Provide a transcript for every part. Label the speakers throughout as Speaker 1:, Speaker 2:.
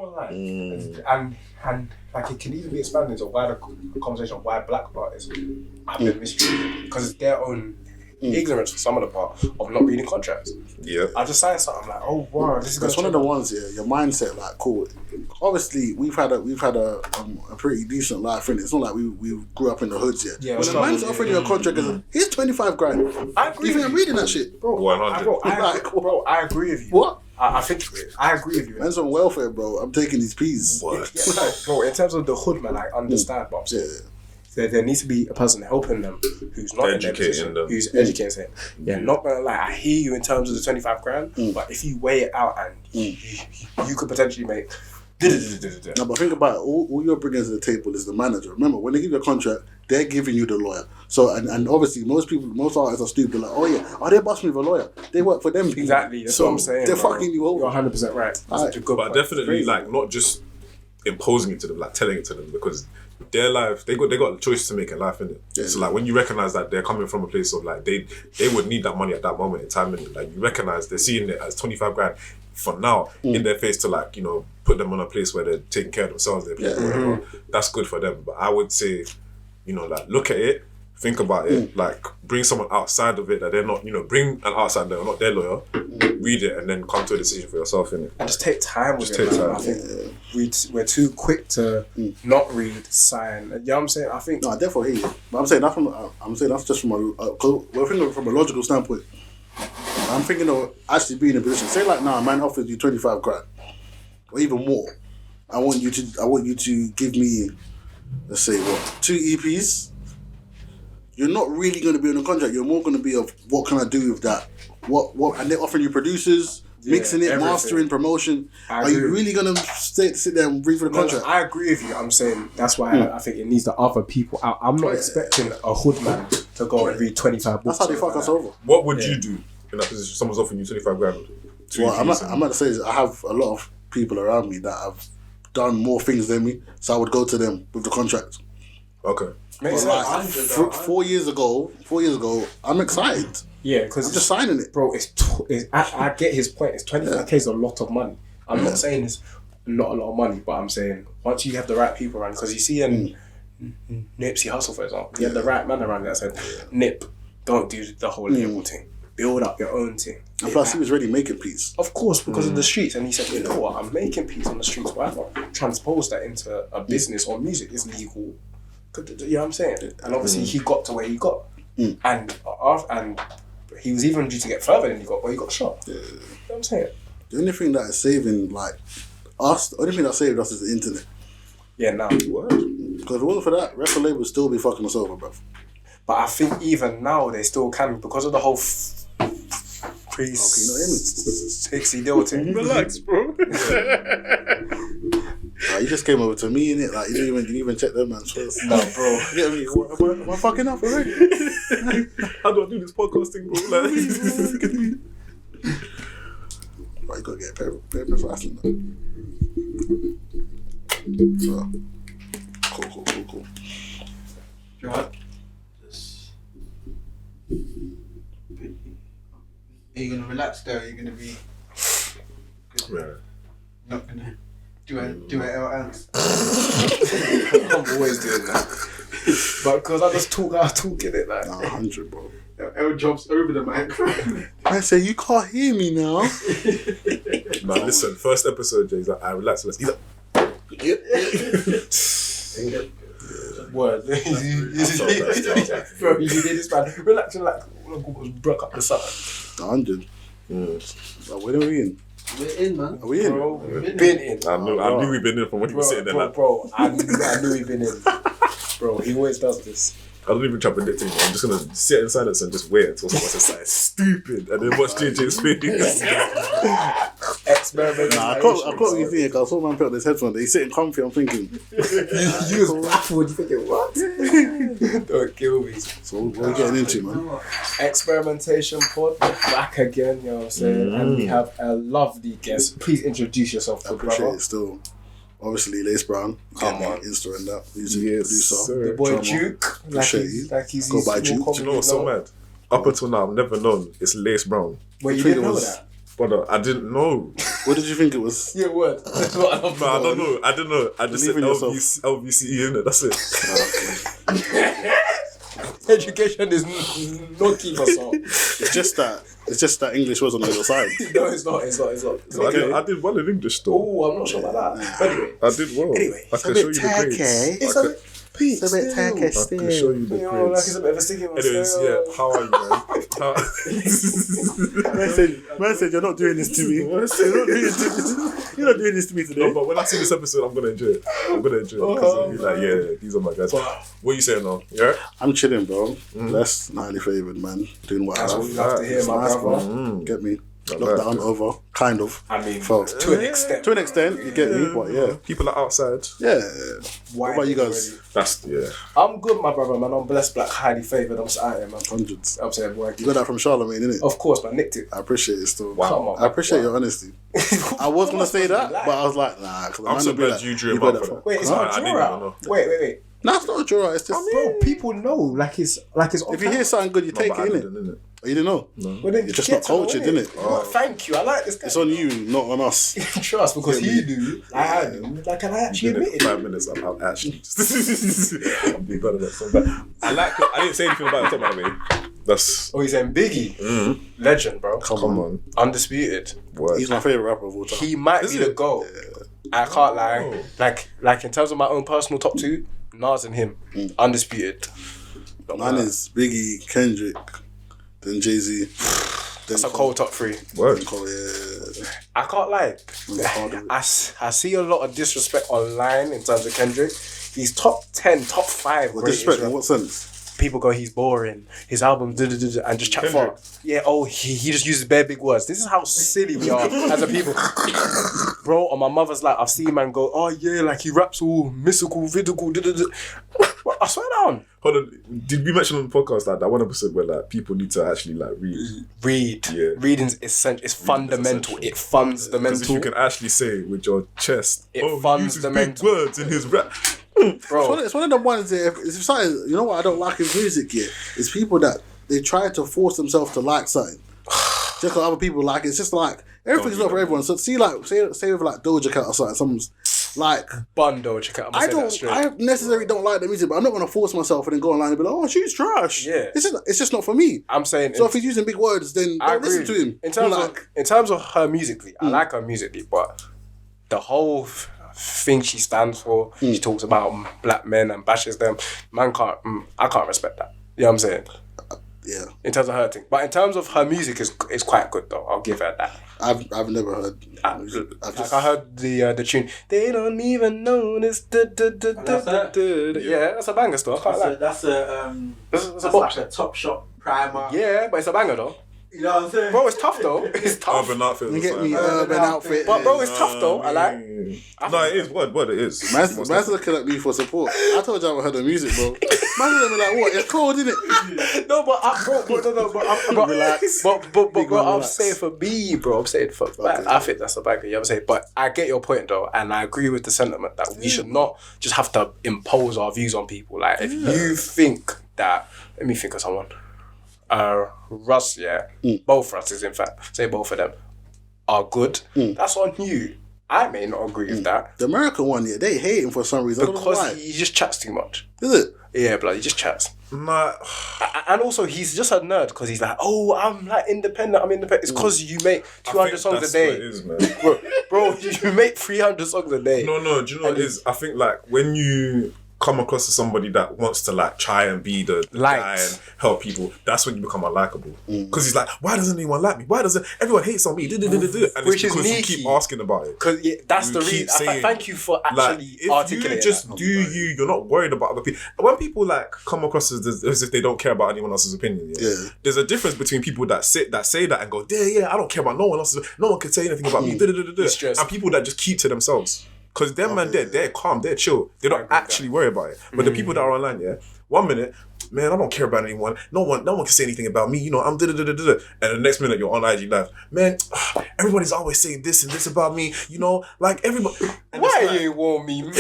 Speaker 1: gonna lie. And like it can even be expanded into a wider conversation of why black artists have been mistreated because it's their own ignorance for some of the part of not reading contracts.
Speaker 2: Yeah.
Speaker 1: I just signed something like, oh wow, this is.
Speaker 3: That's one of the ones. Yeah, your mindset, like, cool. Obviously, we've had a pretty decent life, innit? It's not like we grew up in the hoods yet.
Speaker 1: Yeah,
Speaker 3: when the man's offering you a contract, here's 25 grand.
Speaker 1: I agree.
Speaker 3: You think I'm reading that shit,
Speaker 1: bro?
Speaker 2: 100.
Speaker 1: Bro, I agree with you.
Speaker 3: What?
Speaker 1: I think I agree with you.
Speaker 3: Man's on welfare, bro. I'm taking these peas.
Speaker 2: What?
Speaker 1: Yeah, like, bro, in terms of the hood, man, I understand, but I'm saying there needs to be a person helping them who's not in their position, who's educating them. Yeah, not gonna lie, I hear you in terms of the 25 grand, but if you weigh it out and you could potentially make.
Speaker 3: No, but think about it. All you're bringing to the table is the manager. Remember, when they give you a contract, they're giving you the lawyer. So, and obviously, most artists are stupid. They're like, oh yeah, they're busting with a lawyer. They work for them people.
Speaker 1: Exactly, that's
Speaker 3: so
Speaker 1: what I'm saying.
Speaker 3: They're
Speaker 1: bro.
Speaker 3: fucking you over.
Speaker 1: You're 100% right. That's such a good
Speaker 2: But
Speaker 1: point.
Speaker 2: definitely, like, not just imposing it to them, like telling it to them, because their life, they got a choice to make in life, innit?
Speaker 3: Yeah.
Speaker 2: So like when you recognize that they're coming from a place of like they would need that money at that moment in time, and like you recognize they're seeing it as 25 grand for now in their face to, like, you know, put them on a place where they're taking care of themselves, they're whatever. That's good for them. But I would say, you know, like, look at it, think about it, like bring someone outside of it that they're not, you know, bring an outsider, not their lawyer, read it, and then come to a decision for yourself, innit?
Speaker 1: And just take time with
Speaker 2: Just
Speaker 1: it.
Speaker 2: take
Speaker 1: Man.
Speaker 2: time.
Speaker 1: I think we're too quick to not read, sign. You know what I'm saying? I think.
Speaker 3: No, I definitely hear you. But I'm saying that's just from a cause we're thinking from a logical standpoint. I'm thinking of actually being in a position. Say like, a man offers you 25 grand, or even more. I want you to give me, let's say, 2 EPs. You're not really going to be on a contract. You're more going to be of what can I do with that? What? And they're offering you producers, mixing it, everything. Mastering, promotion. Are you really going to sit there and read for the contract?
Speaker 1: I agree with you. I'm saying that's why I think it needs the other people out. I'm not expecting a hood man to go and read 25 books.
Speaker 3: That's how they fuck us over.
Speaker 2: What would you do in that position? Someone's offering you 25 grand.
Speaker 3: Well, I'm about to say is I have a lot of people around me that have done more things than me, so I would go to them with the contract.
Speaker 2: Okay.
Speaker 1: Makes sense.
Speaker 3: Like, 4 years ago, I'm excited.
Speaker 1: Yeah, because
Speaker 3: I'm just signing it,
Speaker 1: bro. I get his point. It's 25k is a lot of money. I'm not saying it's not a lot of money, but I'm saying once you have the right people around, because you see Nipsey Hussle, for example, you have the right man around that said, Nip, don't do the whole label thing. Build up your own thing.
Speaker 3: And plus, he was already making peace.
Speaker 1: Of course, because of the streets. And he said, you know what, I'm making peace on the streets. Why not transpose that into a business or music is legal? You know what I'm saying? And obviously, he got to where he got. And he was even due to get further than he got, but he got shot. You know what I'm saying?
Speaker 3: The only thing that is saving, like, us, the only thing that saved us is the internet.
Speaker 1: Yeah, now.
Speaker 3: Because if it wasn't for that, record labels would still be fucking us over, bruv.
Speaker 1: But I think even now, they still can, because of the whole pre-60 deal thing.
Speaker 2: Relax, bro.
Speaker 3: You just came over to me, innit? Like, you didn't even check them man's first.
Speaker 1: No, bro.
Speaker 3: You get me? Am I fucking up already?
Speaker 2: How do I do this podcasting, bro? Like,
Speaker 3: right, you gotta get paper fast and that. So, cool.
Speaker 4: You know what? Are you gonna relax there? Or are you gonna be not gonna do it else?
Speaker 1: I'm always doing that. But because I just talk in it like
Speaker 3: 100, bro.
Speaker 4: L jumps over the microphone.
Speaker 3: I say you can't hear me now.
Speaker 2: Man, listen, first episode, Jay's like, I relax. He's like,
Speaker 1: word. You did this, man. Relax. Broke up the sun.
Speaker 3: 100. Where are we in?
Speaker 4: We're in, man.
Speaker 3: Are we in?
Speaker 1: Bro, we've been in.
Speaker 2: I knew we'd been in from when you were sitting there.
Speaker 1: Bro, I knew we've been in. Bro, he always does this.
Speaker 2: I don't even try to predict anything. I'm just gonna sit in silence and just wait until someone says something stupid and then watch JJ's face.
Speaker 1: Experimentation.
Speaker 3: I can't really think it. I saw man put on his headphones. He's sitting comfy. I'm thinking.
Speaker 1: You was baffled. You thinking what? Don't kill me.
Speaker 3: So what are we getting into, man?
Speaker 1: Experimentation pod, back again. You know what I'm saying? And we have a lovely guest. Please introduce yourself,
Speaker 3: I appreciate it still. Obviously, Elise Brown.
Speaker 1: Come on.
Speaker 3: Insta and that. Music producer.
Speaker 2: Sir.
Speaker 1: the boy
Speaker 3: drummer.
Speaker 1: Duke. Like he's
Speaker 3: Go by Duke.
Speaker 2: Do you know what's so mad? Up until now, I've never known it's Lace Brown.
Speaker 1: Wait, you
Speaker 3: Twitter
Speaker 1: didn't know
Speaker 3: was-
Speaker 1: that?
Speaker 2: Brother, I didn't know.
Speaker 3: What did you think it was?
Speaker 1: Yeah, word. That's what I love.
Speaker 2: No, I don't know. I didn't know. I just said
Speaker 3: Believe in yourself.
Speaker 2: LVCE in it. That's it.
Speaker 1: Education is not key for some.
Speaker 3: It's just that English was on your side.
Speaker 1: No, it's not. It's not.
Speaker 2: I did well in English though.
Speaker 1: Oh, I'm not sure about that. But anyway,
Speaker 2: I did well.
Speaker 1: Anyway,
Speaker 2: I can show you the grades.
Speaker 1: it's a bit peak.
Speaker 3: It's a bit tacky
Speaker 2: I can show you the
Speaker 1: You know, like it's
Speaker 2: grades.
Speaker 1: a bit of a sticky one.
Speaker 2: Anyways, yeah. How are you, man?
Speaker 3: Man said, you're not doing this to me. You're not doing this to me today.
Speaker 2: No, but when I see this episode, I'm gonna enjoy it. Because I'll be like, yeah, these are my guys. What are you saying now? Yeah?
Speaker 3: I'm chilling, bro. Blessed, highly favoured, man. Doing what
Speaker 1: That's
Speaker 3: I
Speaker 1: what
Speaker 3: love.
Speaker 1: we love to hear, my
Speaker 3: Nice,
Speaker 1: brother.
Speaker 3: bro. Get me.
Speaker 2: like
Speaker 3: Lockdown
Speaker 2: that.
Speaker 3: over, kind of.
Speaker 1: I mean,
Speaker 3: Felt.
Speaker 1: to an extent.
Speaker 3: To an extent, you get me, but yeah.
Speaker 2: People are outside.
Speaker 3: Yeah.
Speaker 1: Why
Speaker 3: What about you guys?
Speaker 2: That's, yeah.
Speaker 1: I'm good, my brother, man. I'm blessed, black, highly favoured. I'm just out here, man.
Speaker 3: Hundreds.
Speaker 1: I'm saying, boy.
Speaker 3: You got that from Charlemagne, innit?
Speaker 1: Of course, man. Nicked it.
Speaker 3: I appreciate it still.
Speaker 1: Wow. Come on,
Speaker 3: I appreciate
Speaker 1: man.
Speaker 3: your honesty. I was going to say that, but I was like, nah.
Speaker 2: I'm so glad you drew him up for that.
Speaker 1: Wait, it's
Speaker 2: Huh?
Speaker 1: not
Speaker 2: I
Speaker 1: a
Speaker 2: didn't
Speaker 1: draw
Speaker 2: even know.
Speaker 1: Wait.
Speaker 3: Nah, it's not a draw. It's just,
Speaker 1: Bro, people know. Like it's on
Speaker 3: if you hear something good, you take it,
Speaker 2: but I
Speaker 3: innit?
Speaker 2: didn't, innit?
Speaker 3: Oh, you didn't know?
Speaker 1: Well, then
Speaker 3: You're just
Speaker 1: get
Speaker 3: not
Speaker 1: to know,
Speaker 3: cultured,
Speaker 1: innit?
Speaker 3: innit?
Speaker 1: Oh, thank you. I like this guy.
Speaker 3: It's on you, not on us.
Speaker 1: Trust, because
Speaker 3: Yeah,
Speaker 1: he knew. I knew. Like, and I actually
Speaker 2: Been in
Speaker 1: admitted
Speaker 2: 5
Speaker 1: it.
Speaker 2: minutes, I'm actually. I'm being better than that. But I like it. I didn't say anything about it, by the way. That's.
Speaker 1: Oh, he's saying Biggie.
Speaker 2: Mm-hmm.
Speaker 1: Legend, bro.
Speaker 2: Come on.
Speaker 1: Undisputed.
Speaker 2: Word.
Speaker 3: He's my favourite rapper of all time.
Speaker 1: He might
Speaker 2: Is
Speaker 1: be the
Speaker 2: it?
Speaker 1: GOAT. I can't lie.
Speaker 2: Oh.
Speaker 1: Like in terms of my own personal top two, Nas and him. Undisputed.
Speaker 3: Mine is Biggie, Kendrick, then JayZ.
Speaker 1: That's a cold top three.
Speaker 2: Word.
Speaker 3: Cole, yeah.
Speaker 1: I can't lie.
Speaker 3: hard of it.
Speaker 1: I see a lot of disrespect online in terms of Kendrick. He's top 10, top 5
Speaker 3: What
Speaker 1: greatest
Speaker 3: disrespect? In
Speaker 1: rap-
Speaker 3: what sense?
Speaker 1: People go, he's boring. His album, and just chat
Speaker 2: Kendrick.
Speaker 1: for. Yeah, oh, he just uses bare big words. This is how silly we are as a people. Bro, on my mother's lap, I've seen man go, oh yeah, like he raps all mystical, vidical, I swear down.
Speaker 2: Hold on. Did we mention on the podcast like that one episode where like people need to actually like read?
Speaker 1: Read.
Speaker 2: Yeah.
Speaker 1: Reading's essential. It's fundamental. It funds the
Speaker 2: Because if
Speaker 1: mental.
Speaker 2: you can actually say with your chest,
Speaker 1: It
Speaker 2: he
Speaker 1: funds
Speaker 2: uses
Speaker 1: the
Speaker 2: big
Speaker 1: mental.
Speaker 2: words in his rap.
Speaker 1: Bro,
Speaker 3: It's one of the ones that, if something, you know what I don't like in music yet? It's people that they try to force themselves to like something. Just because other people like it. It's just like, everything's not for everyone. So see like, say with like Doja Cat or something, someone's like,
Speaker 1: Bundo, check out.
Speaker 3: I necessarily don't like the music, but I'm not going to force myself and then go online and be like, oh, she's trash.
Speaker 1: Yeah.
Speaker 3: It's just not for me.
Speaker 1: I'm saying.
Speaker 3: So if he's using big words, then
Speaker 1: I
Speaker 3: don't listen
Speaker 1: agree.
Speaker 3: to him.
Speaker 1: In terms of her musically, I like her musically, but the whole thing she stands for, she talks about black men and bashes them. Man can't. I can't respect that. You know what I'm saying?
Speaker 3: Yeah.
Speaker 1: In terms of her thing, but in terms of her music, is quite good though. I'll give her that.
Speaker 3: I've never heard.
Speaker 1: I
Speaker 3: just,
Speaker 1: heard the tune. They don't even notice. Yeah, that's a banger still. I can't lie.
Speaker 4: That's
Speaker 1: That's a
Speaker 4: like a Top Shot primer.
Speaker 1: Yeah, but it's a banger though.
Speaker 4: You know what I'm saying?
Speaker 1: Bro, it's tough though. It's tough.
Speaker 2: Urban outfit.
Speaker 3: you
Speaker 2: or
Speaker 3: get
Speaker 2: something.
Speaker 3: me urban outfit.
Speaker 1: But bro, it's tough though. I like.
Speaker 2: No, it is. What it is.
Speaker 3: Man's looking at me for support. I told you I haven't heard the music, bro. Man's looking at me like, what? It's cold, isn't it?
Speaker 1: No, but
Speaker 3: Relax.
Speaker 1: But
Speaker 3: Big
Speaker 1: bro,
Speaker 3: man,
Speaker 1: I'm
Speaker 3: relax.
Speaker 1: saying for me, bro. I'm saying for I think that's a banger. You know what I'm saying? But I get your point though, and I agree with the sentiment that we should not just have to impose our views on people. Like if you think that, let me think of someone. Russ, yeah, both Russes, in fact, say both of them are good. That's on you. I may not agree with that
Speaker 3: The American one, yeah, they hate him for some reason. I don't know
Speaker 1: because
Speaker 3: why.
Speaker 1: he just chats too much.
Speaker 3: Is it?
Speaker 1: Yeah, blood, he just chats.
Speaker 2: Nah.
Speaker 1: And also, he's just a nerd because he's like, oh, I'm like independent. I'm independent. It's because you make 200 songs a
Speaker 2: That's
Speaker 1: day.
Speaker 2: what it is, man.
Speaker 1: Bro, you make 300 songs a day.
Speaker 2: No. Do you know what it is? I think like when you come across as somebody that wants to like try and be the
Speaker 1: Light.
Speaker 2: guy and help people, that's when you become unlikable. Because he's like, why doesn't anyone like me? Why doesn't everyone hates on me? And
Speaker 1: Which
Speaker 2: it's
Speaker 1: is
Speaker 2: because you
Speaker 1: sneaky.
Speaker 2: keep asking about it.
Speaker 1: Because that's
Speaker 2: You
Speaker 1: the
Speaker 2: keep
Speaker 1: reason.
Speaker 2: saying,
Speaker 1: Thank you for
Speaker 2: Like,
Speaker 1: actually
Speaker 2: if
Speaker 1: articulating
Speaker 2: you just
Speaker 1: that.
Speaker 2: do you're not worried about other people. When people like come across as if they don't care about anyone else's opinion,
Speaker 3: Yeah.
Speaker 2: there's a difference between people that say that and go, yeah, I don't care about no one else's. No one can say anything about me.
Speaker 1: stressed.
Speaker 2: And people that just keep to themselves. Because them man, they're calm, they're chill. They don't
Speaker 1: agree with
Speaker 2: actually worry about it. But the people that are online, 1 minute, man, I don't care about anyone. No one can say anything about me. You know, I'm And the next minute, you're on IG Live. Man, everybody's always saying this and this about me. You know, like everybody. And
Speaker 1: Why
Speaker 2: it's like,
Speaker 1: you ain't warn me, man?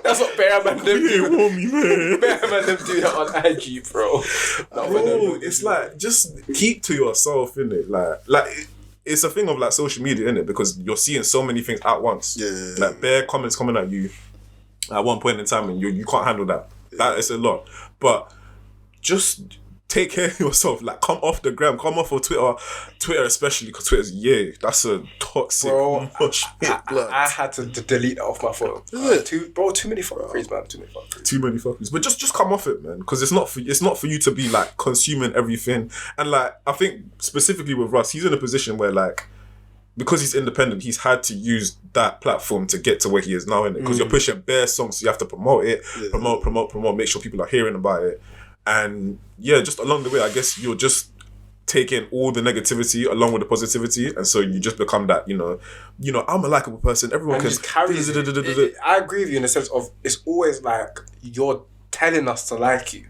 Speaker 1: That's what Bear Man them do.
Speaker 2: warm me, man.
Speaker 1: Bear Man them do that on IG, bro.
Speaker 2: Bro, it's like just keep to yourself, innit? Like it's a thing of like social media, innit? Because you're seeing so many things at once.
Speaker 3: Yeah.
Speaker 2: Like bare comments coming at you at one point in time, and you can't handle that. That is a lot. But just take care of yourself. Like, come off the gram, come off of Twitter especially, because Twitter's that's a toxic much.
Speaker 1: I had to delete that off my phone. Too many fucking crazy, man.
Speaker 2: Too many fuckers. But just come off it, man, because it's not for you to be like consuming everything. And like, I think specifically with Russ, he's in a position where like, because he's independent, he's had to use that platform to get to where he is now, innit? Because you're pushing bare songs, so you have to promote it, promote, make sure people are hearing about it. And yeah, just along the way, I guess you're just taking all the negativity along with the positivity, and so you just become that, you know, I'm a likable person. Everyone can
Speaker 1: just carry it. I agree with you in the sense of it's always like you're telling us to like you.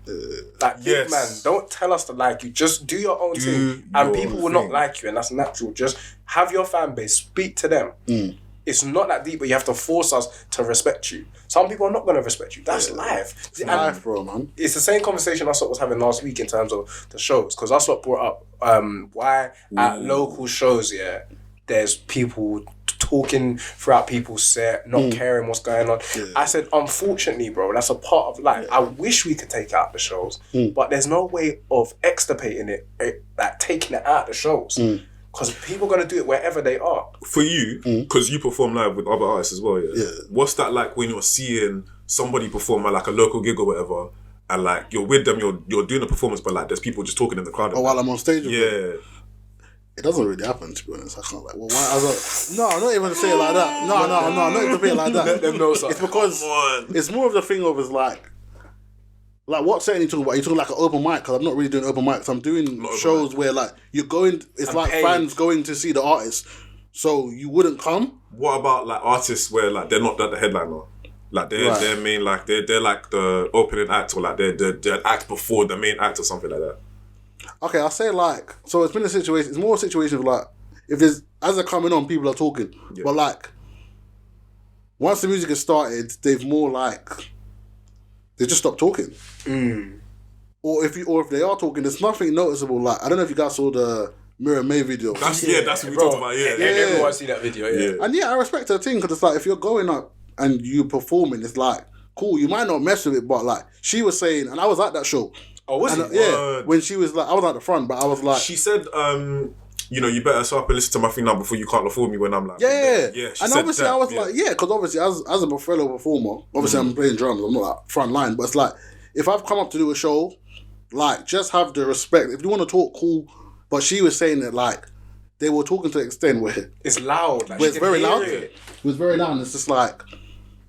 Speaker 1: Like, big man, don't tell us to like you. Just do your own thing, and people will not like you, and that's natural. Just have your fan base, speak to them. It's not that deep, but you have to force us to respect you. Some people are not going to respect you. That's life.
Speaker 3: It's life, bro, man.
Speaker 1: It's the same conversation Usop was having last week in terms of the shows. Because Usop brought up why at local shows, there's people talking throughout people's set, not caring what's going on. I said, unfortunately, bro, that's a part of life. I wish we could take it out the shows, but there's no way of extirpating it, like taking it out the shows. Because people are going to do it wherever they are.
Speaker 2: For you, because you perform live with other artists as well, what's that like when you're seeing somebody perform at like a local gig or whatever, and like you're with them, you're doing a performance, but like there's people just talking in the crowd?
Speaker 3: While I'm on stage?
Speaker 2: Yeah.
Speaker 3: It doesn't really happen, to be honest. I can't like. Well, why? No, I'm not even gonna say it like that. No, I'm not even gonna say it like that.
Speaker 1: Let them know something.
Speaker 3: It's because it's more of the thing of is like what setting you talking about? You're talking like an open mic, because I'm not really doing open mics. I'm doing shows where like you're going. It's I'm like paid. Fans going to see the artist, so you wouldn't come.
Speaker 2: What about like artists where like they're not the headliner? Like they're main, like they're like the opening act, or like they're the act before the main act or something like that.
Speaker 3: Okay, I'll say like, so it's been a situation, it's more a situation of like, if there's, as they're coming on, people are talking. Yeah. But like, once the music has started, they've more like, they just stop talking. Or if they are talking, there's nothing noticeable. Like, I don't know if you guys saw the Mirror May video.
Speaker 2: That's what we talked about,
Speaker 1: Everyone see that video,
Speaker 3: And I respect her thing, because it's like, if you're going up and you performing, it's like, cool, you might not mess with it, but like, she was saying, and I was at that show.
Speaker 1: Oh, was it?
Speaker 3: Yeah, when she was like, I was at the front, but I was like...
Speaker 2: She said, you better stop and listen to my thing now before you can't afford me when I'm like...
Speaker 3: Yeah. And obviously I was like, because obviously as a fellow performer, obviously I'm playing drums, I'm not like front line, but it's like, if I've come up to do a show, like, just have the respect. If you want to talk, cool. But she was saying that, like, they were talking to the extent where...
Speaker 1: It's loud. Like,
Speaker 3: where it's very loud. It was very loud, and it's just like...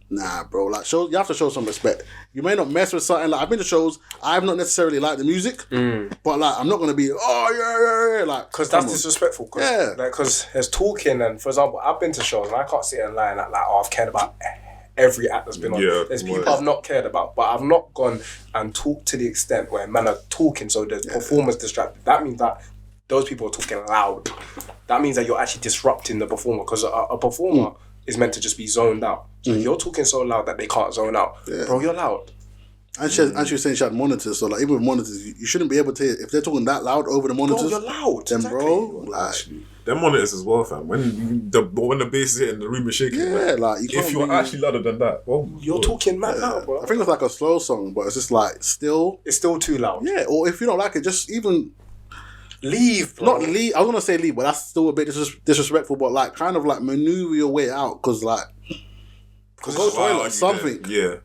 Speaker 3: Nah, bro. Like, you have to show some respect. You may not mess with something. Like, I've been to shows. I've not necessarily liked the music, but like, I'm not gonna be like,
Speaker 1: because that's disrespectful. Because there's talking, and for example, I've been to shows and I can't sit and lie and act like, I've cared about every act that's been on. There's people I've not cared about, but I've not gone and talked to the extent where men are talking, so the performer's distracted. That means that those people are talking loud. That means that you're actually disrupting the performer, because a performer is meant to just be zoned out. So if you're talking so loud that they can't zone out, bro, you're loud.
Speaker 3: And she was saying she had monitors, so like, even with monitors, you shouldn't be able to, if they're talking that loud over the monitors,
Speaker 1: bro, you're loud.
Speaker 3: Then
Speaker 1: exactly.
Speaker 3: Bro, like,
Speaker 2: them monitors as well, fam. When the bass is hitting, the room is shaking.
Speaker 3: Like,
Speaker 2: if you're actually louder than that,
Speaker 1: you're talking mad loud, bro.
Speaker 3: I think it's like a slow song, but it's just like it's still
Speaker 1: too loud.
Speaker 3: Yeah, or if you don't like it, just even
Speaker 1: leave, bro.
Speaker 3: Not leave. I was gonna say leave, but that's still a bit disrespectful. But like, kind of like maneuver your way out, because like, go toilet or something.
Speaker 2: Yeah.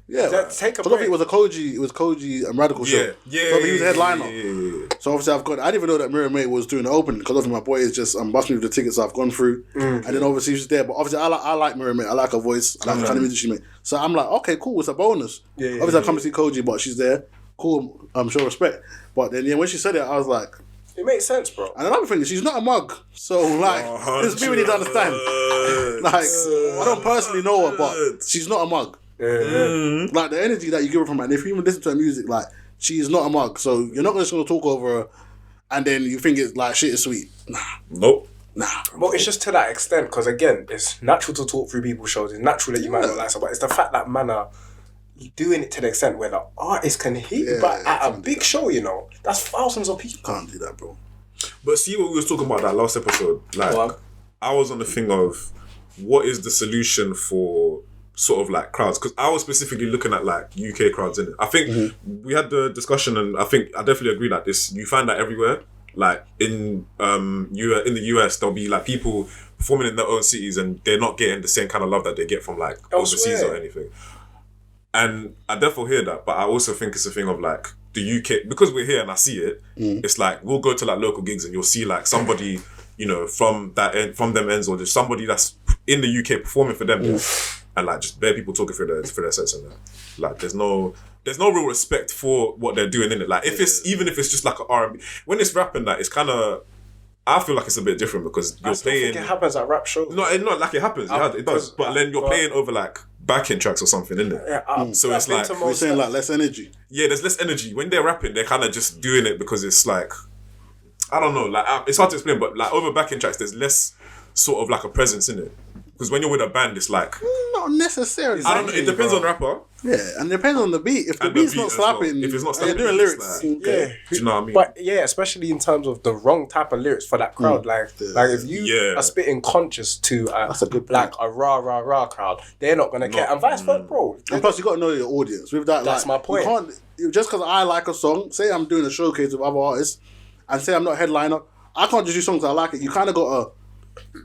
Speaker 1: Take a
Speaker 3: break. It was Koji and Radical show.
Speaker 2: Yeah.
Speaker 3: So he was a headliner.
Speaker 2: Yeah.
Speaker 3: So obviously I didn't even know that Mirror May was doing the opening, because obviously my boy is just busting me with the tickets, so I've gone through. And then obviously she's there, but obviously I like Mirror May. I like her voice. I like the kind of music she made. So I'm like, okay, cool. It's a bonus. Obviously I come to see Koji, but she's there. Cool. Show respect. But then when she said it, I was like,
Speaker 1: it makes sense, bro.
Speaker 3: And another thing is, she's not a mug. So, like, this is me we need to understand. Like, I don't personally know her, but she's not a mug. Like, the energy that you give her from her, and if you even listen to her music, like, she's not a mug. So, you're not just going to talk over her, and then you think it's like, shit is sweet. Nah.
Speaker 2: Nope.
Speaker 3: Nah.
Speaker 1: Well, it's just to that extent, because again, it's natural to talk through people's shows. It's natural that you might not like somebody. It's the fact that man are doing it to the extent where the artist can hear you,
Speaker 3: Yeah,
Speaker 1: but at a
Speaker 3: can't do
Speaker 1: big
Speaker 3: that.
Speaker 1: show, you know, that's thousands of people.
Speaker 3: Can't do that, bro.
Speaker 2: But see what we was talking about that last episode. Like,
Speaker 1: Go on.
Speaker 2: I was on the thing of what is the solution for sort of like crowds? Because I was specifically looking at like UK crowds in it. I think we had the discussion, and I think I definitely agree that this you find that everywhere. Like in the US, there'll be like people performing in their own cities, and they're not getting the same kind of love that they get from like overseas or anything. And I definitely hear that, but I also think it's a thing of like the UK, because we're here and I see it. It's like we'll go to like local gigs and you'll see like somebody, you know, from that end, from them ends, or just somebody that's in the UK performing for them, and like just bare people talking for their sets and that. Like there's no real respect for what they're doing in it. Like if it's even if it's just like an R&B, when it's rapping, that it's kind of. I feel like it's a bit different because you're playing.
Speaker 1: Think it happens at rap shows.
Speaker 2: No, it's not like it happens. It does, but then you're playing over like backing tracks or something, isn't it?
Speaker 1: Yeah,
Speaker 2: so it's like
Speaker 3: We're saying like less energy.
Speaker 2: Yeah, there's less energy when they're rapping. They're kind of just doing it because it's like I don't know. Like it's hard to explain, but like over backing tracks, there's less sort of like a presence in it. Because when you're with a band, it's like
Speaker 3: Not necessarily.
Speaker 2: I don't know. It depends on the rapper.
Speaker 3: Yeah, and it depends on the beat. If the
Speaker 2: And the
Speaker 3: beat's
Speaker 2: beat
Speaker 3: not
Speaker 2: as well.
Speaker 3: slapping,
Speaker 2: If it's not
Speaker 3: and you're
Speaker 2: slapping,
Speaker 3: doing
Speaker 2: it's
Speaker 3: lyrics.
Speaker 2: like-
Speaker 3: Okay.
Speaker 2: Do you know what I mean?
Speaker 1: But yeah, especially in terms of the wrong type of lyrics for that crowd. Like if you are spitting conscious to
Speaker 3: That's a good
Speaker 1: like
Speaker 3: point.
Speaker 1: a rah crowd, they're not gonna care. And vice versa, bro.
Speaker 3: And plus, you got to know your audience. With that,
Speaker 1: That's my point.
Speaker 3: You can't just because I like a song. Say I'm doing a showcase with other artists, and say I'm not a headliner. I can't just do songs I like it. You kind of got to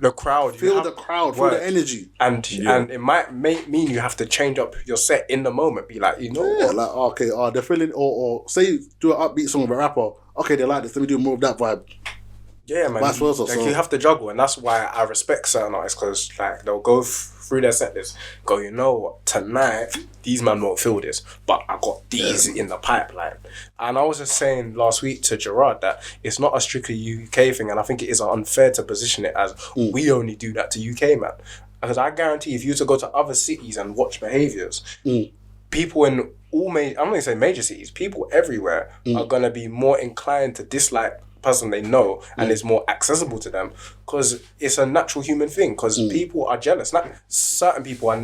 Speaker 1: The crowd,
Speaker 3: feel the crowd, feel the energy.
Speaker 1: and it might mean you have to change up your set in the moment. Be like, you know
Speaker 3: Yeah,
Speaker 1: what?
Speaker 3: like okay, they're feeling, or say do an upbeat song with a rapper. Okay, they like this. Let me do more of that vibe.
Speaker 1: Yeah, man.
Speaker 3: Vice versa,
Speaker 1: Like
Speaker 3: so-
Speaker 1: you have to juggle, and that's why I respect certain artists because like they'll go through their set list, go, you know what, tonight these man won't feel this, but I got these in the pipeline. And I was just saying last week to Gerard that it's not a strictly UK thing, and I think it is unfair to position it as we only do that to UK, man. Because I guarantee if you were to go to other cities and watch behaviours, people in all I'm not gonna say major cities, people everywhere are gonna be more inclined to dislike the person they know, and it's more accessible to them because it's a natural human thing. Because people are jealous. Certain people are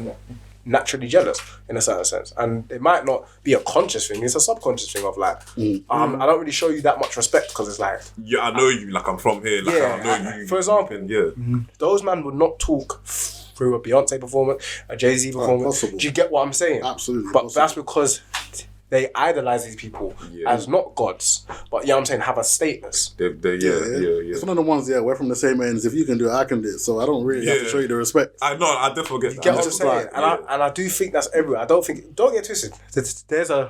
Speaker 1: naturally jealous in a certain sense, and it might not be a conscious thing. It's a subconscious thing of like, I don't really show you that much respect because it's like,
Speaker 2: yeah, I know you. Like I'm from here. Like I know you.
Speaker 1: For example, those man would not talk through a Beyonce performance, a JayZ performance.
Speaker 3: Possible.
Speaker 1: Do you get what I'm saying?
Speaker 3: Absolutely
Speaker 1: But
Speaker 3: possible.
Speaker 1: that's because they idolize these people as not gods, but I'm saying have a status.
Speaker 2: Yeah.
Speaker 3: It's one of the ones. Yeah, we're from the same ends. If you can do it, I can do it. So I don't really have to show you the respect.
Speaker 2: I know. I definitely get that.
Speaker 1: Get what I'm saying? And I do think that's everywhere. Don't get twisted. There's a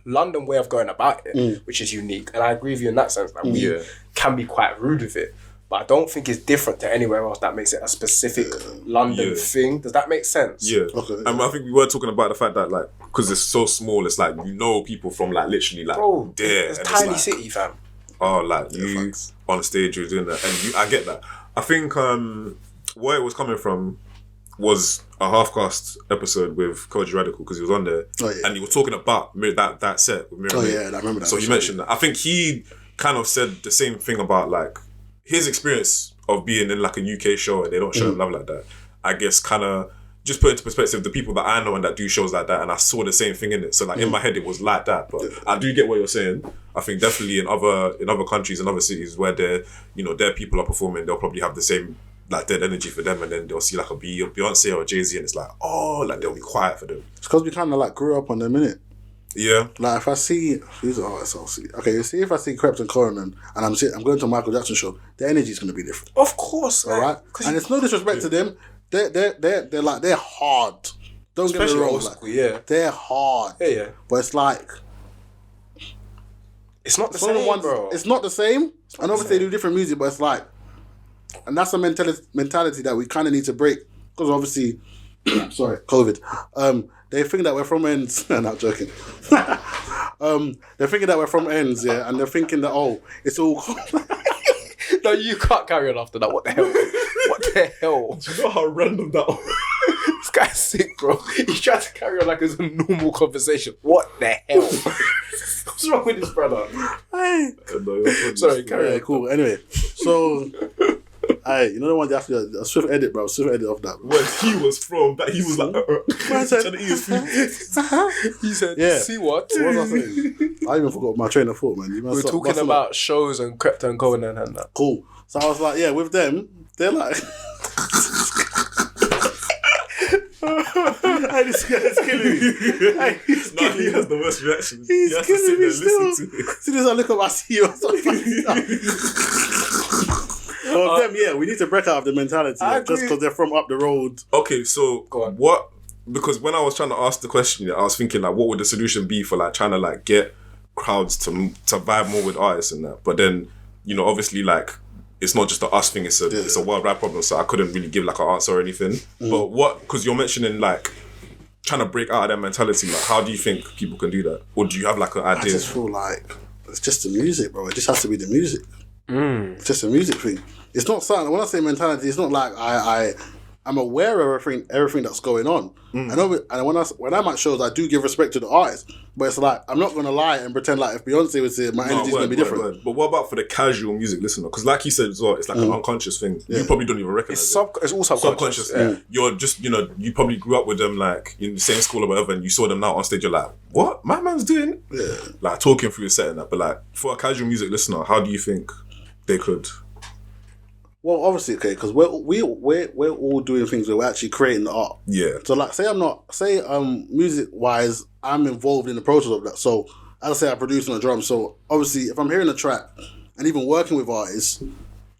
Speaker 1: London way of going about it, which is unique, and I agree with you in that sense. Like we can be quite rude with it. But I don't think it's different to anywhere else that makes it a specific London thing. Does that make sense?
Speaker 2: Yeah.
Speaker 3: Okay.
Speaker 2: And I think we were talking about the fact that like because it's so small, it's like you know people from like literally like
Speaker 1: Bro,
Speaker 2: there.
Speaker 1: it's a
Speaker 2: and
Speaker 1: tiny
Speaker 2: like,
Speaker 1: city, fam.
Speaker 2: Oh, like you on stage, you're doing that, and I get that. I think where it was coming from was a half-cast episode with Koji Radical because he was on there, and he was talking about that set with Miriam.
Speaker 3: I remember that.
Speaker 2: So he mentioned that. I think he kind of said the same thing about like his experience of being in like a UK show and they don't show him love like that. I guess kind of just put into perspective the people that I know and that do shows like that, and I saw the same thing in it. So like in my head it was like that, but I do get what you're saying. I think definitely in other countries and other cities where their people are performing, they'll probably have the same like dead energy for them, and then they'll see like a Beyonce or a JayZ and it's like like they'll be quiet for them.
Speaker 3: It's because we kind of like grew up on them, innit?
Speaker 2: Yeah.
Speaker 3: Like if I see who's artists I'll see. Okay, you see if I see Krept and Conan and I'm going to a Michael Jackson show, the energy's gonna be different.
Speaker 1: Of course,
Speaker 3: All right? And it's no disrespect to them. They're like they're hard. Don't get me
Speaker 1: especially
Speaker 3: wrong.
Speaker 1: old
Speaker 3: Like,
Speaker 1: school, yeah.
Speaker 3: they're hard.
Speaker 1: Yeah.
Speaker 3: But it's like
Speaker 1: It's not the
Speaker 3: it's one of
Speaker 1: same,
Speaker 3: the ones.
Speaker 1: bro.
Speaker 3: It's not the same. And obviously they do different music, but it's like, and that's a mentality that we kind of need to break because obviously, sorry, COVID. They think that we're from ends. No, not joking. They're thinking that we're from ends, yeah, and they're thinking that it's all.
Speaker 1: No, you can't carry on after that. What the hell? What the hell?
Speaker 2: Do you know how random that was?
Speaker 1: This guy's sick, bro. He's trying to carry on like it's a normal conversation. What the hell? What's wrong with this brother?
Speaker 3: Hey.
Speaker 1: Sorry, carry on.
Speaker 3: Cool. Anyway, so Hey, you know the one that a swift edit, bro. Swift edit of that. Bro.
Speaker 2: When he was from, that he was like,
Speaker 3: Man said,
Speaker 2: trying to eat his food.
Speaker 1: He said,
Speaker 3: Yeah.
Speaker 1: see what?
Speaker 3: What was I saying? I even forgot my train of thought, man. You
Speaker 1: We're talking about shows and Krypton and going and that.
Speaker 3: Cool. So I was like, yeah, with them, they're like. Hey, this guy's killing me. Hey, he's
Speaker 2: Nah,
Speaker 3: killing
Speaker 2: he
Speaker 3: me.
Speaker 2: has the worst reaction.
Speaker 3: He's
Speaker 2: He has to sit
Speaker 3: killing
Speaker 2: there
Speaker 3: me
Speaker 2: and listen
Speaker 3: still.
Speaker 2: to it.
Speaker 3: As soon as I look up, I see you. Well, them, yeah, we need to break out of the mentality
Speaker 1: I
Speaker 3: just
Speaker 1: agree.
Speaker 3: because they're from up the road.
Speaker 2: Okay, so
Speaker 1: Go on.
Speaker 2: what? Because when I was trying to ask the question, I was thinking like, what would the solution be for like trying to like get crowds to vibe more with artists and that? But then, you know, obviously like it's not just a us thing; it's a worldwide problem. So I couldn't really give like an answer or anything. But what? Because you're mentioning like trying to break out of that mentality. Like, how do you think people can do that? Or do you have like an
Speaker 3: I
Speaker 2: idea?
Speaker 3: just feel like it's just the music, bro. It just has to be the music. It's just a music thing. It's not something. When I say mentality, it's not like I'm aware of everything that's going on. I know, and when I'm at shows, I do give respect to the artist. But it's like I'm not gonna lie and pretend like if Beyonce was here, my energy's gonna be different.
Speaker 2: Word. But what about for the casual music listener? Because like you said as well, it's like an unconscious thing. You probably don't even recognize
Speaker 1: It's
Speaker 2: it.
Speaker 1: it's all subconscious.
Speaker 2: Yeah. You're just, you know, you probably grew up with them like in the same school or whatever, and you saw them now on stage. You're like, what? My man's doing?
Speaker 3: Yeah.
Speaker 2: Like talking through a set and that. But like for a casual music listener, how do you think they could?
Speaker 3: Well, obviously, okay, because we're all doing things where we're actually creating the art.
Speaker 2: Yeah.
Speaker 3: So like, music wise, I'm involved in the process of that. So as I say, I produce on the drums. So obviously, if I'm hearing a track and even working with artists,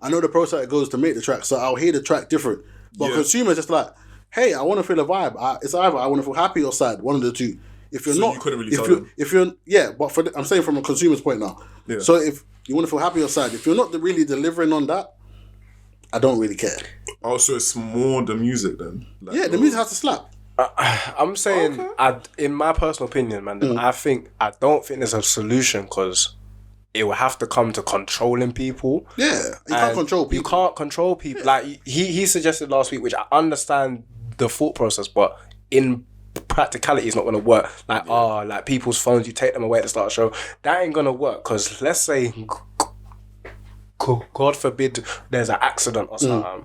Speaker 3: I know the process it goes to make the track. So I'll hear the track different. But consumers just like, hey, I want to feel a vibe. It's either I want to feel happy or sad, one of the two. If you're
Speaker 2: So
Speaker 3: not,
Speaker 2: you couldn't really
Speaker 3: if
Speaker 2: tell
Speaker 3: you're,
Speaker 2: them?
Speaker 3: if you're, yeah, but I'm saying from a consumer's point now.
Speaker 2: Yeah.
Speaker 3: So if you want to feel happy or sad, if you're not really delivering on that, I don't really care.
Speaker 2: Oh, so it's more the music then? Like,
Speaker 3: Yeah, the music has to slap.
Speaker 1: I'm saying, in my personal opinion, man, I don't think there's a solution because it will have to come to controlling people.
Speaker 3: Yeah, you can't control people.
Speaker 1: You can't control people. Like he suggested last week, which I understand the thought process, but in practicality, it's not going to work. Like, like people's phones, you take them away at the start of the show. That ain't going to work because let's say, God forbid, there's an accident or something.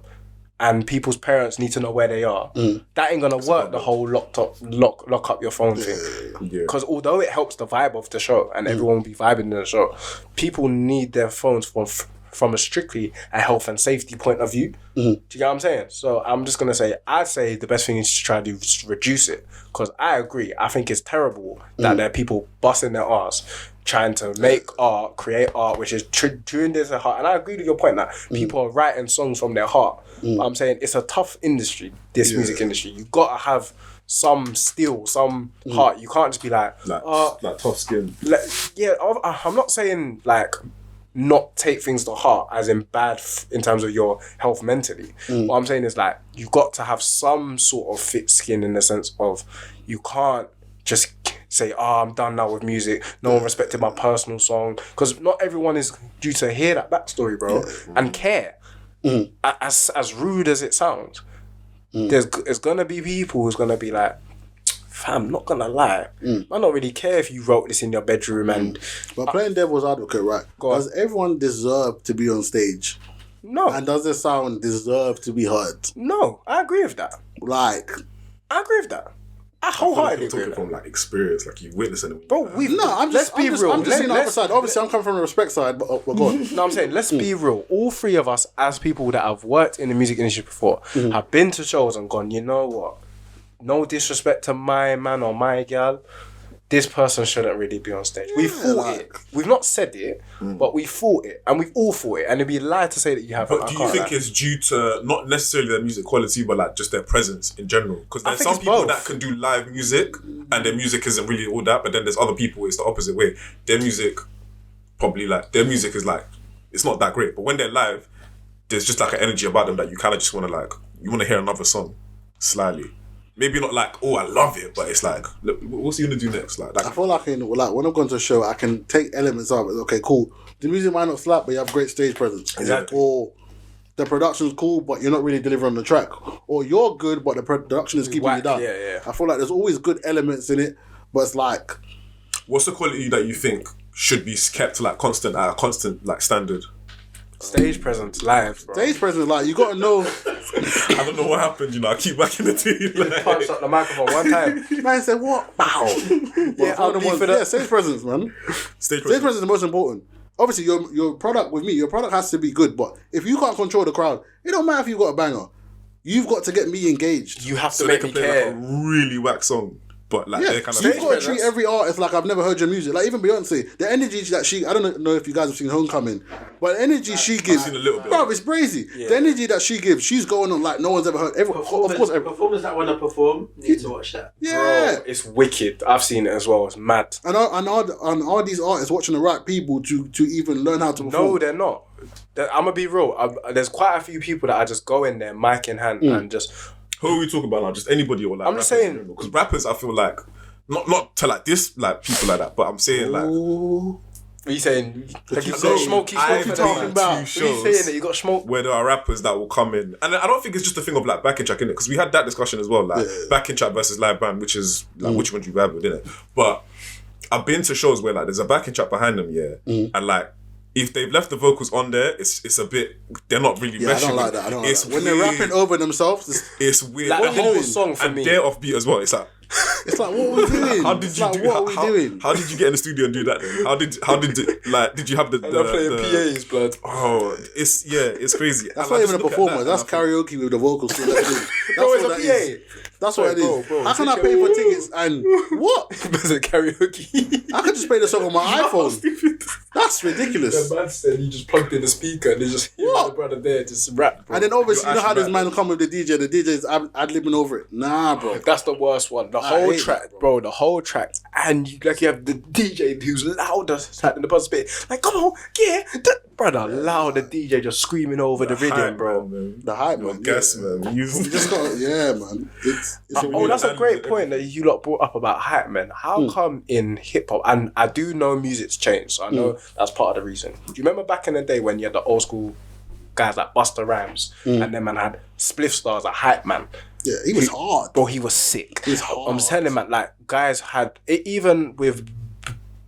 Speaker 1: And people's parents need to know where they are. That ain't gonna work. The whole lock up your phone thing. Because although it helps the vibe of the show and everyone will be vibing in the show, people need their phones from a strictly a health and safety point of view. Do you get what I'm saying? So I'm just gonna say, I'd say the best thing is to try to reduce it. Because I agree. I think it's terrible that there are people busting their ass trying to make art, create art, which is doing this at heart. And I agree with your point that people are writing songs from their heart. But I'm saying it's a tough industry, this music industry. You gotta have some steel, some heart. You can't just be like
Speaker 2: tough skin.
Speaker 1: I'm not saying like not take things to heart as in bad in terms of your health mentally. What I'm saying is like you got to have some sort of thick skin in the sense of you can't just say, I'm done now with music. No one respected my personal song. Because not everyone is due to hear that backstory, bro, and care. As rude as it sounds, there's gonna be people who's gonna be like, fam, not gonna lie, I don't really care if you wrote this in your bedroom and.
Speaker 3: But playing devil's advocate, right? Does everyone deserve to be on stage?
Speaker 1: No.
Speaker 3: And does the sound deserve to be heard?
Speaker 1: No, I agree with that.
Speaker 3: Like,
Speaker 1: I agree with that. I wholeheartedly agree
Speaker 2: talking
Speaker 1: with that.
Speaker 2: from like experience, like you've witnessed it.
Speaker 1: Bro,
Speaker 3: let's be real. I'm just seeing the other side. Obviously, I'm coming from the respect side, but go on.
Speaker 1: No, I'm saying, let's be real. All three of us, as people that have worked in the music industry before, have been to shows and gone, you know what? No disrespect to my man or my gal, this person shouldn't really be on stage. We thought it. We've not said it, but we thought it. And we've all thought it. And it'd be a lie to say that you haven't.
Speaker 2: But do you think it's due to not necessarily their music quality, but like just their presence in general? Because there's some people that can do live music and their music isn't really all that, but then there's other people, it's the opposite way. Their music is like, it's not that great. But when they're live, there's just like an energy about them that you kind of just want to hear another song slightly. Maybe not like, oh, I love it, but it's like, look, what's he gonna do next? Like,
Speaker 3: I feel like when I've gone to a show, I can take elements of it. Okay, cool. The music might not slap, but you have great stage presence.
Speaker 1: Exactly.
Speaker 3: Or the production's cool, but you're not really delivering the track. Or you're good, but the production is keeping you down.
Speaker 1: Yeah.
Speaker 3: I feel like there's always good elements in it, but it's like,
Speaker 2: what's the quality that you think should be kept like constant at a constant like standard?
Speaker 1: Stage presence live, bro.
Speaker 3: Stage presence, like you gotta know.
Speaker 2: I don't know what happened. You know, I keep back in the team. Like,
Speaker 1: Punched up the microphone one time.
Speaker 3: Man said what? Bow.
Speaker 1: Yeah, I'll be for that.
Speaker 3: Yeah, stage presence, man.
Speaker 2: Stage
Speaker 3: Stage presence is the most important. Obviously, your product with me, your product has to be good. But if you can't control the crowd, it don't matter if you've got a banger. You've got to get me engaged.
Speaker 1: You have to
Speaker 2: so they
Speaker 1: make
Speaker 2: can
Speaker 1: me
Speaker 2: play
Speaker 1: care.
Speaker 2: like a really whack song, but like
Speaker 3: Yeah,
Speaker 2: they're kind of.
Speaker 3: you've got to treat every artist like I've never heard your music. Like even Beyonce, the energy that she, I don't know if you guys have seen Homecoming, but the energy she gives,
Speaker 2: seen a little bit.
Speaker 3: bro, it's crazy.
Speaker 1: Yeah.
Speaker 3: The energy that she gives, she's going on like no one's ever heard. Of course,
Speaker 4: Performers that want to perform need to watch that.
Speaker 3: yeah.
Speaker 1: Bro, it's wicked. I've seen it as well. It's mad.
Speaker 3: And are these artists watching the right people to even learn how to perform?
Speaker 1: No, they're not. I'm gonna be real. There's quite a few people that I just go in there, mic in hand, and just.
Speaker 2: Who are we talking about now? Just anybody or like?
Speaker 1: I'm just saying-
Speaker 2: because rappers, I feel like not to like this like people like that, but I'm saying like.
Speaker 3: Ooh.
Speaker 1: Are you saying? Like you
Speaker 2: No,
Speaker 1: said, Smokey
Speaker 2: I've
Speaker 1: for
Speaker 2: been
Speaker 1: them,
Speaker 2: to
Speaker 1: man.
Speaker 2: two
Speaker 1: Are you
Speaker 2: shows
Speaker 1: saying that you got smoke?
Speaker 2: where there are rappers that will come in, and I don't think it's just a thing of like backing track in it, because we had that discussion as well, like backing track versus live band, which is like which one do you grab with, innit? But I've been to shows where like there's a backing track behind them, and like if they've left the vocals on there, it's a bit, they're not really
Speaker 3: Yeah, I
Speaker 2: meshing.
Speaker 3: don't like that. I don't like
Speaker 2: It's
Speaker 3: that. When they're
Speaker 2: weird.
Speaker 3: rapping over themselves,
Speaker 2: It's weird.
Speaker 1: Like
Speaker 2: What
Speaker 1: the
Speaker 2: are you
Speaker 1: whole
Speaker 2: doing?
Speaker 1: song for
Speaker 2: and
Speaker 1: me.
Speaker 2: they're offbeat as well. It's like,
Speaker 3: it's like, what are we doing?
Speaker 2: how did
Speaker 3: It's
Speaker 2: you
Speaker 3: like,
Speaker 2: do?
Speaker 3: what are we doing?
Speaker 2: How did you get in the studio and do that? Then? How did like did you have the
Speaker 1: They're playing PAs, blood.
Speaker 2: Oh, it's crazy.
Speaker 3: That's
Speaker 2: And
Speaker 3: not
Speaker 2: I
Speaker 3: even a
Speaker 2: just look at
Speaker 3: performance.
Speaker 2: that
Speaker 3: That's
Speaker 2: and I think,
Speaker 3: karaoke with the vocals. That's
Speaker 1: Bro,
Speaker 3: what
Speaker 1: it's a
Speaker 3: that
Speaker 1: PA.
Speaker 3: is. That's what it is.
Speaker 1: Bro,
Speaker 3: How can I pay for tickets and what?
Speaker 1: There's a karaoke.
Speaker 3: I could just play the song on my iPhone. That's ridiculous.
Speaker 1: The man said he just plugged in the speaker and they just hear
Speaker 3: What?
Speaker 1: the brother there just rap, bro.
Speaker 3: And then obviously, you know how
Speaker 2: actually
Speaker 3: this man come with the DJ. The DJ is ad-libbing over it. Nah, bro.
Speaker 1: That's the worst one. The
Speaker 3: I
Speaker 1: whole
Speaker 3: hate
Speaker 1: track,
Speaker 3: that,
Speaker 1: bro. The whole track, and you have the DJ who's louder, sat in the buzz bit, like, come on, yeah, brother, loud. The DJ just screaming over the rhythm,
Speaker 2: hype,
Speaker 1: bro.
Speaker 2: man.
Speaker 3: The hype,
Speaker 2: Your
Speaker 3: man.
Speaker 2: guess,
Speaker 3: yeah.
Speaker 2: man. You
Speaker 3: Just got, yeah, man. It's a
Speaker 1: Oh,
Speaker 3: weird.
Speaker 1: that's a
Speaker 2: and
Speaker 1: great point that you lot brought up about hype, man. How come in hip hop, and I do know music's changed, so I know that's part of the reason. Do you remember back in the day when you had the old school guys like Busta Rhymes, and then man had Spliff Stars like Hype Man?
Speaker 3: Yeah, he was hard.
Speaker 1: Bro, he was sick.
Speaker 3: He was hard.
Speaker 1: I'm telling man, like guys had even with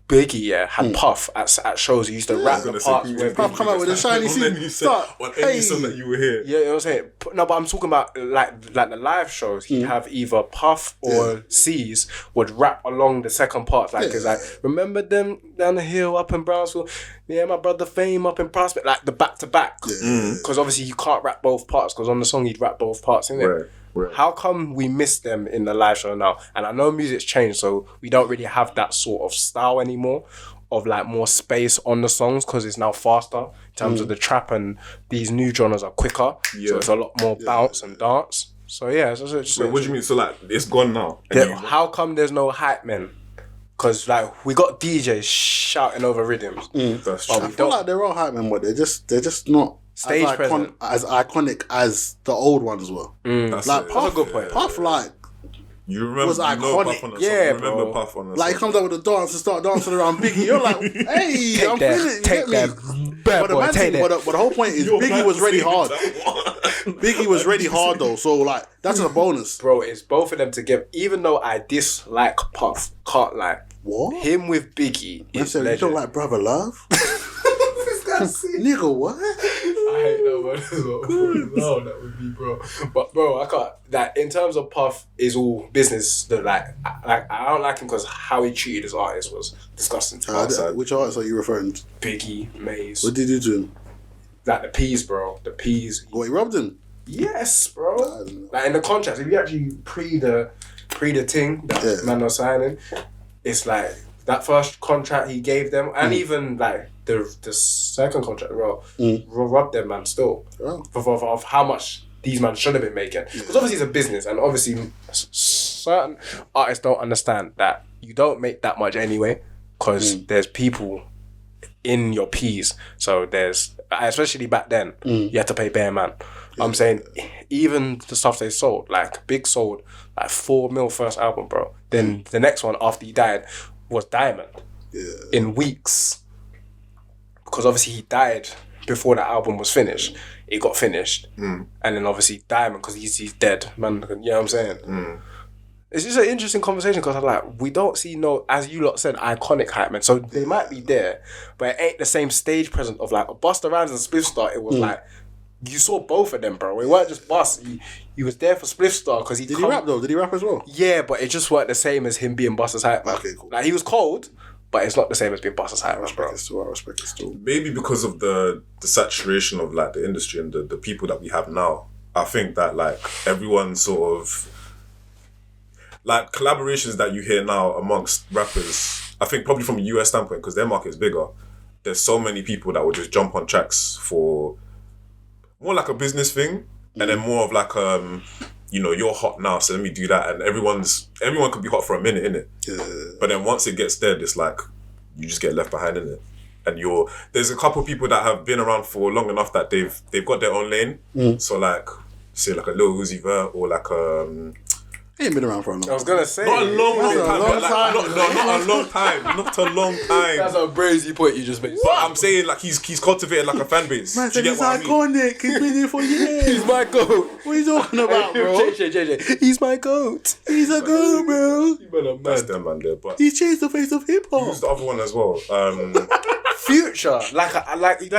Speaker 1: Biggie, had Puff at shows. He used to rap the
Speaker 2: gonna say,
Speaker 1: parts where
Speaker 3: Puff come out with a shiny
Speaker 2: And then
Speaker 3: scene.
Speaker 2: you said
Speaker 3: Start.
Speaker 2: on any song that you were here.
Speaker 1: Yeah, you know what I'm saying? No, but I'm talking about like the live shows. He'd have either Puff or C's would rap along the second part. Like, it's like, remember them down the hill up in Brownsville? Yeah, my brother Fame up in Prospect. Like the back to back. Because obviously you can't rap both parts, because on the song he'd rap both parts, innit?
Speaker 2: Right, right.
Speaker 1: How come we miss them in the live show now? And I know music's changed, so we don't really have that sort of style anymore, of like more space on the songs, because it's now faster in terms of the trap, and these new genres are quicker, so it's a lot more bounce and dance. So yeah, it's just
Speaker 2: Wait, what do you mean? So like it's gone now. And you-
Speaker 1: how come there's no hype men? Because like we got DJs shouting over rhythms.
Speaker 2: That's
Speaker 1: But
Speaker 2: true.
Speaker 3: I feel like they're all hype, man, but they're just not
Speaker 1: Stage
Speaker 3: as,
Speaker 1: present.
Speaker 3: as iconic as the old ones were.
Speaker 2: That's
Speaker 3: Like
Speaker 2: it.
Speaker 3: Puff,
Speaker 1: a good point.
Speaker 3: Puff, like
Speaker 2: You remember?
Speaker 3: was
Speaker 2: You know
Speaker 3: iconic.
Speaker 2: Puff on the
Speaker 1: Yeah,
Speaker 2: song. You remember
Speaker 1: bro.
Speaker 2: Puff on the
Speaker 3: Like he
Speaker 2: song.
Speaker 3: comes out with the dance and start dancing around Biggie. You're like, hey, I'm
Speaker 1: that,
Speaker 3: feeling it. You
Speaker 1: take
Speaker 3: get me?
Speaker 1: that, bad
Speaker 3: But the,
Speaker 1: boy,
Speaker 3: man
Speaker 1: take
Speaker 3: thing,
Speaker 1: that.
Speaker 3: but the whole point is
Speaker 2: You're
Speaker 3: Biggie
Speaker 2: mad
Speaker 3: was
Speaker 2: to
Speaker 3: ready
Speaker 2: say
Speaker 3: hard.
Speaker 2: that.
Speaker 3: Biggie was ready hard though, so like that's a bonus.
Speaker 1: Bro, it's both of them together. Even though I dislike Puff, can't lie.
Speaker 3: What?
Speaker 1: Him with Biggie
Speaker 3: I
Speaker 1: is
Speaker 3: said, you
Speaker 1: legend.
Speaker 3: don't like Brother Love? Nigga, what?
Speaker 1: I hate that word as well. No, that would be, bro. But bro, I can't. Like in terms of Puff, is all business. That I don't like him because how he treated his artist was disgusting to me.
Speaker 3: Which artist are you referring to?
Speaker 1: Biggie, Maze,
Speaker 3: What did you do to him?
Speaker 1: like the peas, bro. The peas.
Speaker 3: What, he robbed him?
Speaker 1: Yes, bro.
Speaker 3: don't know.
Speaker 1: Like in the contracts, if you actually pre the thing that man was signing, it's like that first contract he gave them, and even like the second contract, bro, robbed them, man. Still,
Speaker 3: Oh.
Speaker 1: of how much these man should have been making, because obviously it's a business, and obviously certain artists don't understand that you don't make that much anyway, because there's people in your P's. So there's, especially back then, you had to pay bare man. I'm saying even the stuff they sold, like Big sold like 4 mil first album, bro. Then the next one after he died was Diamond. In weeks. Because obviously he died before the album was finished. It got finished. And then obviously Diamond, because he's dead, man. You know what I'm saying? It's just an interesting conversation because I'm like, we don't see as you lot said, iconic hype man. So they might be there, but it ain't the same stage presence of like Busta Rhymes and Spliff Star. It was like you saw both of them, bro. It weren't just Bust. He was there for Spliff Star because he
Speaker 3: Did he rap though? Did he rap as well?
Speaker 1: Yeah, but it just weren't the same as him being Busta's hype man.
Speaker 3: Okay, cool.
Speaker 1: Like he was cold, but it's not the same as being Busta's hype man, bro.
Speaker 3: I respect it still.
Speaker 2: Maybe because of the saturation of like the industry and the people that we have now. I think that like everyone sort of like collaborations that you hear now amongst rappers, I think probably from a US standpoint, because their market is bigger, there's so many people that will just jump on tracks for more like a business thing, and then more of like you're hot now, so let me do that, and everyone could be hot for a minute, innit?
Speaker 3: Yeah.
Speaker 2: But then once it gets dead, it's like you just get left behind, innit? And there's a couple of people that have been around for long enough that they've got their own lane. So like say like a Lil Uzi Vert or like
Speaker 3: He ain't been around for a long time.
Speaker 1: I was gonna say
Speaker 2: not a long time, but like
Speaker 3: time.
Speaker 2: not a long time, not a long time.
Speaker 1: that's a brazy point you just made.
Speaker 2: But I'm saying like he's cultivated like a fan base.
Speaker 3: Man
Speaker 2: Do
Speaker 3: said
Speaker 2: you
Speaker 3: he's
Speaker 2: get what I mean?
Speaker 3: iconic. He's been here for years.
Speaker 1: He's my goat.
Speaker 3: What are you talking about, bro?
Speaker 1: JJ. He's my goat.
Speaker 3: He's a goat, bro.
Speaker 2: That's them man there. But
Speaker 3: He's changed the face of hip hop.
Speaker 2: who's the other one as well?
Speaker 1: Future, if you'd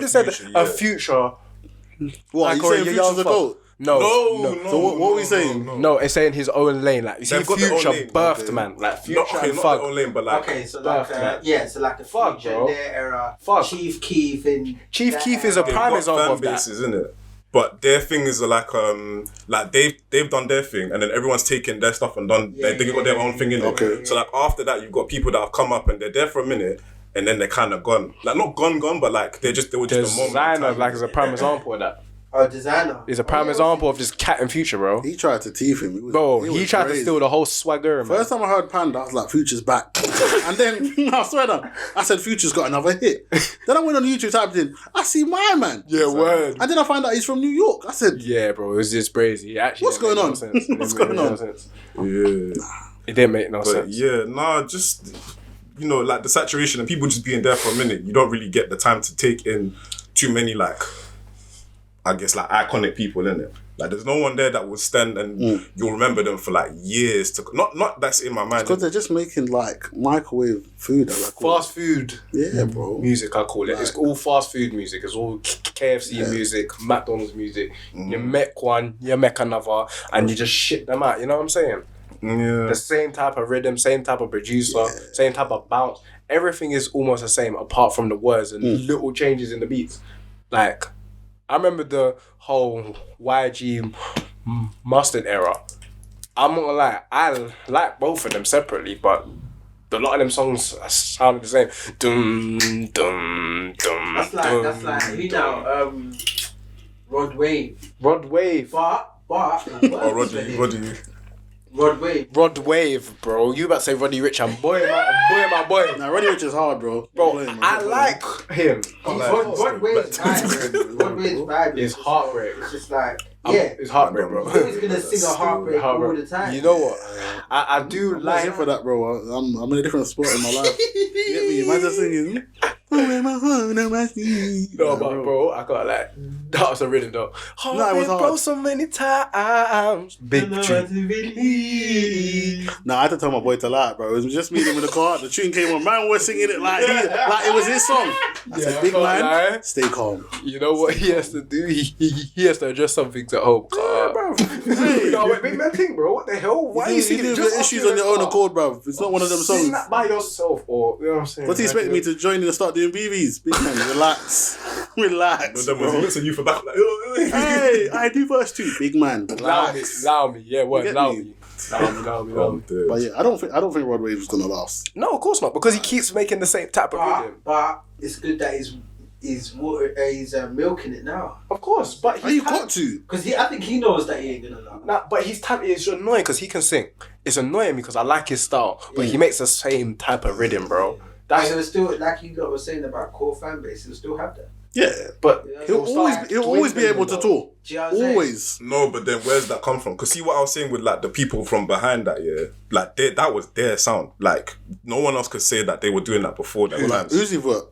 Speaker 1: have said
Speaker 2: Future,
Speaker 1: a
Speaker 2: yeah.
Speaker 1: Future.
Speaker 3: What, you saying Future's a goat?
Speaker 1: No.
Speaker 3: So what are we saying?
Speaker 1: No, it's saying his own lane. Like you see,
Speaker 2: They've got their own
Speaker 1: Future
Speaker 2: lane.
Speaker 1: birthed
Speaker 3: Okay.
Speaker 1: man. Like
Speaker 2: Not,
Speaker 1: Future
Speaker 2: okay,
Speaker 1: and
Speaker 2: not
Speaker 1: Fug.
Speaker 2: their own lane, but like
Speaker 4: Okay, so like so like the
Speaker 1: Fuck,
Speaker 4: Future
Speaker 1: bro.
Speaker 4: in their era,
Speaker 1: Fuck.
Speaker 4: Chief Keef in
Speaker 1: Chief
Speaker 4: that
Speaker 1: Keef is a
Speaker 4: era.
Speaker 2: they've
Speaker 1: prime
Speaker 2: got
Speaker 1: example
Speaker 2: fan
Speaker 1: of that.
Speaker 2: bases, isn't it? But their thing is like they've done their thing, and then everyone's taken their stuff and done. They got their own thing in it.
Speaker 3: Okay.
Speaker 2: So like after that, you've got people that have come up and they're there for a minute, and then they're kind of gone. Like not gone, but like they were just a moment. in
Speaker 1: Designer
Speaker 2: time.
Speaker 1: like is a prime example of that.
Speaker 4: Oh, Designer.
Speaker 1: He's a prime example of just cat and Future, bro.
Speaker 3: He tried to teeth him.
Speaker 1: He tried to steal the whole swagger, man.
Speaker 3: First time I heard Panda, I was like, Future's back. And then, I swear down, I said, Future's got another hit. Then I went on YouTube, typed in, I see my man.
Speaker 1: Yeah, word.
Speaker 3: And then I found out he's from New York. I said,
Speaker 1: Yeah, bro, it was just crazy. Actually,
Speaker 3: What's going on? What's going on?
Speaker 2: Yeah.
Speaker 1: It didn't make no
Speaker 2: But
Speaker 1: sense.
Speaker 2: yeah, just like the saturation and people just being there for a minute, you don't really get the time to take in too many like, I guess like iconic people in it. Like there's no one there that will stand and you'll remember them for like years to not that's in my mind.
Speaker 3: because they're just making like microwave food.
Speaker 1: Fast food
Speaker 3: Yeah, bro.
Speaker 1: music, I call it. It's all fast food music. It's all KFC music, McDonald's music. You make one, you make another, and you just ship them out. You know what I'm saying?
Speaker 2: Yeah.
Speaker 1: The same type of rhythm, same type of producer, same type of bounce. Everything is almost the same apart from the words and little changes in the beats. Like, I remember the whole YG Mustard era. I'm not gonna lie, I like both of them separately, but a lot of them songs sound the same. Dum dum dum.
Speaker 4: That's like who now? Rod Wave.
Speaker 1: Rod Wave.
Speaker 4: But
Speaker 2: Oh, Roddy.
Speaker 4: Rod Wave.
Speaker 1: Rod Wave, bro. You about to say Roddy Rich and boy my boy.
Speaker 3: Now, Roddy Rich is hard, bro.
Speaker 1: Bro, I like him.
Speaker 4: Rod Wave's vibe. Rod Wave's vibe.
Speaker 1: It's heartbreak.
Speaker 4: It's just like
Speaker 1: It's heartbreak, bro.
Speaker 4: He's gonna sing a heartbreak all the time.
Speaker 1: You know what? I do
Speaker 3: I'm
Speaker 1: like
Speaker 3: here for that, bro. I'm in a different spot in my life. You get me? Imagine singing.
Speaker 1: No, but bro, I got like that was a rhythm though.
Speaker 3: No, it was hard.
Speaker 1: Bro, so many times. Big tune.
Speaker 3: Nah, I had to tell my boy to lie, bro. It was just me and him in the car. The tune came on. Man was singing it like it was his song. I said, big
Speaker 1: can't
Speaker 3: man,
Speaker 1: lie.
Speaker 3: stay calm.
Speaker 1: You know what he has to do? He has to adjust some things at home.
Speaker 3: Bro. Hey,
Speaker 1: No, wait, big man thing, bro. What the hell? Why are you
Speaker 3: you
Speaker 1: singing?
Speaker 3: do
Speaker 1: Just
Speaker 3: the
Speaker 1: ask
Speaker 3: issues
Speaker 1: me
Speaker 3: on your
Speaker 1: the
Speaker 3: own
Speaker 1: car.
Speaker 3: accord, bro. It's not one of them
Speaker 1: Sing
Speaker 3: songs.
Speaker 1: that by yourself, or you know what I'm saying?
Speaker 3: What's he expecting me to join in and start doing BBs? Big man, relax. Relax,
Speaker 2: Then was
Speaker 3: bro.
Speaker 2: looks at you for back like,
Speaker 3: Hey, I do verse 2. Big man, relax.
Speaker 1: Allow me. Yeah, what?
Speaker 3: Get
Speaker 1: Allow
Speaker 3: me?
Speaker 1: me. Allow me.
Speaker 3: But yeah, I don't think Rod Wave is gonna last.
Speaker 1: No, of course not, because he keeps making the same type of rhythm.
Speaker 4: But it's good that he's milking it now.
Speaker 1: Of course, but
Speaker 3: How you got to?
Speaker 4: Because I think he knows that he ain't gonna last.
Speaker 1: Nah, but his type is annoying because he can sing. It's annoying because I like his style, but he makes the same type of rhythm, bro.
Speaker 4: That's still like you lot were saying about core fan base. He'll still have that.
Speaker 3: Yeah,
Speaker 1: But
Speaker 3: he'll always be able to talk.
Speaker 4: Do you know what I'm saying?
Speaker 3: Always.
Speaker 2: No, but then where's that come from? Because see what I was saying with like the people from behind that, yeah, like that was their sound. Like no one else could say that they were doing that before that.
Speaker 3: Like Uzi Vert.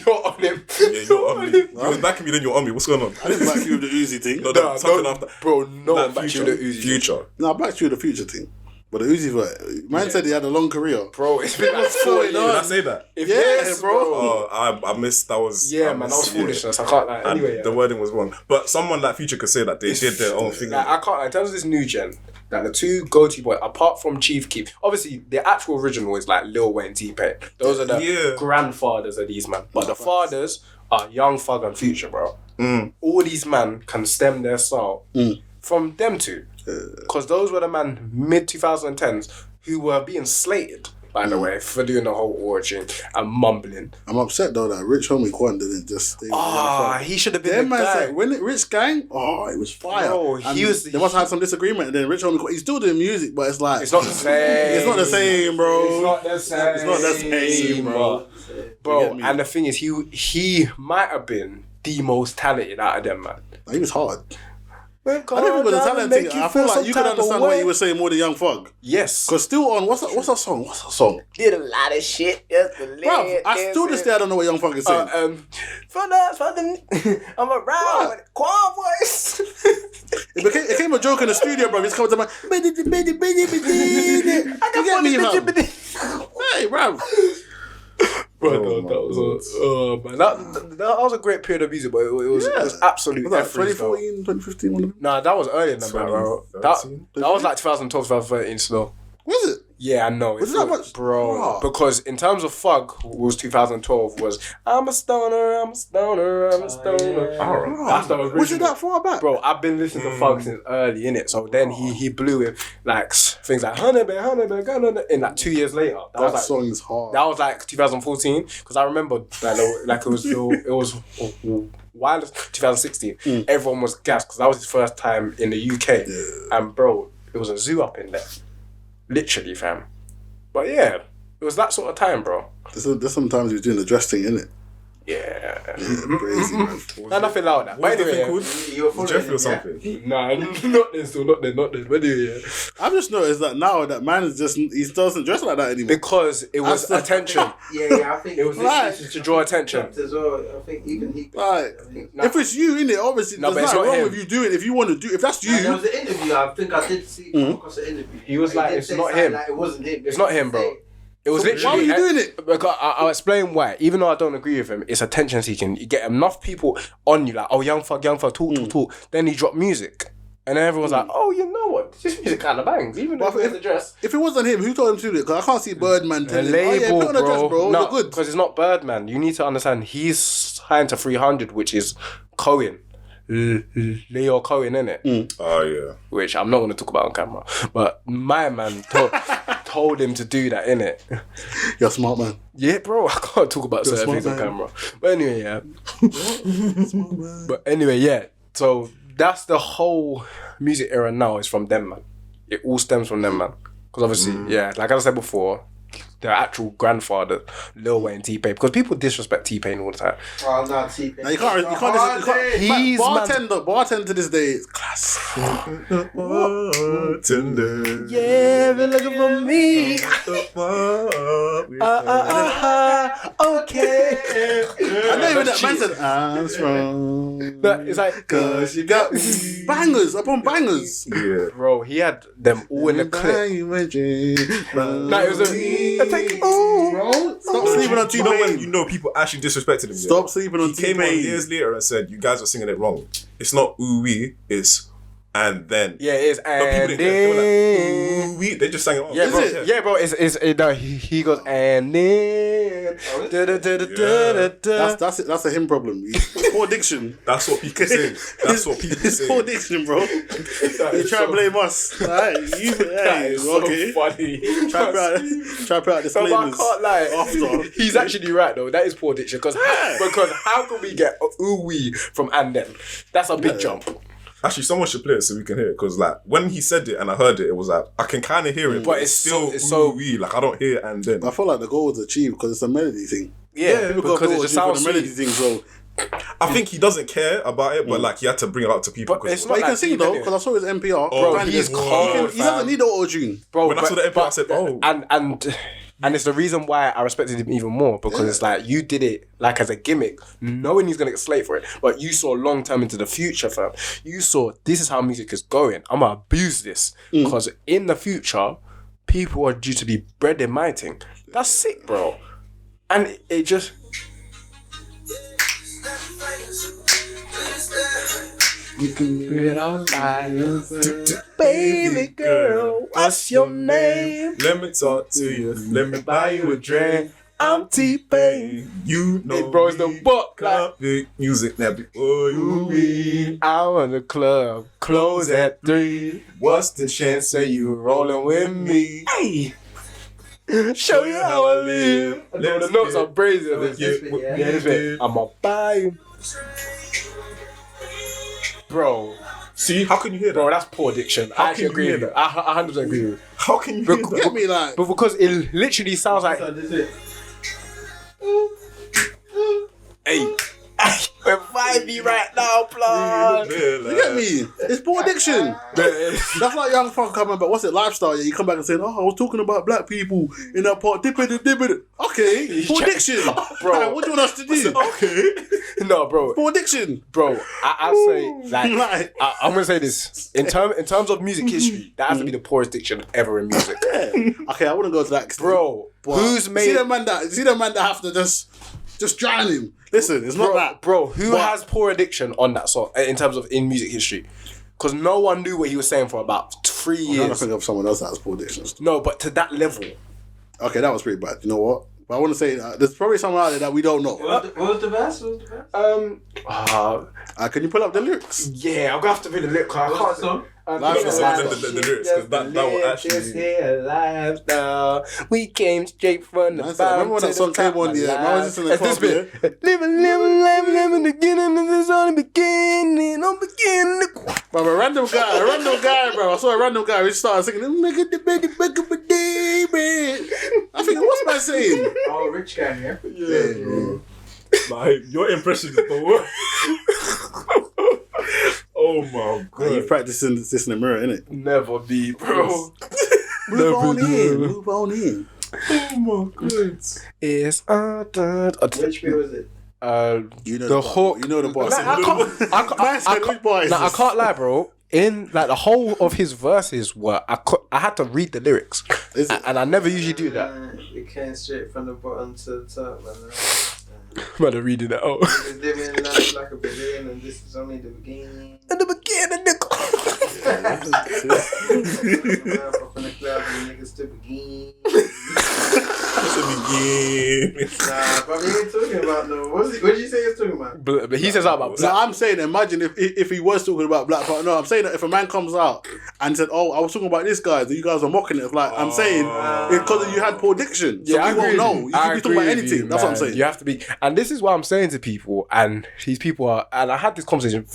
Speaker 1: You're on him.
Speaker 2: Yeah, you're on me. You was backing me, then you're on me. What's going on?
Speaker 3: I didn't back you with the Uzi thing.
Speaker 2: No,
Speaker 1: Nah,
Speaker 2: something
Speaker 1: no,
Speaker 2: after.
Speaker 1: bro, no
Speaker 2: Like
Speaker 1: one back you
Speaker 2: Future.
Speaker 1: with the Uzi.
Speaker 2: Future.
Speaker 3: No, I backed you with the Future thing. But the Uzi, man said he had a long career.
Speaker 1: Bro, it's been like 4 years.
Speaker 2: Did I say that?
Speaker 1: Yes, bro.
Speaker 2: Oh, I missed. That was.
Speaker 1: Yeah,
Speaker 2: I
Speaker 1: man, that
Speaker 2: missed,
Speaker 1: was foolishness. I can't lie.
Speaker 2: And
Speaker 1: Anyway,
Speaker 2: the wording was wrong. But someone like Future could say that they did their own thing.
Speaker 1: Like, I can't lie. In terms of this new gen, like the two go-to boys, apart from Chief Keef, obviously the actual original is like Lil Wayne, TPain. Those are the grandfathers of these man. But the fathers are Young Thug and Future, bro. All these man can stem their style from them two. Because those were the man mid-2010s who were being slated, by the way, for doing the whole origin and mumbling.
Speaker 3: I'm upset though that Rich Homie Quan didn't just stay with
Speaker 1: He should have been
Speaker 3: Them
Speaker 1: the
Speaker 3: man
Speaker 1: guy.
Speaker 3: said, when Rich Gang, it was fire.
Speaker 1: Bro,
Speaker 3: And
Speaker 1: he was-
Speaker 3: they must have had some disagreement, and then Rich Homie Quan, he's still doing music, but it's like
Speaker 1: It's not the same.
Speaker 3: It's not the same, bro.
Speaker 1: It's not the same.
Speaker 3: It's not the same, bro.
Speaker 1: Bro,
Speaker 3: You get me?
Speaker 1: and the thing is, he might have been the most talented out of them, man.
Speaker 3: He was hard. I don't think it was a talent thing. I feel like you could understand what he was saying more than Young Thug.
Speaker 1: Yes.
Speaker 3: Cause still on what's that song?
Speaker 1: Did a lot of shit. Just to
Speaker 3: Bruv, I still this day I don't know what Young Thug is saying.
Speaker 1: I'm around with Quan voice.
Speaker 3: It became a joke in the studio, bro. He's coming to my you get me, fam? Hey, bro.
Speaker 1: Bro, that was a great period of music, but it was absolute
Speaker 3: Was that
Speaker 1: effort.
Speaker 3: 2014, 2015, one of them?
Speaker 1: Nah, that was earlier than that, bro. That
Speaker 2: 2013?
Speaker 1: was like 2012, 2013 still.
Speaker 3: Was it?
Speaker 1: Yeah, I know.
Speaker 3: Was it that much?
Speaker 1: Bro,
Speaker 3: Oh.
Speaker 1: because in terms of Thug, was 2012 was I'm a stoner, I'm a stoner, I'm a stoner. That's the original.
Speaker 3: Was it that far back?
Speaker 1: Bro, I've been listening to Thug since early, innit? So then he blew it like things like Honey Bear, in like 2 years later.
Speaker 3: That song is hard.
Speaker 1: That was like 2014, because I remember like it was wireless 2016. Everyone was gassed because that was his first time in the UK, and bro, it was a zoo up in there. Literally, fam. But yeah, it was that sort of time, bro.
Speaker 3: There's sometimes you're doing the dress thing, innit?
Speaker 1: Yeah.
Speaker 3: Crazy, man.
Speaker 1: Nah, nothing like that.
Speaker 2: What
Speaker 1: But
Speaker 2: was the thing
Speaker 1: anyway,
Speaker 2: called?
Speaker 4: You're following
Speaker 2: Jeffrey or
Speaker 4: him,
Speaker 2: something?
Speaker 1: nah, not then still, not then. But anyway, yeah.
Speaker 3: I've just noticed that now that man is just, he doesn't dress like that anymore.
Speaker 1: Because it was
Speaker 3: That's the-
Speaker 1: attention.
Speaker 4: Yeah, I think
Speaker 1: It was
Speaker 3: Right.
Speaker 1: literally to draw attention.
Speaker 4: as well. I think even he.
Speaker 3: Like,
Speaker 4: I think,
Speaker 3: if it's you, innit, obviously,
Speaker 1: No, but
Speaker 3: there's
Speaker 1: it's
Speaker 3: nothing
Speaker 1: not
Speaker 3: wrong
Speaker 1: him.
Speaker 3: with you doing it. If you want to do, if that's you,
Speaker 4: there was an interview. I think I did see come across an interview.
Speaker 1: He was like,
Speaker 4: did
Speaker 1: it's
Speaker 4: say
Speaker 1: not
Speaker 4: something
Speaker 1: him.
Speaker 4: Like, it wasn't him.
Speaker 1: It's not him, bro. It was literally.
Speaker 3: why were you doing it?
Speaker 1: Because I'll explain why. Even though I don't agree with him, it's attention seeking. You get enough people on you, like, oh, young fuck, talk. Then he dropped music. And then everyone's like, oh, you know what? This music kind of bangs. Even though
Speaker 3: But
Speaker 1: it's the dress.
Speaker 3: if it wasn't him, who told him to do it? Because I can't see Birdman
Speaker 1: The
Speaker 3: telling him, oh yeah,
Speaker 1: label,
Speaker 3: put on a dress, bro.
Speaker 1: No,
Speaker 3: You're good.
Speaker 1: because it's not Birdman. You need to understand, he's signed to 300, which is Cohen. Leo Cohen, innit?
Speaker 2: Oh, yeah.
Speaker 1: Which I'm not going to talk about on camera. But my man told him to do that, innit?
Speaker 3: You're a smart man.
Speaker 1: Yeah, bro, I can't talk about certain
Speaker 3: smart
Speaker 1: things on
Speaker 3: man.
Speaker 1: camera. But anyway, yeah. But anyway, yeah. So that's the whole music era now is from them, man. It all stems from them, man. Because obviously, yeah, like I said before, their actual grandfather, Lil Wayne, TPain. Because people disrespect TPain all the time.
Speaker 4: Oh, no, TPain.
Speaker 3: Now, you can't.
Speaker 1: He's
Speaker 3: Bartender to this day is class.
Speaker 2: Tender.
Speaker 1: Yeah, been looking for me. Okay.
Speaker 3: I know even that man said, I'm strong.
Speaker 1: But it's like,
Speaker 3: Cause you got me. Bangers upon bangers.
Speaker 2: Yeah.
Speaker 1: bro, he had them all in the clip. No, it was a take. Oh,
Speaker 3: Stop sleeping on
Speaker 2: You know when
Speaker 3: TPain.
Speaker 2: people actually disrespected him.
Speaker 3: Stop sleeping on
Speaker 2: He came out years
Speaker 3: TPain.
Speaker 2: later and said, "You guys are singing it wrong. It's not ooh wee. It's and then."
Speaker 1: yeah, it is.
Speaker 2: But people
Speaker 1: And
Speaker 2: didn't get it. They were
Speaker 1: then,
Speaker 2: like, ooh wee. They just sang it wrong.
Speaker 1: yeah, bro.
Speaker 3: it?
Speaker 1: Yeah, bro. No, he goes and then.
Speaker 3: That's a him problem. Poor diction.
Speaker 2: That's what people say. That's what people
Speaker 3: It's poor
Speaker 2: say.
Speaker 3: diction, bro. You
Speaker 1: is
Speaker 3: try
Speaker 1: so-
Speaker 3: to blame us. Right?
Speaker 1: That is so
Speaker 3: Okay.
Speaker 1: funny.
Speaker 3: Try to put out
Speaker 1: No, but I
Speaker 3: disclaimers.
Speaker 1: can't lie.
Speaker 3: After.
Speaker 1: He's actually right though. That is poor diction because how can we get ooh wee from and then? That's a big jump.
Speaker 2: Actually, someone should play it so we can hear it because, like, when he said it and I heard it, it was like I can kind of hear it, but
Speaker 1: it's
Speaker 2: still
Speaker 1: so- it's so-
Speaker 2: ooh wee. Like I don't hear it and then.
Speaker 3: I feel like the goal was achieved because it's a melody thing.
Speaker 1: Yeah,
Speaker 3: People got
Speaker 1: because it
Speaker 3: goals
Speaker 1: just
Speaker 3: for
Speaker 1: sounds
Speaker 3: the melody
Speaker 1: sweet.
Speaker 3: thing. So,
Speaker 2: I think he doesn't care about it, but like he had to bring it out to people.
Speaker 1: But
Speaker 2: 'cause
Speaker 1: it's
Speaker 3: but he
Speaker 1: not
Speaker 3: can
Speaker 1: like
Speaker 3: sing
Speaker 1: deep
Speaker 3: though
Speaker 1: anyway.
Speaker 3: because I saw his NPR.
Speaker 2: Bro,
Speaker 3: Brand
Speaker 1: he's
Speaker 3: new.
Speaker 1: cold,
Speaker 3: He doesn't
Speaker 1: fam.
Speaker 3: need auto tune.
Speaker 1: Bro,
Speaker 2: When I saw the episode, I said, "Oh."
Speaker 1: and And it's the reason why I respected him even more, because it's like, you did it like as a gimmick, knowing he's going to get slayed for it. But you saw long term into the future, fam. You saw, this is how music is going. I'm going to abuse this. Because in the future, people are due to be bred in my thing. That's sick, bro. And it just... You can get on fire. Baby girl, what's your name?
Speaker 2: Let me talk to you. Let me buy you a drink.
Speaker 1: I'm TPain.
Speaker 2: You know
Speaker 1: Hey, bro, it's the book. Like,
Speaker 2: big music now before you read.
Speaker 1: I'm in the club, close at 3. What's the chance of you rolling with me? Hey, show you how I live. Bro, the notes are crazy. Yeah, this bit. I'ma buy you. Bro,
Speaker 2: See, how can you hear that?
Speaker 1: bro, that's poor diction. I actually
Speaker 2: can you
Speaker 1: agree
Speaker 2: hear
Speaker 1: with you.
Speaker 2: that?
Speaker 1: I 100% agree with you.
Speaker 2: How can you hear that?
Speaker 3: Get me like.
Speaker 1: But because it literally sounds like,
Speaker 4: So this is
Speaker 1: hey, we're vibey right now, blood.
Speaker 3: You get me? It's poor diction. That's like young fun coming back. What's it? Lifestyle. Yeah, you come back and say, "Oh, I was talking about black people in that part." Dip it. Okay, poor diction,
Speaker 1: Bro.
Speaker 3: Like, what do you want us to do?
Speaker 2: Okay.
Speaker 1: No, bro.
Speaker 3: Poor diction.
Speaker 1: Bro, I'd say, like,
Speaker 3: Like-
Speaker 1: I'm going to say this. In terms of music history, that has to be the poorest diction ever in music.
Speaker 3: Okay, I wouldn't go to that extent.
Speaker 1: Bro,
Speaker 3: But
Speaker 1: who's made...
Speaker 3: See the man that have to just drown him. Listen, it's not that.
Speaker 1: Bro, who
Speaker 3: But-
Speaker 1: has poor addiction on that song in terms of in music history? Because no one knew what he was saying for about 3
Speaker 3: I'm trying to
Speaker 1: years.
Speaker 3: think of someone else that has poor diction.
Speaker 1: No, but to that level.
Speaker 3: Okay, that was pretty bad. You know what? But I want to say there's probably someone out there that we don't know.
Speaker 4: what was the verse?
Speaker 3: Can you pull up the lyrics?
Speaker 1: Yeah, I'm gonna have to read the lyric. I
Speaker 4: What's
Speaker 1: can't.
Speaker 4: the song?
Speaker 2: The lyrics, because that will
Speaker 1: This
Speaker 2: actually.
Speaker 1: here lifestyle. We came straight from the
Speaker 3: Nice.
Speaker 1: bottom.
Speaker 3: Remember when that song came on? Yeah, man, I was just in the
Speaker 1: It's this bit. Living life, beginning, and this is only beginning. I'm beginning.
Speaker 3: Bro, a random guy, bro. I saw a random guy. He started singing. Make it the baby, back up a day, I think, what's man saying?
Speaker 4: Oh, rich guy, yeah.
Speaker 3: Yeah.
Speaker 2: Like, your impression is the worst. Oh my god.
Speaker 3: You practicing this in the mirror, innit?
Speaker 1: Never be, bro.
Speaker 3: Move on in.
Speaker 2: Oh my god.
Speaker 1: It's done.
Speaker 4: Which bit was it?
Speaker 3: You know
Speaker 1: the
Speaker 3: boss.
Speaker 1: hook.
Speaker 3: You know the boss.
Speaker 1: I can't lie, bro. In like the whole of his verses were I had to read the lyrics,
Speaker 3: Is it?
Speaker 1: and I never usually do that.
Speaker 4: It came straight from the bottom to the top, man.
Speaker 1: I'm to reading it out.
Speaker 4: Niggas living life like a billion, and this is only the beginning.
Speaker 1: In the beginning, nigga.
Speaker 4: Up in the club and niggas to begin. Nah, but we ain't talking about no. What did you say he was talking about?
Speaker 1: But he says something about
Speaker 3: So
Speaker 1: black.
Speaker 3: I'm saying, imagine if he was talking about black power. No, I'm saying that if a man comes out and said, "Oh, I was talking about this guy," that you guys are mocking it. It's like I'm saying because you had poor diction. So
Speaker 1: I
Speaker 3: we won't
Speaker 1: agree
Speaker 3: know.
Speaker 1: with
Speaker 3: You
Speaker 1: I
Speaker 3: can be talking about
Speaker 1: agree with
Speaker 3: anything.
Speaker 1: you,
Speaker 3: That's what I'm
Speaker 1: man.
Speaker 3: saying.
Speaker 1: You have to be, and this is what I'm saying to people, and these people are, and I had this conversation.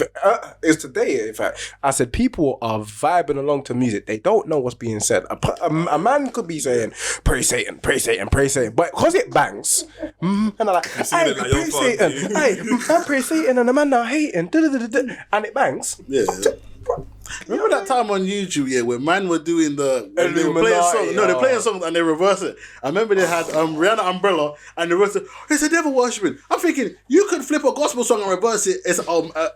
Speaker 1: It's today, in fact. I said people are vibing along to music. They don't know what's being said. A man could be saying, "Pray Satan, pray Satan, pray Satan," but because it bangs, and I'm like, "Hey,
Speaker 2: it like
Speaker 1: pray
Speaker 2: your
Speaker 1: Satan,
Speaker 2: fuck,
Speaker 1: hey, man, pray Satan," and the man now hating, and it bangs.
Speaker 3: Yeah. Remember that time on YouTube, yeah, where man were doing when they were playing
Speaker 1: Illuminati,
Speaker 3: songs. No, they're playing songs and they reverse it. I remember they had Rihanna Umbrella and they reversed it. It's a devil worshiping. I'm thinking you could flip a gospel song and reverse it as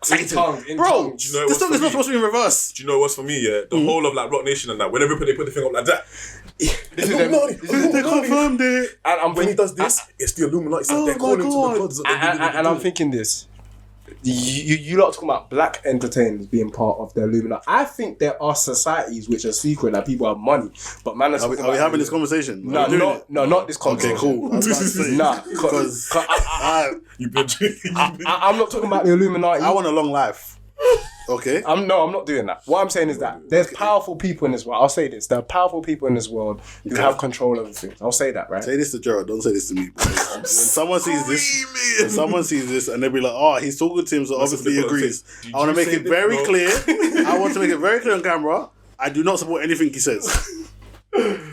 Speaker 3: Satan.
Speaker 1: in
Speaker 3: Bro,
Speaker 1: tongues.
Speaker 2: Do you know
Speaker 3: the
Speaker 2: what's
Speaker 3: song
Speaker 2: for
Speaker 3: is not
Speaker 2: me?
Speaker 3: supposed to be in reverse.
Speaker 2: Do you know what's for me? Yeah, the whole of like Rock Nation and that. Whenever they put the thing up like that,
Speaker 1: This is them.
Speaker 3: They confirmed it.
Speaker 1: And I'm
Speaker 2: when he
Speaker 1: thinking,
Speaker 2: does this, it's the Illuminati. It's like
Speaker 3: Oh
Speaker 2: they're
Speaker 3: my
Speaker 2: calling to
Speaker 3: God.
Speaker 2: the gods.
Speaker 1: and I'm thinking this. You lot are talking about black entertainers being part of the Illuminati. I think there are societies which are secret that people have money, but man,
Speaker 3: Are we having this conversation?
Speaker 1: No,
Speaker 3: Are we doing it?
Speaker 1: not this conversation.
Speaker 3: Okay, cool. I was about to say,
Speaker 1: Nah,
Speaker 3: because
Speaker 2: You've been drinking.
Speaker 1: I'm not talking about the Illuminati.
Speaker 3: I want a long life. Okay.
Speaker 1: I'm not doing that. What I'm saying is that there's powerful people in this world. I'll say this: there are powerful people in this world who have control over things. I'll say that, right?
Speaker 3: Say this to Gerald. Don't say this to me. When someone sees this, and they'll be like, "Oh, he's talking to him, so obviously he agrees."
Speaker 2: Did
Speaker 3: I want to
Speaker 2: you
Speaker 3: make
Speaker 2: say
Speaker 3: it
Speaker 2: this?
Speaker 3: very
Speaker 2: No.
Speaker 3: clear. I want to make it very clear on camera. I do not support anything he says.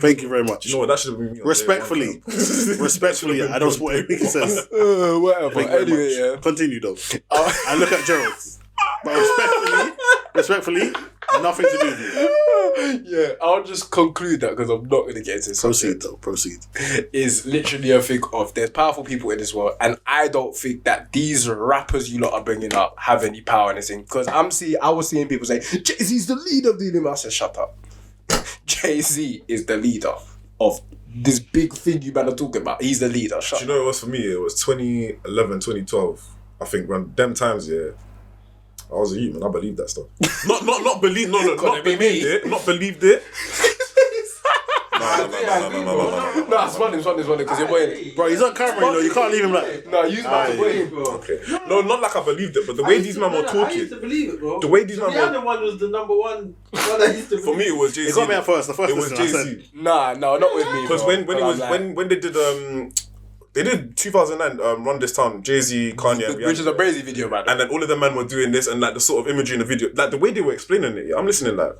Speaker 3: Thank you very much.
Speaker 2: You know what? That should have been me on
Speaker 3: Respectfully,
Speaker 2: day one.
Speaker 3: I don't support anything he says.
Speaker 1: Whatever.
Speaker 3: Thank you very
Speaker 1: Anyway,
Speaker 3: much.
Speaker 1: yeah.
Speaker 3: Continue though. I look at Gerald, but respectfully, nothing to do with you.
Speaker 1: Yeah, I'll just conclude that because I'm not going to get into this.
Speaker 3: Proceed.
Speaker 1: Is literally a thing of there's powerful people in this world, and I don't think that these rappers you lot are bringing up have any power in this thing. Because I was seeing people say JayZ's the leader of the universe. I said, shut up. JayZ is the leader of this big thing you man are talking about. He's the leader. Shut
Speaker 2: Do you know what it was for me? It was 2011, 2012. I think around them times, yeah. I was a youth, man. I believed that stuff. Not believed. No, not believed it. Not believed it. No.
Speaker 1: No, it's funny because you're boying.
Speaker 3: Bro, he's on camera, you know. You can't leave him like.
Speaker 1: No, use my boy, bro.
Speaker 2: Okay. No, not like I believed it, but the way these men were
Speaker 4: I
Speaker 2: talking.
Speaker 4: used to believe it, bro.
Speaker 2: The way these men
Speaker 4: The other
Speaker 2: were.
Speaker 4: one was the number one I used to
Speaker 2: For me, it was JayZ.
Speaker 3: It got me at first. The first
Speaker 2: It was
Speaker 3: listen I said.
Speaker 2: JayZ.
Speaker 1: Nah, no, not with me.
Speaker 2: Because
Speaker 1: bro.
Speaker 2: when it was when they did 2009 Run This Town, JayZ, Kanye, and
Speaker 1: which is a
Speaker 2: Rihanna.
Speaker 1: crazy video, man.
Speaker 2: And then all of them men were doing this and like the sort of imagery in the video, like the way they were explaining it. Yeah, I'm listening like.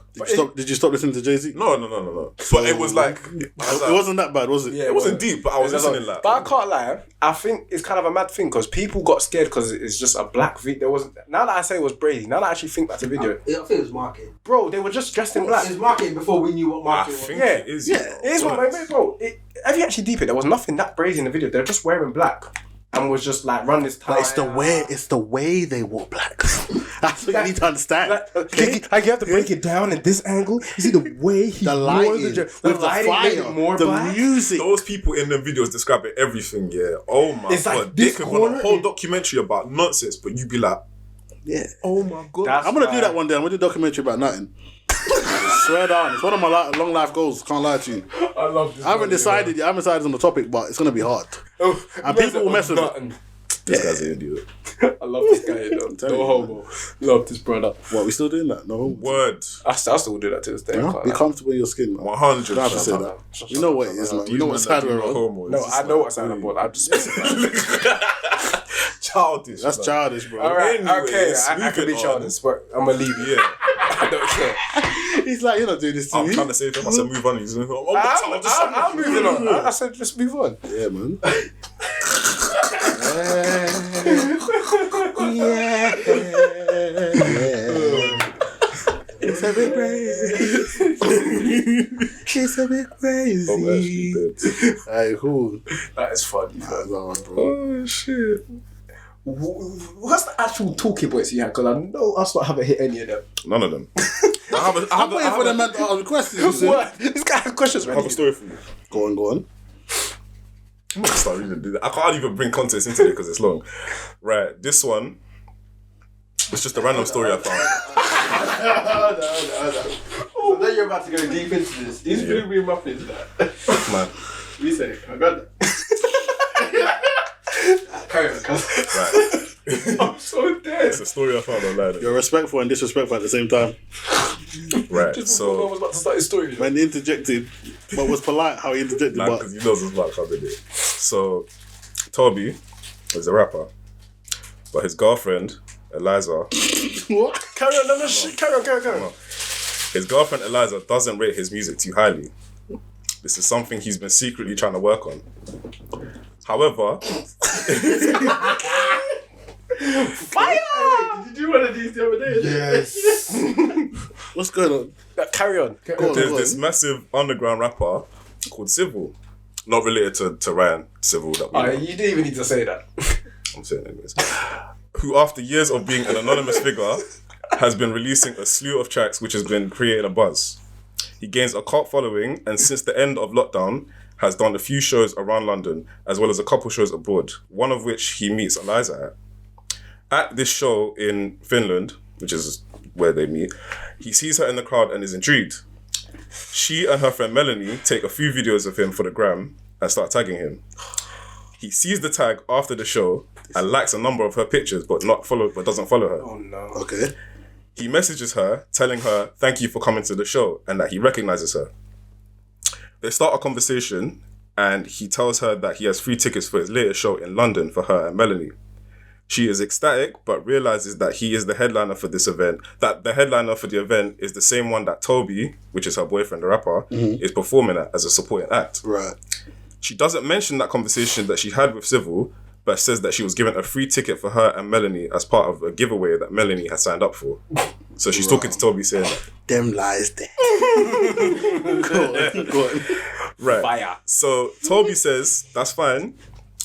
Speaker 3: Did you stop listening to JayZ?
Speaker 2: No. But it was like
Speaker 3: It wasn't that bad, was it?
Speaker 1: Yeah,
Speaker 2: it wasn't deep, but I was listening like.
Speaker 1: But I can't lie. I think it's kind of a mad thing because people got scared because it's just a black video. There wasn't. Now that I say it was Brady, now that I actually think that's a video,
Speaker 4: I think it was marketing.
Speaker 1: bro. They were just dressed in black.
Speaker 4: It was marketing before we knew what
Speaker 2: I
Speaker 4: marketing was.
Speaker 2: think
Speaker 1: Yeah,
Speaker 2: it is.
Speaker 1: Yeah, it is what my mate, bro. Have you actually deep it? There was nothing that Brady in the video. They're just wearing black and was just like run this time.
Speaker 3: But it's the way they wore black. That's what you need to understand.
Speaker 1: Like you have to break it down at this angle. You see the way he
Speaker 3: The
Speaker 1: wore
Speaker 3: lighting,
Speaker 1: the
Speaker 3: with the
Speaker 1: lighting made it
Speaker 3: fire,
Speaker 1: more
Speaker 3: the
Speaker 1: black.
Speaker 3: music.
Speaker 2: Those people in the videos describing everything, yeah. Oh my
Speaker 1: It's like
Speaker 2: god. They
Speaker 1: this
Speaker 2: could run a
Speaker 1: corner
Speaker 2: whole
Speaker 1: is-
Speaker 2: documentary about nonsense, but you'd be like,
Speaker 3: Yeah.
Speaker 2: oh my god.
Speaker 1: That's
Speaker 3: I'm gonna
Speaker 1: why-
Speaker 3: do that one day. I'm gonna do a documentary about nothing. Swear down, it's one of my long life goals. Can't lie to you.
Speaker 1: I love this.
Speaker 3: I haven't decided on the topic, but it's gonna be hard. And people will mess with it.
Speaker 2: This guy's an idiot.
Speaker 1: I love this guy, though.
Speaker 3: telling
Speaker 1: No
Speaker 3: you.
Speaker 1: homo. Love this brother.
Speaker 3: What, we still doing that? No.
Speaker 2: Word.
Speaker 1: I still do that to this day. I
Speaker 3: Yeah?
Speaker 1: can't
Speaker 3: Be
Speaker 1: lie.
Speaker 3: comfortable in your skin, man.
Speaker 2: 100.
Speaker 3: You don't have to say that. You know what it is, man. You know what side we're on.
Speaker 1: No, I know what's on board. I'm just specifying.
Speaker 2: Childish.
Speaker 3: That's
Speaker 2: man.
Speaker 3: childish, bro.
Speaker 1: All right,
Speaker 2: Anyways,
Speaker 1: okay. I can be
Speaker 2: moving
Speaker 1: childish, but I'm gonna leave you.
Speaker 2: Yeah.
Speaker 1: I don't care.
Speaker 3: He's like, you're not doing this to
Speaker 2: I'm
Speaker 3: me.
Speaker 2: trying to save him. I said, move on. He's like,
Speaker 1: I'm moving on. I said, just move on.
Speaker 3: Yeah, man. It's a bit crazy. It's a bit crazy. Alright, cool.
Speaker 1: That is funny.
Speaker 3: Bro.
Speaker 2: Oh, shit.
Speaker 1: What's the actual talking points you had? Because I know us not haven't hit any of them.
Speaker 2: None of them.
Speaker 3: I'm waiting for them man to ask questions.
Speaker 1: What? This guy has questions
Speaker 2: I have
Speaker 1: ready.
Speaker 2: a story for you.
Speaker 3: Go on.
Speaker 2: I'm gonna start reading this. I can't even bring context into it because it's long. Right, this one. It's just a random story I found.
Speaker 4: So then you're about to go deep into this. These blueberry muffins, that.
Speaker 2: Man.
Speaker 4: We say, I got that. Carry on, cuz.
Speaker 2: Right.
Speaker 1: I'm so dead.
Speaker 2: It's a story I found online.
Speaker 3: You're respectful and disrespectful at the same time.
Speaker 2: Right,
Speaker 1: I
Speaker 2: so.
Speaker 1: was about to start his story.
Speaker 3: When he interjected, but was polite how he interjected.
Speaker 2: Nah,
Speaker 3: But
Speaker 2: because he knows it's about coming in. So, Toby is a rapper, but his girlfriend, Eliza,
Speaker 3: what?
Speaker 1: Carry on, no, shit. Carry on.
Speaker 2: his girlfriend, Eliza, doesn't rate his music too highly. This is something he's been secretly trying to work on. However,
Speaker 1: Fire!
Speaker 4: Did you do one of these the other day?
Speaker 1: Yes.
Speaker 3: What's going on?
Speaker 1: Carry on.
Speaker 3: Go on.
Speaker 2: there's this massive underground rapper called Civil, not related to Ryan Civil that we know.
Speaker 1: You didn't even need to say that.
Speaker 2: I'm saying anyways. Who, after years of being an anonymous figure, has been releasing a slew of tracks which has been creating a buzz. He gains a cult following, and since the end of lockdown, has done a few shows around London, as well as a couple shows abroad, one of which he meets Eliza at. At this show in Finland, which is where they meet, he sees her in the crowd and is intrigued. She and her friend Melanie take a few videos of him for the gram and start tagging him. He sees the tag after the show and likes a number of her pictures, but doesn't follow her.
Speaker 1: Oh no.
Speaker 3: Okay.
Speaker 2: He messages her, telling her thank you for coming to the show and that he recognizes her. They start a conversation and he tells her that he has free tickets for his latest show in London for her and Melanie. She is ecstatic, but realizes that he is the headliner for this event, that the headliner for the event is the same one that Toby, which is her boyfriend, the rapper, is performing at as a supporting act.
Speaker 3: Right.
Speaker 2: She doesn't mention that conversation that she had with Civil, but says that she was given a free ticket for her and Melanie as part of a giveaway that Melanie had signed up for. So she's talking to Toby saying,
Speaker 3: them lies there. Go on.
Speaker 2: right.
Speaker 1: Fire.
Speaker 2: So Toby says, that's fine.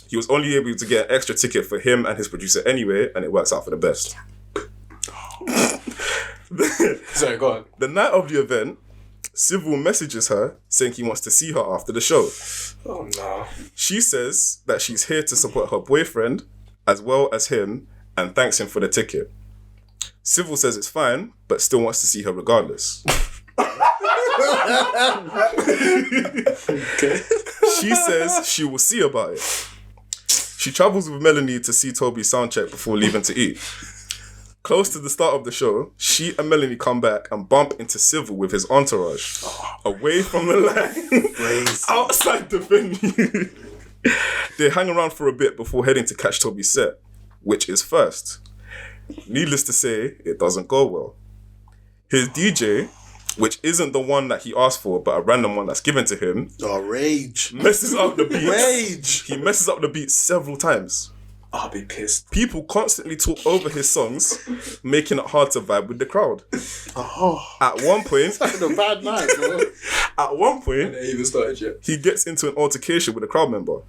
Speaker 2: He was only able to get an extra ticket for him and his producer anyway, and it works out for the best.
Speaker 1: Sorry, go on.
Speaker 2: The night of the event, Civil messages her saying he wants to see her after the show.
Speaker 1: Oh no.
Speaker 2: She says that she's here to support her boyfriend as well as him and thanks him for the ticket. Civil says it's fine, but still wants to see her regardless.
Speaker 3: Okay.
Speaker 2: She says she will see about it. She travels with Melanie to see Toby's soundcheck before leaving to eat. Close to the start of the show, she and Melanie come back and bump into Civil with his entourage, away from the line, outside the venue. They hang around for a bit before heading to catch Toby's set, which is first. Needless to say, it doesn't go well. His DJ, which isn't the one that he asked for, but a random one that's given to him,
Speaker 3: Rage.
Speaker 2: messes up the beats.
Speaker 3: Rage.
Speaker 2: He messes up the beats several times.
Speaker 1: I'll be pissed.
Speaker 2: People constantly talk over his songs, making it hard to vibe with the crowd. At one point,
Speaker 3: Having a bad night, bro.
Speaker 2: at one point,
Speaker 1: They even started yet.
Speaker 2: he gets into an altercation with a crowd member.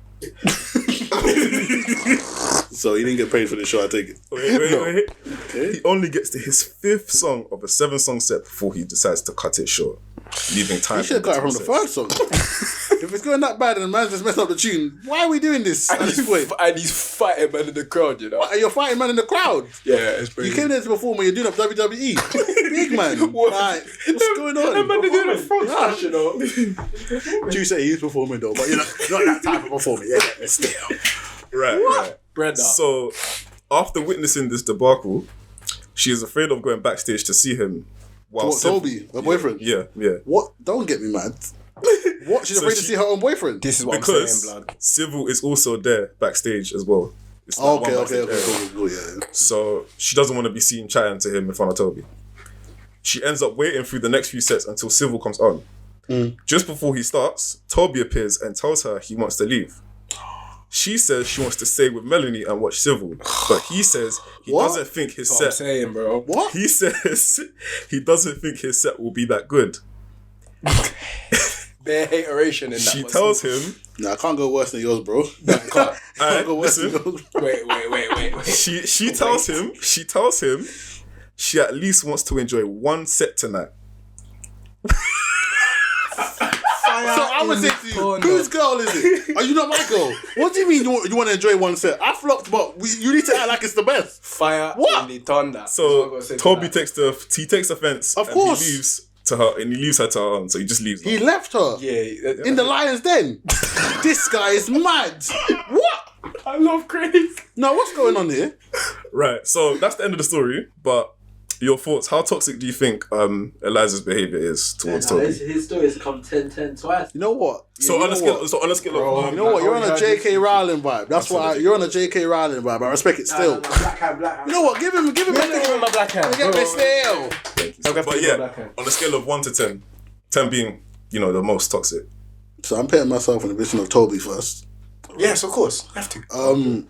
Speaker 3: So he didn't get paid for the show, I take it.
Speaker 2: Wait.
Speaker 3: Okay.
Speaker 2: He only gets to his 5th song of a 7-song set before he decides to cut it short, leaving time.
Speaker 3: You should have got it from the
Speaker 2: between
Speaker 3: first song. If it's going that bad and the man's just messing up the tune, why are we doing this at this point?
Speaker 1: And he's fighting man in the crowd, you know.
Speaker 3: What, you're fighting man in the crowd.
Speaker 1: Yeah, it's pretty.
Speaker 3: You came there to perform when you're doing up WWE. Big man.
Speaker 1: What?
Speaker 3: Like, what's going on?
Speaker 1: Man, they're doing a front slash, you know.
Speaker 3: You say he's performing though, but you're not that type of performing. Yeah, still.
Speaker 2: Right.
Speaker 1: Brenda.
Speaker 2: So, after witnessing this debacle, she is afraid of going backstage to see him. While
Speaker 3: What, Toby, her boyfriend?
Speaker 2: Yeah.
Speaker 3: What? Don't get me mad. What? She's
Speaker 2: So
Speaker 3: afraid to see her own boyfriend?
Speaker 1: This is what I'm
Speaker 2: Because
Speaker 1: saying, blood.
Speaker 2: Civil is also there backstage as well. It's like
Speaker 3: Okay,
Speaker 2: one backstage area.
Speaker 3: cool, yeah.
Speaker 2: So she doesn't want to be seen chatting to him in front of Toby. She ends up waiting through the next few sets until Civil comes on. Just before he starts, Toby appears and tells her he wants to leave. She says she wants to stay with Melanie and watch Civil, but he says he
Speaker 3: What?
Speaker 2: doesn't think his
Speaker 1: That's what I'm
Speaker 2: set.
Speaker 1: saying, bro.
Speaker 3: What?
Speaker 2: He says he doesn't think his set will be that good.
Speaker 1: Bare hateration in that.
Speaker 2: She
Speaker 1: but
Speaker 2: tells
Speaker 1: still.
Speaker 2: him
Speaker 3: Nah, I can't go worse than yours, bro.
Speaker 1: Can't.
Speaker 3: Can't go worse than
Speaker 2: listen.
Speaker 3: yours.
Speaker 1: Wait.
Speaker 2: She tells him she at least wants to enjoy one set tonight.
Speaker 3: So I would say to you, whose girl is it? Are you not my girl? What do you mean you want to enjoy one set? I flopped, but you need to act like it's the best.
Speaker 1: Fire
Speaker 3: What?
Speaker 1: in the thunder.
Speaker 2: So Toby takes offense.
Speaker 3: Of
Speaker 2: and
Speaker 3: course.
Speaker 2: he leaves to her, and he leaves her to her own. So he just leaves.
Speaker 3: He
Speaker 2: her.
Speaker 3: left her
Speaker 1: Yeah.
Speaker 3: in the Lions Den. This guy is mad. What?
Speaker 1: I love Craig.
Speaker 3: No, what's going on here?
Speaker 2: Right. So that's the end of the story. But your thoughts? How toxic do you think Eliza's behavior is towards Toby?
Speaker 4: His story has come 10-10 twice.
Speaker 3: You know what?
Speaker 2: So
Speaker 3: you
Speaker 2: on a scale of
Speaker 3: You know what? You're on a J.K. Rowling vibe. That's why you're on a J.K. Rowling vibe. I respect it still.
Speaker 4: Black hand.
Speaker 3: You know what? Give him a
Speaker 1: Give him my black hand.
Speaker 3: Get me still.
Speaker 2: But yeah, on a scale of 1 to 10, 10 being the most toxic.
Speaker 3: So I'm putting myself in the position of Toby first.
Speaker 1: Yes, of course. Have to.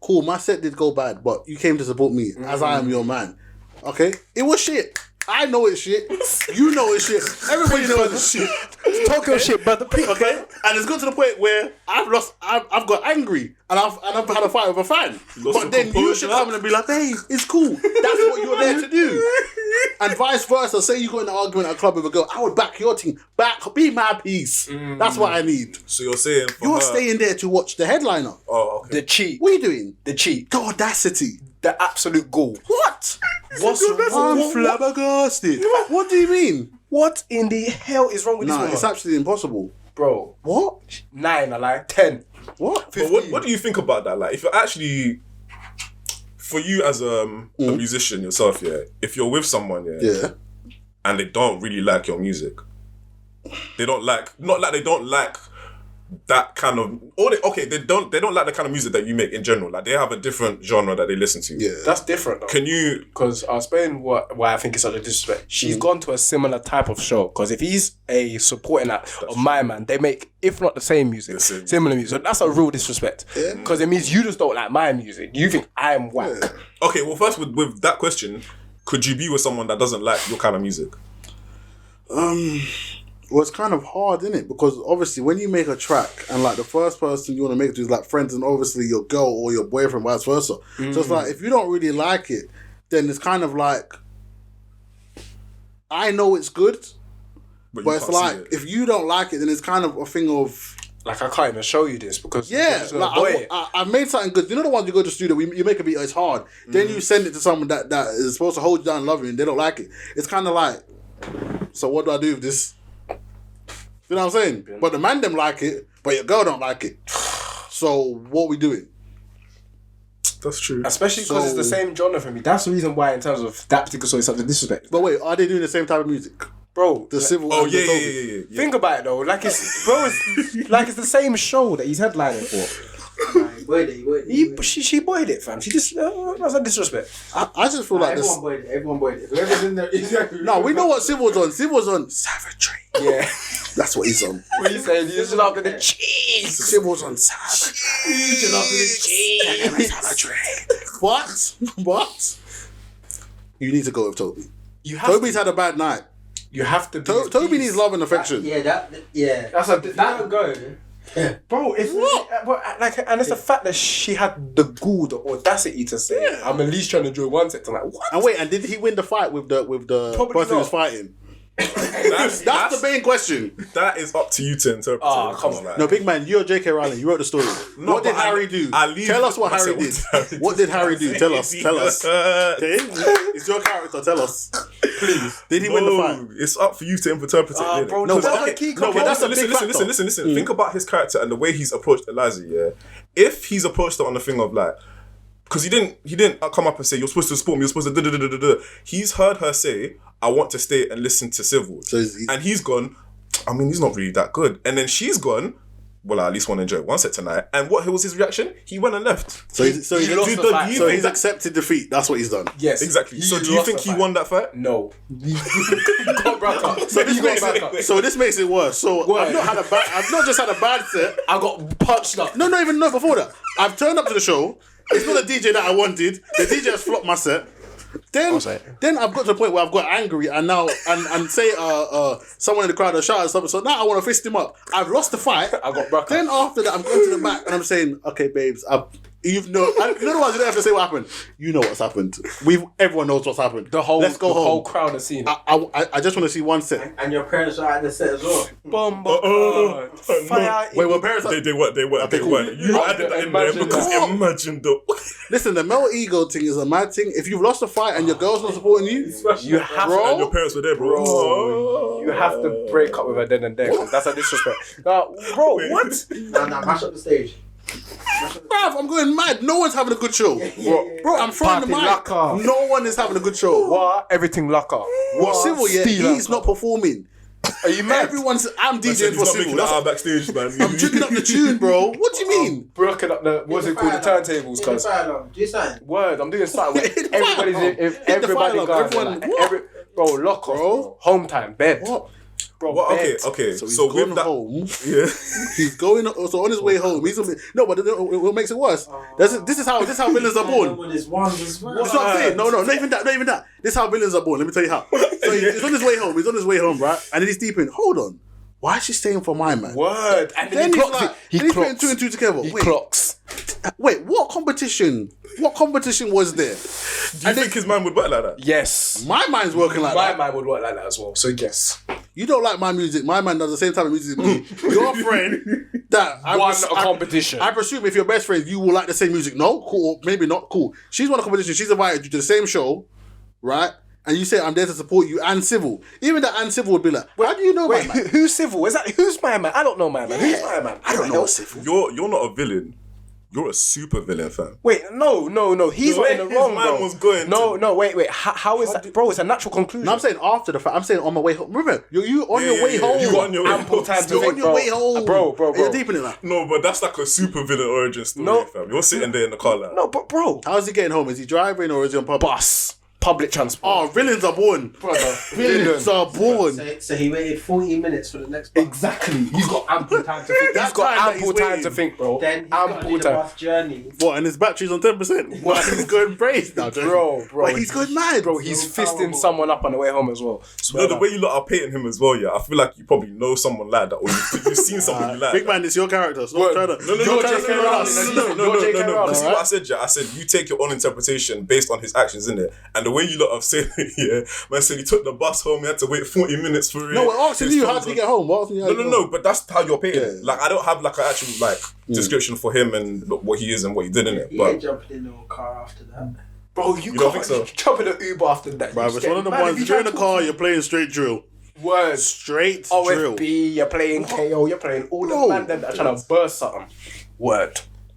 Speaker 3: Cool, my set did go bad, but you came to support me as I am your man. Okay? It was shit. I know it's shit. You know it's shit. Everybody knows it's shit.
Speaker 1: Talk your shit, but the people.
Speaker 3: Okay? And it's got to the point where I've got angry and I've had a fight with a fan. But then you should come in and be like, hey, it's cool. That's what you're there to do. And vice versa. Say you got in an argument at a club with a girl, I would back your team. Be my piece. That's what I need.
Speaker 2: So you're saying
Speaker 3: You're staying there to watch the headliner.
Speaker 2: Oh, okay.
Speaker 1: The cheat.
Speaker 3: What are you doing?
Speaker 1: The cheat.
Speaker 3: The audacity.
Speaker 1: The absolute goal.
Speaker 3: What?
Speaker 1: What's wrong?
Speaker 3: I'm flabbergasted. What do you mean?
Speaker 1: What in the hell is wrong with this
Speaker 3: Nah,
Speaker 1: woman?
Speaker 3: it's absolutely impossible.
Speaker 1: Bro.
Speaker 3: What?
Speaker 1: 9, I like 10.
Speaker 3: What?
Speaker 2: But what do you think about that? Like, if you're actually, for you as a musician yourself, if you're with someone,
Speaker 3: Yeah.
Speaker 2: and they don't really like your music, they don't like that kind of, they don't like the kind of music that you make in general. Like, they have a different genre that they listen to.
Speaker 3: Yeah.
Speaker 1: That's different though.
Speaker 2: Can you?
Speaker 1: Because I'll explain why I think it's such a disrespect. She's gone to a similar type of show. Because if he's a supporting act of my man, they make, if not the same music, similar music. So that's a real disrespect. Because it means you just don't like my music. You think I'm whack.
Speaker 2: Okay, well, first with that question, could you be with someone that doesn't like your kind of music?
Speaker 3: Well, it's kind of hard, isn't it? Because obviously, when you make a track and like the first person you want to make it to is like friends and obviously your girl or your boyfriend, vice versa. So it's like if you don't really like it, then it's kind of like I know it's good, but it's like if you don't like it, then it's kind of a thing of
Speaker 1: like I can't even show you this because
Speaker 3: like I made something good. You know the ones you go to the studio, you make a beat, it's hard. Then you send it to someone that is supposed to hold you down and love you, and they don't like it. It's kind of like, so what do I do with this? You know what I'm saying? But the man them like it, but your girl don't like it. So what we doing?
Speaker 2: That's true.
Speaker 1: Especially because it's the same genre for me. That's the reason why, in terms of that particular song, it's such a disrespect.
Speaker 3: But wait, are they doing the same type of music?
Speaker 1: Bro,
Speaker 3: The civil.
Speaker 2: Oh
Speaker 3: and the
Speaker 2: yeah.
Speaker 3: Toby?
Speaker 1: Think about it though. Like it's like it's the same show that he's headlining for. She boyed it, fam. She just that's a disrespect.
Speaker 3: I just feel like this.
Speaker 4: Everyone boyed it. Whoever's in there, exactly.
Speaker 3: No, we know what Civil's on. Civil's on Savagery.
Speaker 1: Yeah.
Speaker 3: That's what he's on.
Speaker 1: What are you saying? You're just after the cheese.
Speaker 3: Civil's on Savagery.
Speaker 1: You're just after the cheese.
Speaker 3: Savagery. But you need to go with Toby.
Speaker 1: You have
Speaker 3: Toby's had a bad night.
Speaker 1: You have to.
Speaker 3: Toby needs love and affection.
Speaker 1: That's a that go. Bro, it's like, and it's the fact that she had the gall, the audacity to say, "I'm at least trying to join one set." I'm like, what?
Speaker 3: And wait, and did he win the fight with the person who was fighting? That's the main question.
Speaker 2: That is up to you to interpret.
Speaker 1: Oh, come on, man.
Speaker 3: No, big man, you're J.K. Rowling. You wrote the story.
Speaker 2: No,
Speaker 3: What did
Speaker 2: but
Speaker 3: Harry do?
Speaker 2: I
Speaker 3: Tell us what Harry did. What did Harry do? Tell us. Okay? It's your character. Tell us. Please. Did he win the fight?
Speaker 2: It's up for you to interpret it.
Speaker 1: Bro,
Speaker 3: No,
Speaker 1: that's
Speaker 3: but
Speaker 1: a key
Speaker 3: no, but that's a big factor.
Speaker 2: Listen. Think about his character and the way he's approached Eliza. Yeah, if he's approached her on the thing of like, because he didn't come up and say you're supposed to support me. You're supposed to da. He's heard her say, "I want to stay and listen to Civil," and he's gone. I mean, he's not really that good. And then she's gone. Well, I at least want to enjoy one set tonight. And what was his reaction? He went and left.
Speaker 3: So he's accepted defeat. That's what he's done.
Speaker 1: Yes,
Speaker 2: exactly. So do you think he won that fight?
Speaker 1: No. Got back up.
Speaker 3: So this makes it worse. So I've not just had a bad set.
Speaker 1: I got punched up.
Speaker 3: No, not even before that. I've turned up to the show. It's not a DJ that I wanted. The DJ has flopped my set. Then I've got to the point where I've got angry and now and say someone in the crowd has shouted something. So now I want to fist him up. I've lost the fight. I got back. Then after that, I'm going to the back and I'm saying, "Okay, babes, you know the ones you don't have to say what happened. You know what's happened. Everyone knows what's happened. Let's go home.
Speaker 1: Whole crowd has seen it.
Speaker 3: I just want to see one set.
Speaker 4: And your parents are at the set as well.
Speaker 3: Fire. Wait, well, parents.
Speaker 2: They weren't. You added that in there because imagine though.
Speaker 3: Listen, the male ego thing is a mad thing. If you've lost a fight and your girl's not supporting you,
Speaker 1: you have
Speaker 3: bro,
Speaker 2: and your parents were there, bro.
Speaker 1: You have to break up with her then and there because that's a disrespect. Bro, what?
Speaker 4: Nah, mash up the stage.
Speaker 3: Bruv, I'm going mad. No one's having a good show. Bro, I'm throwing the mic. No one is having a good show.
Speaker 1: What? Everything lock up.
Speaker 3: What? Civil, yeah, he's not performing.
Speaker 1: Are you mad?
Speaker 3: I'm DJing for Civil.
Speaker 2: Backstage, man.
Speaker 3: I'm tripping up the tune, bro. What do you mean?
Speaker 1: Broken up the, what's it called, the turntables, cuz.
Speaker 4: Do something.
Speaker 1: Word, I'm doing something. Everybody got bro, lock up, bro. Home time, bed.
Speaker 3: What?
Speaker 1: Bro,
Speaker 2: well,
Speaker 1: bed.
Speaker 2: Okay.
Speaker 3: So he's
Speaker 2: So
Speaker 3: going
Speaker 2: with that,
Speaker 3: home.
Speaker 2: yeah,
Speaker 3: He's going. So on his way home, but what makes it worse? This is how villains are born.
Speaker 4: With his wands as well.
Speaker 3: That's what I'm saying. No, not even that. This is how villains are born. Let me tell you how. So he's on his way home. Right? And then he's deep in. Hold on. Why is she staying for my man?
Speaker 1: Word. And then
Speaker 3: he's putting two and two together.
Speaker 1: He clocks.
Speaker 3: Wait, what competition? What competition was there?
Speaker 2: do you think his man would work like that?
Speaker 1: Yes.
Speaker 3: My mind's working like that.
Speaker 1: My mind would work like that as well. So yes.
Speaker 3: You don't like my music. My man does the same type of music as me. Your friend that
Speaker 1: won a competition.
Speaker 3: I presume if you're best friends, you will like the same music. No? Cool. Maybe not. Cool. She's won a competition. She's invited you to the same show, right? And you say, I'm there to support you and Civil. Even that and Civil would be like, how do you know my man?
Speaker 1: Who's Civil? Who's my man? I don't know my man. Who's my man?
Speaker 3: I don't know Civil.
Speaker 2: You're not a villain. You're a super villain, fam.
Speaker 1: Wait, no. He's not in the wrong,
Speaker 2: man
Speaker 1: bro.
Speaker 2: was going
Speaker 1: no, wait. How is that? Bro, it's a natural conclusion.
Speaker 3: No, I'm saying after the fact. I'm saying on my way home. Remember, you on your way home.
Speaker 2: You on your way
Speaker 1: ample
Speaker 2: home.
Speaker 1: time to
Speaker 3: You're
Speaker 1: think,
Speaker 3: on your way home.
Speaker 1: Bro.
Speaker 3: You're deep in it now.
Speaker 2: No, but that's like a super villain origin story, fam. You're sitting there in the car like...
Speaker 1: No, but bro.
Speaker 3: How's he getting home? Is he driving or is he on public?
Speaker 1: Bus. public transport.
Speaker 3: Oh, villains are born.
Speaker 1: Brother,
Speaker 3: Villains are born.
Speaker 4: So he waited 14 minutes for the next bus.
Speaker 1: Exactly. He's got ample time to think.
Speaker 3: That
Speaker 1: He's got
Speaker 3: time that
Speaker 1: ample
Speaker 3: he's
Speaker 1: time
Speaker 3: waiting.
Speaker 1: to think, bro.
Speaker 4: Then he's got to do
Speaker 1: Ample
Speaker 4: the
Speaker 1: time.
Speaker 4: bus journey.
Speaker 3: What, and his battery's on 10%? What, he's going brace now,
Speaker 1: Bro.
Speaker 3: But he's going mad.
Speaker 1: Bro, he's
Speaker 4: So
Speaker 1: fisting
Speaker 4: powerful.
Speaker 1: someone up on the way home as well.
Speaker 2: You know, the way you lot are painting him as well, yeah, I feel like you probably know someone like that, or you've seen someone like
Speaker 3: Big
Speaker 2: that.
Speaker 3: man, it's your character. So
Speaker 1: Word.
Speaker 3: trying to,
Speaker 2: No,
Speaker 1: You're
Speaker 2: no,
Speaker 1: J.K. Rowling.
Speaker 2: no.
Speaker 1: Rowling,
Speaker 2: See what I said, yeah? I said you take your own interpretation based on his actions, innit? And the way you lot have said it, yeah, man said he took the bus home, he had to wait 40 minutes for it.
Speaker 3: No, we're asking
Speaker 2: His
Speaker 3: you,
Speaker 2: phone
Speaker 3: how
Speaker 2: was
Speaker 3: did
Speaker 2: on-
Speaker 3: he get home? We're asking you how he got home.
Speaker 2: No, but that's how you're painting it.
Speaker 3: Yeah.
Speaker 2: Like, I don't have like an actual like description for him and what he is and what he did in it.
Speaker 4: He ain't
Speaker 2: But
Speaker 4: jumping in no car after that.
Speaker 1: Bro, you
Speaker 2: don't
Speaker 1: can't
Speaker 2: think so?
Speaker 1: jump in an Uber after that.
Speaker 3: Bro,
Speaker 1: You
Speaker 3: it's
Speaker 1: get
Speaker 3: one of the
Speaker 1: mad if
Speaker 3: ones,
Speaker 1: you
Speaker 3: if you're in
Speaker 1: try
Speaker 3: the
Speaker 1: to
Speaker 3: car, you're playing straight drill.
Speaker 1: Words.
Speaker 3: Straight drill.
Speaker 1: OFB, you're playing KO, you're playing all the
Speaker 3: Bro.
Speaker 1: man them that are trying to burst something. Word.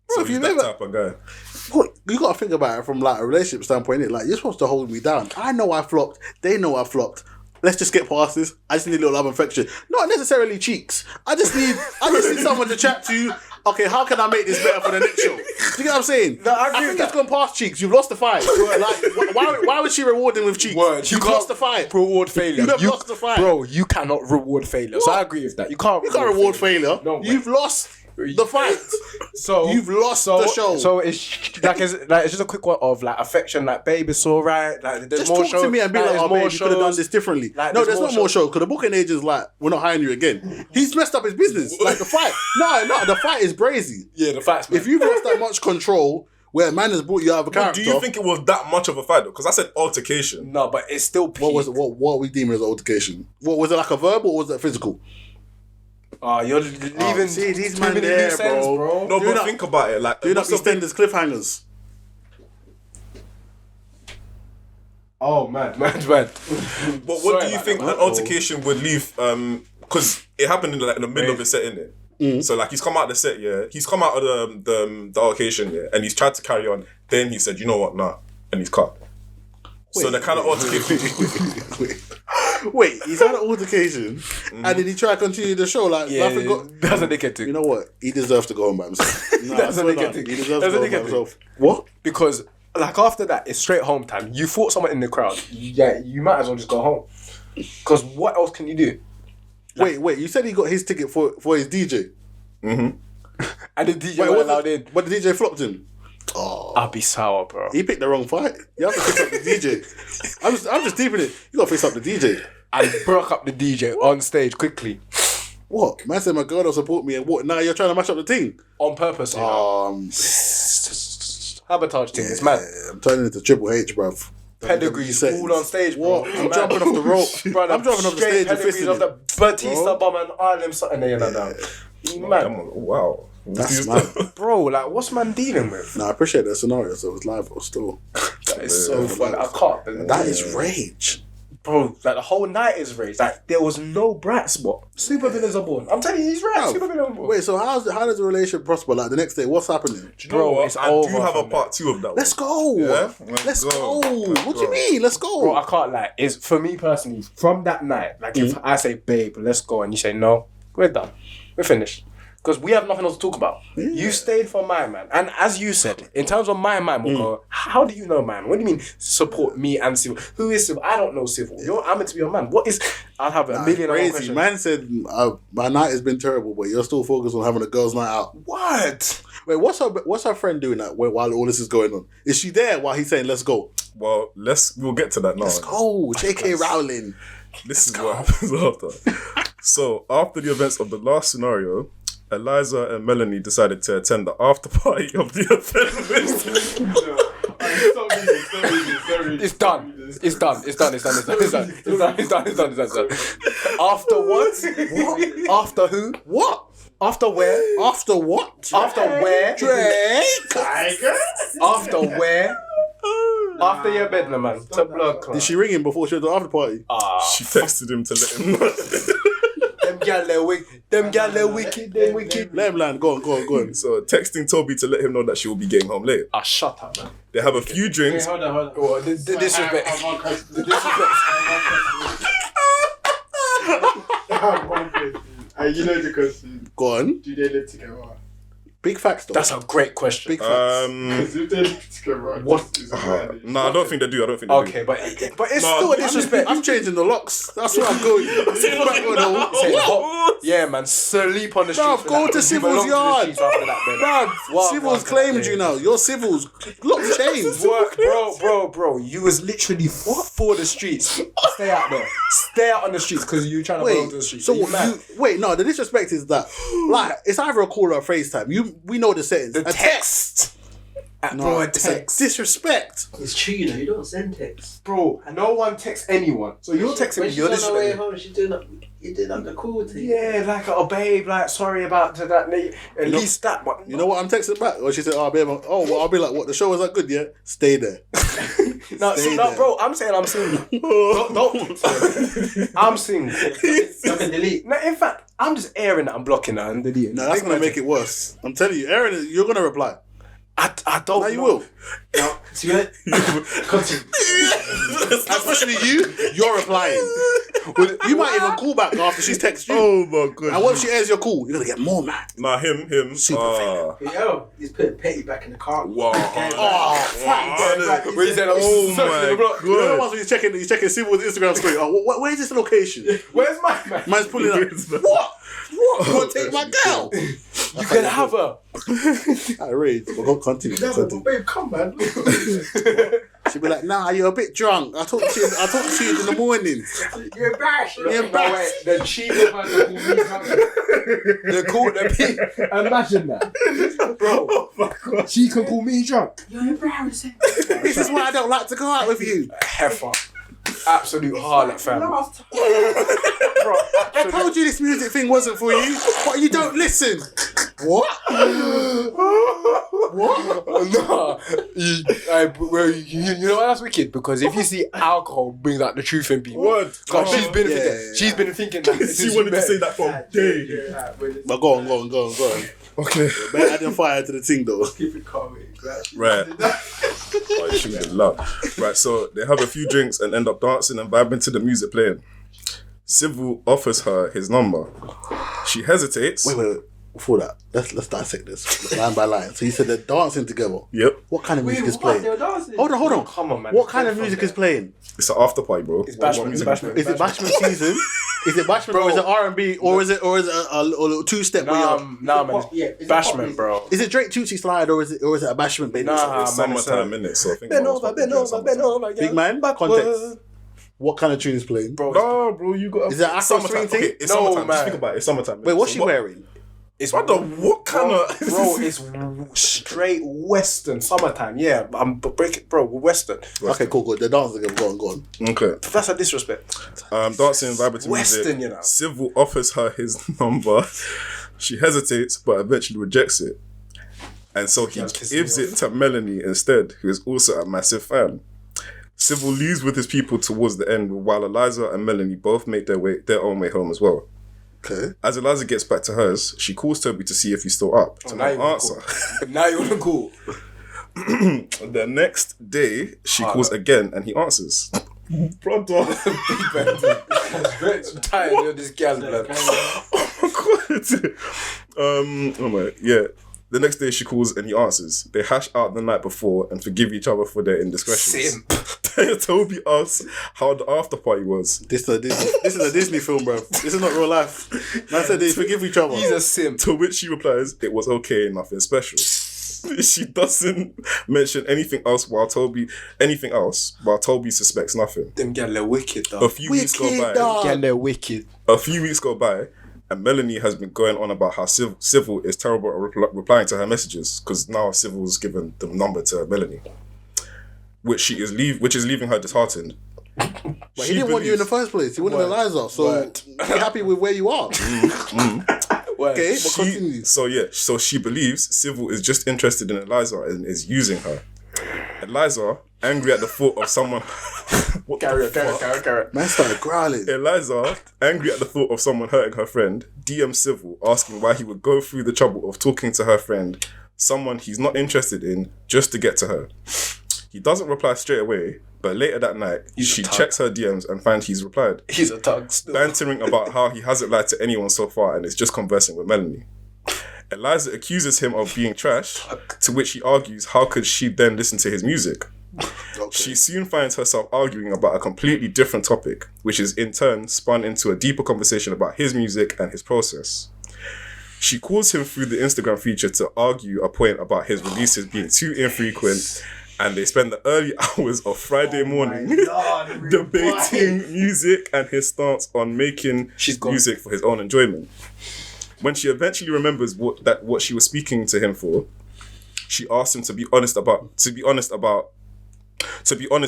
Speaker 3: Bro,
Speaker 2: so
Speaker 3: if
Speaker 2: he's
Speaker 3: you
Speaker 2: that
Speaker 3: never...
Speaker 2: type of guy.
Speaker 3: What, you got to think about it from like a relationship standpoint, innit? Like, you're supposed to hold me down. I know I flopped. They know I flopped. Let's just get past this. I just need a little love and affection. Not necessarily cheeks. I just need someone to chat to. Okay, how can I make this better for the next show? Do you get what I'm saying?
Speaker 1: No, I agree
Speaker 3: think
Speaker 1: with
Speaker 3: it's
Speaker 1: that.
Speaker 3: gone past cheeks. You've lost the fight. Like, why would she reward him with cheeks?
Speaker 1: Word.
Speaker 3: You've lost the fight.
Speaker 1: Reward failure.
Speaker 3: You have lost the fight.
Speaker 1: Bro, you cannot reward failure. So
Speaker 3: What?
Speaker 1: I agree with that. You can't
Speaker 3: reward failure.
Speaker 1: No way.
Speaker 3: You've lost the fight.
Speaker 1: So
Speaker 3: You've lost the show.
Speaker 1: So it's like it's just a quick one of like affection, like babe, it's alright. Like there's
Speaker 3: Just
Speaker 1: more
Speaker 3: talk
Speaker 1: show.
Speaker 3: to me and be like,
Speaker 1: there's
Speaker 3: oh,
Speaker 1: more
Speaker 3: babe, you could have done
Speaker 1: shows.
Speaker 3: this differently.
Speaker 1: Like,
Speaker 3: No,
Speaker 1: there's
Speaker 3: there's
Speaker 1: more
Speaker 3: not more show because the booking agent's like, we're not hiring you again. He's messed up his business. Like the fight. No, the fight is brazy.
Speaker 1: Yeah, the facts, man.
Speaker 3: If you've lost that much control, where a man has brought you out of a
Speaker 2: But
Speaker 3: character,
Speaker 2: do you think it was that much of a fight though? Because I said altercation.
Speaker 1: No, but it's still peak.
Speaker 3: what was it? What are we deeming as altercation? What was it, like a verbal or was it physical?
Speaker 1: Oh, you're leaving
Speaker 3: see, these
Speaker 1: too
Speaker 3: man
Speaker 1: many
Speaker 3: there,
Speaker 1: loose ends,
Speaker 3: bro.
Speaker 2: No,
Speaker 3: Do
Speaker 2: but
Speaker 3: not-
Speaker 2: think about it. Like,
Speaker 3: Do not
Speaker 2: what's
Speaker 3: be
Speaker 2: the big-
Speaker 3: extenders cliffhangers.
Speaker 1: Oh, man.
Speaker 2: But what
Speaker 1: Sorry
Speaker 2: do you
Speaker 1: about
Speaker 2: think
Speaker 1: that,
Speaker 2: an altercation would leave? Because it happened in the middle of the set, innit? So like he's come out the set, yeah. He's come out of the altercation, yeah, and he's tried to carry on. Then he said, "You know what, nah," and he's cut. So the kind of altercation.
Speaker 3: Wait, he's had an altercation, and then he tried to continue the show. Like,
Speaker 1: Yeah,
Speaker 3: nothing got.
Speaker 1: that's a dickhead thing.
Speaker 3: You know what? He deserves to go home by himself. Nah,
Speaker 1: That's
Speaker 3: I
Speaker 1: a
Speaker 3: swear
Speaker 1: dickhead
Speaker 3: not.
Speaker 1: thing.
Speaker 3: He deserves
Speaker 1: That's
Speaker 3: to
Speaker 1: a
Speaker 3: go home by
Speaker 1: dickhead thing.
Speaker 3: himself. What?
Speaker 1: Because like after that, it's straight home time. You fought someone in the crowd. Yeah, you might as well just go home. Because what else can you do?
Speaker 3: Wait. You said he got his ticket for his DJ.
Speaker 1: And the DJ
Speaker 3: Wait,
Speaker 1: went
Speaker 3: what
Speaker 1: allowed in.
Speaker 3: But the DJ flopped him. Oh,
Speaker 1: I'll be sour, bro.
Speaker 3: he picked the wrong fight. You have to fix up the DJ. I'm just deep in it. You got to fix up the DJ.
Speaker 1: I broke up the DJ on stage quickly.
Speaker 3: What? Man said my girl don't support me, and what? Now you're trying to mash up the team.
Speaker 1: On purpose, you know. Sabotage thing. It's mad.
Speaker 3: I'm turning into Triple H, bruv.
Speaker 1: Pedigrees
Speaker 3: Settings.
Speaker 1: all on stage, bro.
Speaker 3: What? I'm jumping off the rope.
Speaker 1: Brother,
Speaker 3: I'm jumping off the
Speaker 1: straight
Speaker 3: stage and
Speaker 1: pedigrees
Speaker 3: fisting
Speaker 1: of
Speaker 3: it.
Speaker 1: the Batista
Speaker 3: Bro.
Speaker 1: bomb and all them something there, you know, down. Man,
Speaker 2: Wow.
Speaker 3: That's mad.
Speaker 1: bro, like, what's man dealing with?
Speaker 3: Nah, I appreciate that scenario, so it's live, but still.
Speaker 1: That is so funny. I can't believe
Speaker 3: That is rage.
Speaker 1: Bro, like the whole night is rage. Like there was no bright spot. Super villains are born. I'm telling you, he's right. Super villains are born.
Speaker 3: Wait, so how does the relationship prosper? Like the next day, what's happening?
Speaker 1: Bro, it's
Speaker 2: I
Speaker 1: over
Speaker 2: do have a
Speaker 1: from
Speaker 2: part 2 of that.
Speaker 3: Let's go.
Speaker 2: Yeah?
Speaker 3: Let's go.
Speaker 2: Let's
Speaker 3: What do you
Speaker 2: go.
Speaker 3: mean? Let's go.
Speaker 1: Bro, I can't lie. It's for me personally. From that night, like if I say, "Babe, let's go," and you say, "No," we're done. We're finished. Because we have nothing else to talk about. You stayed for my man. And as you said, in terms of my man, Moko, how do you know man? What do you mean support me and Civil? Who is Civil? I don't know Civil. I'm meant to be your man. What is... I'll have a million and one
Speaker 3: Crazy.
Speaker 1: questions.
Speaker 3: Man said, my night has been terrible, but you're still focused on having a girls' night out.
Speaker 1: What?
Speaker 3: Wait, what's her friend doing that while all this is going on? Is she there while he's saying, let's go?
Speaker 2: Well, we'll get to that now.
Speaker 3: Let's go. J.K. Rowling.
Speaker 2: This is what happens after. So, after the events of the last scenario, Eliza and Melanie decided to attend the after party of the event.
Speaker 1: It's done. It's done. After what? After who?
Speaker 3: What?
Speaker 1: After where?
Speaker 3: After what?
Speaker 1: After where?
Speaker 3: Drake.
Speaker 1: After where? After your bed, no man. To blood clot.
Speaker 3: Did she ring him before she went to the after party?
Speaker 2: She texted him to let him know.
Speaker 1: Them gal they're wicked. Them gal they're wicked. They're wicked.
Speaker 3: Let him land. Go on.
Speaker 2: So, texting Toby to let him know that she will be getting home late.
Speaker 1: Shut up, man.
Speaker 2: They have a few drinks.
Speaker 4: Hold on.
Speaker 1: Oh, the disrespect. The disrespect.
Speaker 4: You know the question.
Speaker 3: Go on.
Speaker 4: Do they live together?
Speaker 3: Big facts though.
Speaker 1: That's a great question.
Speaker 3: Big facts.
Speaker 1: What?
Speaker 2: No, I don't think they do.
Speaker 1: Okay, but it's still a disrespect.
Speaker 3: I'm changing the locks. That's what I'm going.
Speaker 1: Say, yeah, man, sleep on the streets.
Speaker 3: Bruv, go to Civil's yard. Bruv, Civil's claimed you now. Your Civil's lock changed.
Speaker 1: Bro. You was literally for the streets. Stay out there. Stay out on the streets because you trying to belong to the streets.
Speaker 3: So no, the disrespect is that like it's either a call or a FaceTime. We know the settings.
Speaker 1: The text.
Speaker 3: No, it's a disrespect.
Speaker 4: It's true, you know. You don't send texts.
Speaker 1: Bro, no one texts anyone. So you're texting me. You're
Speaker 4: she's on her way home. She's doing up. You did up the cool thing.
Speaker 1: Yeah, like, oh babe, like, sorry about that. At least that. But
Speaker 3: you know what I'm texting back? Or she said, oh babe, I'll be like, what? The show was that good? Yeah, stay there.
Speaker 1: No, bro. I'm saying I'm single. don't. I'm single.
Speaker 4: You can delete.
Speaker 1: No, in fact, I'm just airing that I'm blocking her and deleting.
Speaker 3: No, that's gonna make it worse. I'm telling you, Aaron, you're gonna reply.
Speaker 1: I don't.
Speaker 3: No, you will.
Speaker 4: No, see what? Continue.
Speaker 3: Especially you're replying. Well, you might even call back after she's texted you.
Speaker 2: Oh my god!
Speaker 3: And once she airs your call, you're gonna get more mad.
Speaker 2: Nah, him.
Speaker 4: Yo, he's putting Petty back in the car.
Speaker 2: Wow.
Speaker 1: Where he said,
Speaker 2: oh my god!
Speaker 3: You know the ones when he's checking Civil's Instagram story. Oh, where's this location?
Speaker 1: Where's my man?
Speaker 3: Man's pulling up. What? You want to take my girl?
Speaker 1: You can have her.
Speaker 3: I rage. But go continue.
Speaker 4: Babe, come man.
Speaker 3: She'll be like, nah, you're a bit drunk. I talk to you in the morning.
Speaker 4: You're embarrassed.
Speaker 1: The cheaper person call me drunk. Imagine that. Bro. Oh my God. She can call me drunk.
Speaker 4: You're embarrassing.
Speaker 3: This is why I don't like to go out with you.
Speaker 1: Heifer. Absolute harlot, fam. Bro,
Speaker 3: I told you this music thing wasn't for you, but you don't listen. What? What?
Speaker 1: Nah. You know what? That's wicked. Because if you see alcohol brings out the truth in people.
Speaker 2: What?
Speaker 1: God, she's been thinking that.
Speaker 2: She wanted to say that from day.
Speaker 3: But go on.
Speaker 2: Okay.
Speaker 3: Better adding fire to the thing though.
Speaker 4: Keep it calm.
Speaker 2: Right. Oh, you shouldn't be loud. Right, so they have a few drinks and end up dancing and vibing to the music playing. Civil offers her his number. She hesitates.
Speaker 3: Wait. Before that, let's dissect this line by line. So you said they're dancing together.
Speaker 2: Yep.
Speaker 3: What kind of music is playing? Hold on.
Speaker 1: Come on, man.
Speaker 3: What kind of music is playing?
Speaker 2: It's an after party, bro.
Speaker 1: It's bashment.
Speaker 3: Is it bashment season? Is it bashment or is it R&B or is it a little two-step?
Speaker 1: Nah, man. It's bashment, bro.
Speaker 3: Is it Drake Tootsie Slide or is it a bashment baby?
Speaker 1: Nah,
Speaker 2: it's summertime minute, so I think
Speaker 1: bend over.
Speaker 3: Big man, context. What kind of tune is playing?
Speaker 1: Bro,
Speaker 2: no, bro, you got.
Speaker 3: Is it Afro swing thing?
Speaker 2: Okay, it's summertime. Just think about it. It's summertime.
Speaker 3: Wait, what's she wearing?
Speaker 1: It's
Speaker 2: what kind of
Speaker 1: bro? It's straight Western summertime. Yeah, Western.
Speaker 3: Okay, cool. The dance again. Go on.
Speaker 2: Okay,
Speaker 1: that's a disrespect.
Speaker 2: Dancing, vibing to
Speaker 1: Western,
Speaker 2: music.
Speaker 1: you know.
Speaker 2: Civil offers her his number. She hesitates, but eventually rejects it, and so he gives it to Melanie instead, who is also a massive fan. Civil leaves with his people towards the end, while Eliza and Melanie both make their own way home as well.
Speaker 3: Okay.
Speaker 2: As Eliza gets back to hers, she calls Toby to see if he's still up. To not answer.
Speaker 1: Now you wanna call.
Speaker 2: The next day, she calls again and he answers. Pronto.
Speaker 1: I'm tired of this gal, blood.
Speaker 2: Oh my, yeah. The next day she calls and he answers. They hash out the night before and forgive each other for their indiscretions. Toby asks how the after party was.
Speaker 3: This is a Disney film, bro. This is not real life. Man said they forgive each other.
Speaker 1: He's a simp.
Speaker 2: To which she replies, it was okay, nothing special. She doesn't mention anything else while Toby suspects nothing.
Speaker 1: Them gal are wicked, though.
Speaker 2: A few weeks go by.
Speaker 1: Gal are wicked.
Speaker 2: A few weeks go by. And Melanie has been going on about how Civil is terrible at replying to her messages because now Civil's given the number to Melanie, which is leaving her disheartened.
Speaker 3: But he didn't want you in the first place. He wanted Eliza, so be happy with where you are. Okay, but continue.
Speaker 2: So she believes Civil is just interested in Eliza and is using her. Eliza, angry at the thought of someone...
Speaker 1: Carry.
Speaker 3: Man started growling.
Speaker 2: Eliza, angry at the thought of someone hurting her friend, DMs Civil, asking why he would go through the trouble of talking to her friend, someone he's not interested in, just to get to her. He doesn't reply straight away, but later that night, she checks her DMs and finds he's replied.
Speaker 1: He's a thug still.
Speaker 2: Bantering about how he hasn't lied to anyone so far and is just conversing with Melanie. Eliza accuses him of being trash, to which he argues how could she then listen to his music.
Speaker 3: Okay.
Speaker 2: She soon finds herself arguing about a completely different topic, which is in turn spun into a deeper conversation about his music and his process. She calls him through the Instagram feature to argue a point about his releases being too infrequent, and they spend the early hours of Friday morning debating music and his stance on making music for his own enjoyment. When she eventually remembers what she was speaking to him for, she asks him to be honest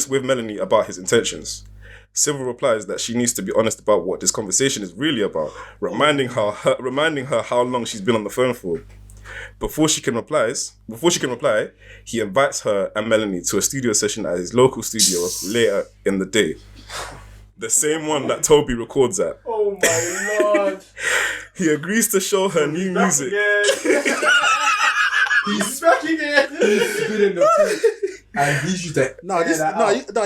Speaker 2: with Melanie about his intentions. Civil replies that she needs to be honest about what this conversation is really about, reminding her how long she's been on the phone for. Before she can reply, he invites her and Melanie to a studio session at his local studio later in the day. The same one that Toby records at.
Speaker 1: Oh my lord.
Speaker 2: He agrees to show her new music.
Speaker 1: He's back again. He's been in the pool. And he's used to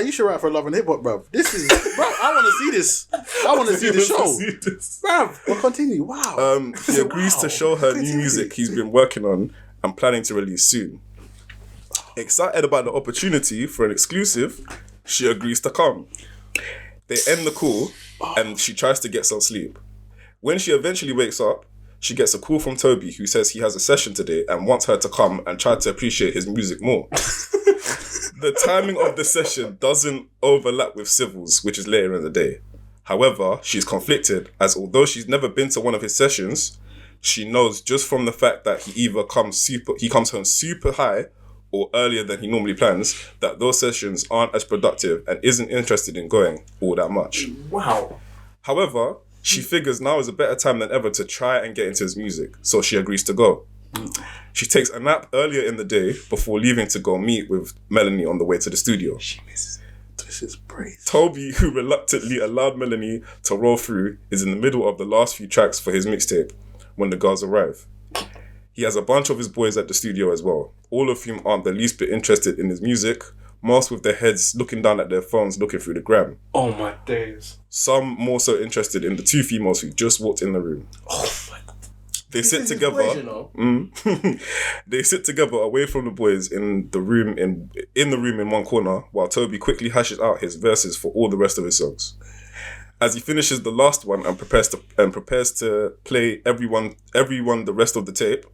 Speaker 3: you should write for Love and Hip Hop, bruv. This is, bruv, I want to see this. I want to see the show. Bruv, we'll continue. Wow.
Speaker 2: He agrees to show her new music he's been working on and planning to release soon. Excited about the opportunity for an exclusive, she agrees to come. They end the call and she tries to get some sleep. When she eventually wakes up, she gets a call from Toby who says he has a session today and wants her to come and try to appreciate his music more. The timing of the session doesn't overlap with Civil's, which is later in the day. However, she's conflicted as although she's never been to one of his sessions, she knows just from the fact that he either comes home super high or earlier than he normally plans, that those sessions aren't as productive and isn't interested in going all that much.
Speaker 1: Wow.
Speaker 2: However, she figures now is a better time than ever to try and get into his music, so she agrees to go. She takes a nap earlier in the day before leaving to go meet with Melanie on the way to the studio.
Speaker 1: She misses it.
Speaker 3: This is crazy.
Speaker 2: Toby, who reluctantly allowed Melanie to roll through, is in the middle of the last few tracks for his mixtape when the girls arrive. He has a bunch of his boys at the studio as well, all of whom aren't the least bit interested in his music, most with their heads looking down at their phones looking through the gram.
Speaker 1: Oh my days.
Speaker 2: Some more so interested in the two females who just walked in the room.
Speaker 1: Oh my god.
Speaker 2: They sit together. They sit together away from the boys in the room in one corner, while Toby quickly hashes out his verses for all the rest of his songs. As he finishes the last one and prepares to play everyone the rest of the tape,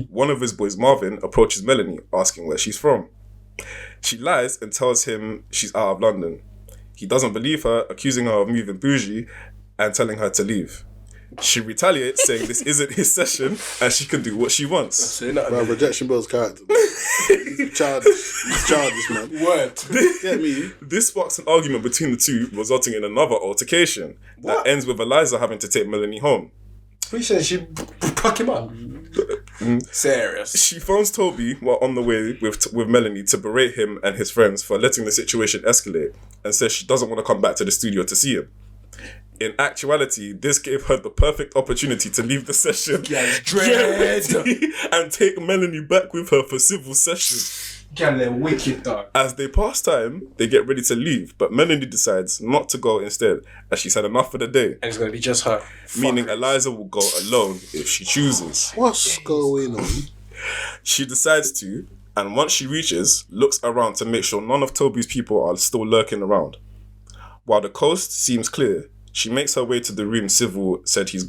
Speaker 2: one of his boys, Marvin, approaches Melanie, asking where she's from. She lies and tells him she's out of London. He doesn't believe her, accusing her of moving bougie and telling her to leave. She retaliates, saying this isn't his session and she can do what she wants.
Speaker 3: Bro, Rejection Bill's character. He's childish, man.
Speaker 1: Word.
Speaker 3: Get me?
Speaker 2: This sparks an argument between the two, resulting in another altercation that ends with Eliza having to take Melanie home.
Speaker 1: Who said she fuck him up? Serious.
Speaker 2: She phones Toby while on the way with Melanie to berate him and his friends for letting the situation escalate and says she doesn't want to come back to the studio to see him. In actuality, this gave her the perfect opportunity to leave the session, get ready, and take Melanie back with her for civil sessions.
Speaker 1: Damn, they're wicked, dog.
Speaker 2: As they pass time, they get ready to leave, but Melanie decides not to go instead, as she's had enough for the day. And
Speaker 1: it's going to be just her.
Speaker 2: Meaning Eliza will go alone if she chooses.
Speaker 3: What's going on?
Speaker 2: She decides to, and once she reaches, looks around to make sure none of Toby's people are still lurking around. While the coast seems clear, she makes her way to the room Civil said he's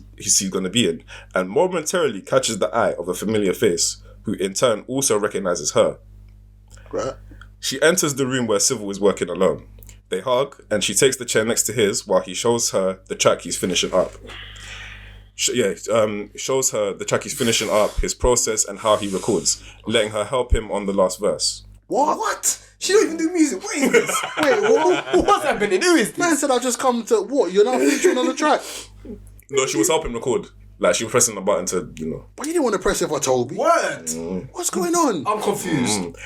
Speaker 2: going to be in, and momentarily catches the eye of a familiar face, who in turn also recognizes her.
Speaker 3: Right.
Speaker 2: She enters the room where Civil is working alone. They hug, and she takes the chair next to his while he shows her the track he's finishing up. Shows her the track he's finishing up, his process, and how he records, letting her help him on the last verse.
Speaker 3: What?
Speaker 1: She don't even do music. What is this? Wait, what's happening? Who is this?
Speaker 3: Man said I've just come to what? You're now featuring on the track.
Speaker 2: No, she was helping record. Like, she was pressing the button to,
Speaker 3: But you didn't want to press it for Toby.
Speaker 1: What?
Speaker 3: What's going on?
Speaker 1: I'm confused.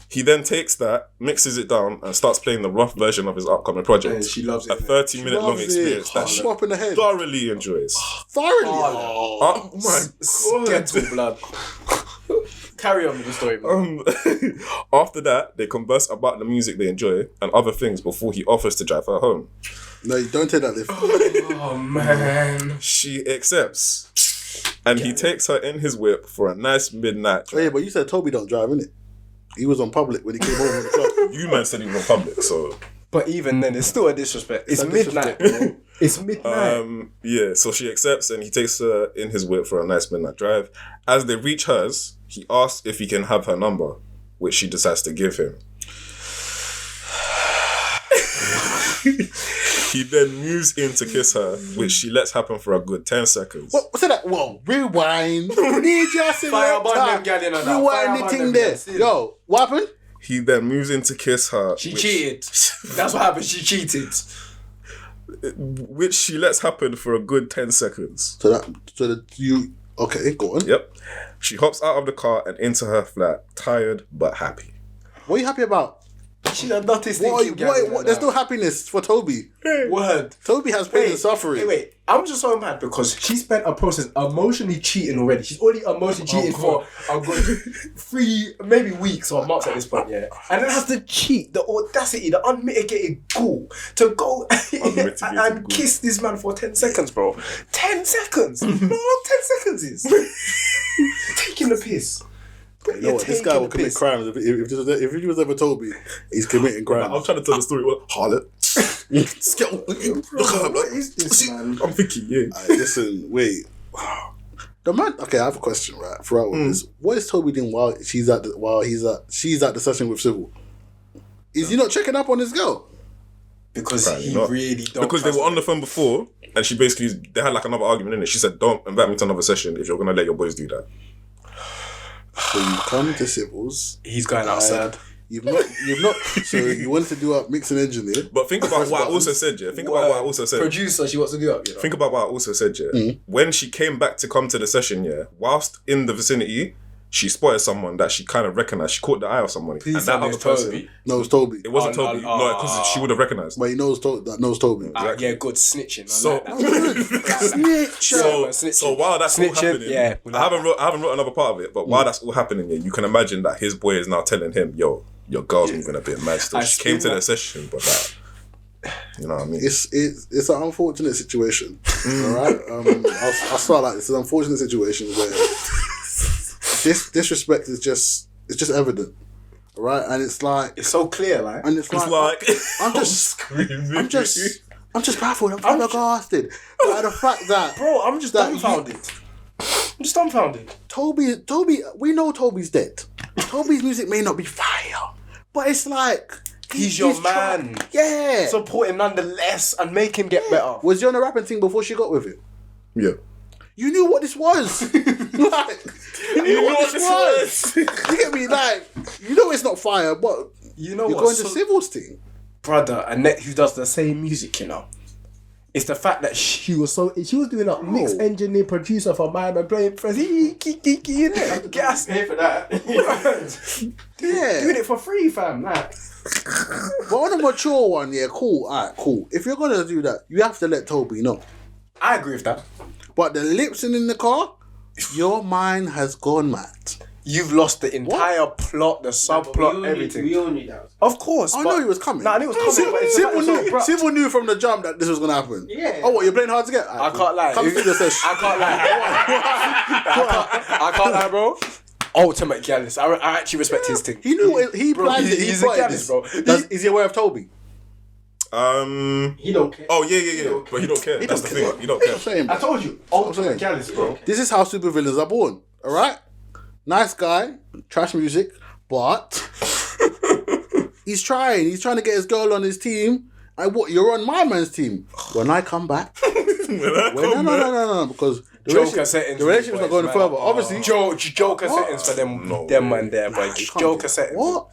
Speaker 2: He then takes that, mixes it down, and starts playing the rough version of his upcoming project.
Speaker 1: And she loves it.
Speaker 2: A 30-minute long experience that she
Speaker 3: in the head.
Speaker 2: thoroughly enjoys.
Speaker 3: Thoroughly?
Speaker 2: Oh my god.
Speaker 1: Skettle blood. Carry on with the story, man.
Speaker 2: After that, they converse about the music they enjoy and other things before he offers to drive her home.
Speaker 3: No, you don't take that lift.
Speaker 1: Oh, man.
Speaker 2: She accepts. and he takes her in his whip for a nice midnight
Speaker 3: Oh, yeah, but you said Toby don't drive, innit? He was on public when he came home from the club.
Speaker 2: You man said he was on public, so...
Speaker 1: But even then, it's still a disrespect. It's
Speaker 3: a
Speaker 1: midnight,
Speaker 3: disrespect.
Speaker 1: bro. It's midnight.
Speaker 2: Yeah, so she accepts and he takes her in his whip for a nice midnight drive. As they reach hers, he asks if he can have her number, which she decides to give him. He then moves in to kiss her, which she lets happen for a good 10 seconds.
Speaker 3: What? Say that? Whoa, rewind. Need your
Speaker 1: Fire burn them gal in on that.
Speaker 3: Rewind
Speaker 1: Fire
Speaker 3: the
Speaker 1: burn
Speaker 3: thing
Speaker 1: them
Speaker 3: there.
Speaker 1: gal.
Speaker 3: Yo, what happened?
Speaker 2: He then moves in to kiss her.
Speaker 1: She cheated. That's what happened. She cheated.
Speaker 2: Which she lets happen for a good 10 seconds.
Speaker 3: So that you... Okay, go on.
Speaker 2: Yep. She hops out of the car and into her flat, tired but happy.
Speaker 3: What are you happy about?
Speaker 1: She done nothing.
Speaker 3: What? There's no happiness for Toby.
Speaker 1: Word.
Speaker 3: Toby has pain and suffering.
Speaker 1: Wait. I'm just so mad because she spent a process emotionally cheating already. She's already emotionally cheated for a good 3, maybe weeks or months at this point, yeah. And then has to cheat, the audacity, the unmitigated gall to go and kiss this man for 10 seconds, bro. 10 seconds? No, 10 seconds is. Taking the piss.
Speaker 3: You know what? This guy will commit crimes. If he was ever Toby, he's committing crimes.
Speaker 2: I'm trying to tell the story. Harlot.
Speaker 1: What is this, man?
Speaker 2: I'm thinking, yeah.
Speaker 3: Listen, wait. The man. Okay, I have a question. Right, throughout all this, what is Toby doing while she's at the session with Civil? Is he not checking up on his girl?
Speaker 1: Because
Speaker 2: Apparently
Speaker 1: he
Speaker 2: not.
Speaker 1: really don't.
Speaker 2: Because they were on the phone before, and she basically they had like another argument in it. She said, "Don't invite me to another session if you're gonna let your boys do that."
Speaker 3: So you come to Civil's.
Speaker 1: He's going outside.
Speaker 3: You've not. So you wanted to do a mix and engineer.
Speaker 2: But think about what I also said, yeah. Think about what I also said.
Speaker 1: Producer, she wants to do it. You know?
Speaker 2: Think about what I also said, yeah. When she came back to come to the session, yeah, whilst in the vicinity, she spotted someone that she kind of recognised. She caught the eye of somebody.
Speaker 1: Please
Speaker 2: and that
Speaker 1: tell me
Speaker 2: other
Speaker 1: it's
Speaker 2: person...
Speaker 1: Toby.
Speaker 3: No, it's Toby.
Speaker 2: It wasn't Toby. No, because she would have recognised.
Speaker 3: But he knows Toby.
Speaker 1: Yeah, good snitching.
Speaker 2: So,
Speaker 1: Snitch.
Speaker 2: so while that's all
Speaker 1: Snitching,
Speaker 2: happening,
Speaker 1: yeah.
Speaker 2: I haven't wrote another part of it, but while that's all happening, yeah, you can imagine that his boy is now telling him, "Yo, your girl's moving a bit mad still." She came to the session, but that, you know what I mean?
Speaker 3: It's an unfortunate situation. All right, I'll start like this. It's an unfortunate situation where this disrespect is just evident. All right, and it's like
Speaker 1: It's so clear, like.
Speaker 3: and it's like I'm just
Speaker 2: screaming.
Speaker 3: I'm just baffled. I'm flabbergasted by the fact that
Speaker 1: Bro, I'm just
Speaker 3: that
Speaker 1: dumbfounded. I'm just dumbfounded.
Speaker 3: Toby, we know Toby's dead. Toby's music may not be fire, but it's like
Speaker 1: He's your man.
Speaker 3: Yeah.
Speaker 1: Support him nonetheless and make him get better.
Speaker 3: Was he on the rapping thing before she got with him?
Speaker 2: Yeah.
Speaker 3: You knew what this was. Like, you knew what this was. You get me? Like, you know it's not fire, but
Speaker 1: You know
Speaker 3: you're
Speaker 1: what?
Speaker 3: going to Civil's thing.
Speaker 1: Brother, Annette, who does the same music, you know. It's the fact that she was doing a mix engineer producer for my man playing for gas.
Speaker 4: Pay for that.
Speaker 3: Yeah.
Speaker 1: Doing it for free, fam. Like,
Speaker 3: But on a mature one, yeah, cool. Alright, cool. If you're gonna do that, you have to let Toby know.
Speaker 1: I agree with that.
Speaker 3: But the lipsing in the car, your mind has gone mad.
Speaker 1: You've lost the entire plot, the subplot, everything.
Speaker 4: We all knew that.
Speaker 1: Of course.
Speaker 3: I know he was coming.
Speaker 1: Nah, I knew it was coming. But it's the fact it's so abrupt.
Speaker 3: Civil knew from the jump that this was gonna happen.
Speaker 4: Yeah.
Speaker 3: Oh, what, you're playing hard to get?
Speaker 1: I can't lie.
Speaker 3: Come through the session.
Speaker 1: I can't lie. I can't lie, bro. Ultimate gallus. I actually respect his thing.
Speaker 3: He knew it. He planned it.
Speaker 1: He's a gallus, bro.
Speaker 3: Is he aware of Toby?
Speaker 2: He
Speaker 4: don't care.
Speaker 2: Oh yeah. But he don't care. That's the thing. He don't
Speaker 3: I'm
Speaker 2: care.
Speaker 3: saying,
Speaker 1: I told you. Ultimate gallus, bro.
Speaker 3: this is how supervillains are born. All right, nice guy, trash music, but he's trying. He's trying to get his girl on his team. And what? You're on my man's team. When I come back, no, because the relationship's not going further. Obviously,
Speaker 1: Joker settings for them man there, but Joker settings.
Speaker 3: What?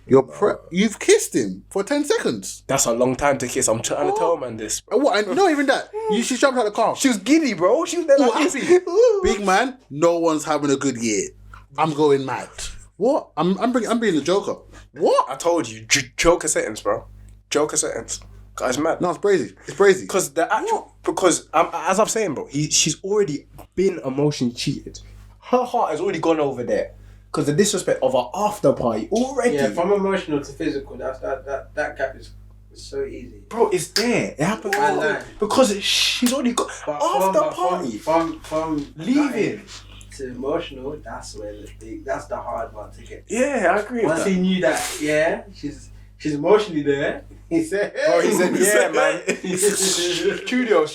Speaker 3: You've kissed him for 10 seconds.
Speaker 1: That's a long time to kiss. I'm trying to tell man this.
Speaker 3: And what? And not even that. She jumped out of the car.
Speaker 1: She was giddy, bro. She was there like
Speaker 3: happy.
Speaker 1: this.
Speaker 3: Big man, no one's having a good year. I'm going mad. What? I'm being the Joker. What?
Speaker 1: I told you, Joker settings, bro. Joker settings. Guy's mad.
Speaker 3: No, it's crazy. It's crazy.
Speaker 1: Because as I'm saying, bro, she's already been emotionally cheated. Her heart has already gone over there. Because the disrespect of our after party already.
Speaker 4: Yeah, from emotional to physical, that gap is It's so easy.
Speaker 1: Bro, it's there. It happens
Speaker 4: I know.
Speaker 1: because she's already got after party.
Speaker 4: From
Speaker 1: Leaving.
Speaker 4: to emotional, that's the hard one to get.
Speaker 1: Yeah, I agree with
Speaker 4: Once
Speaker 1: that.
Speaker 4: he knew that, yeah, she's emotionally there. He said,
Speaker 1: Oh, he said, yeah, man. Studio,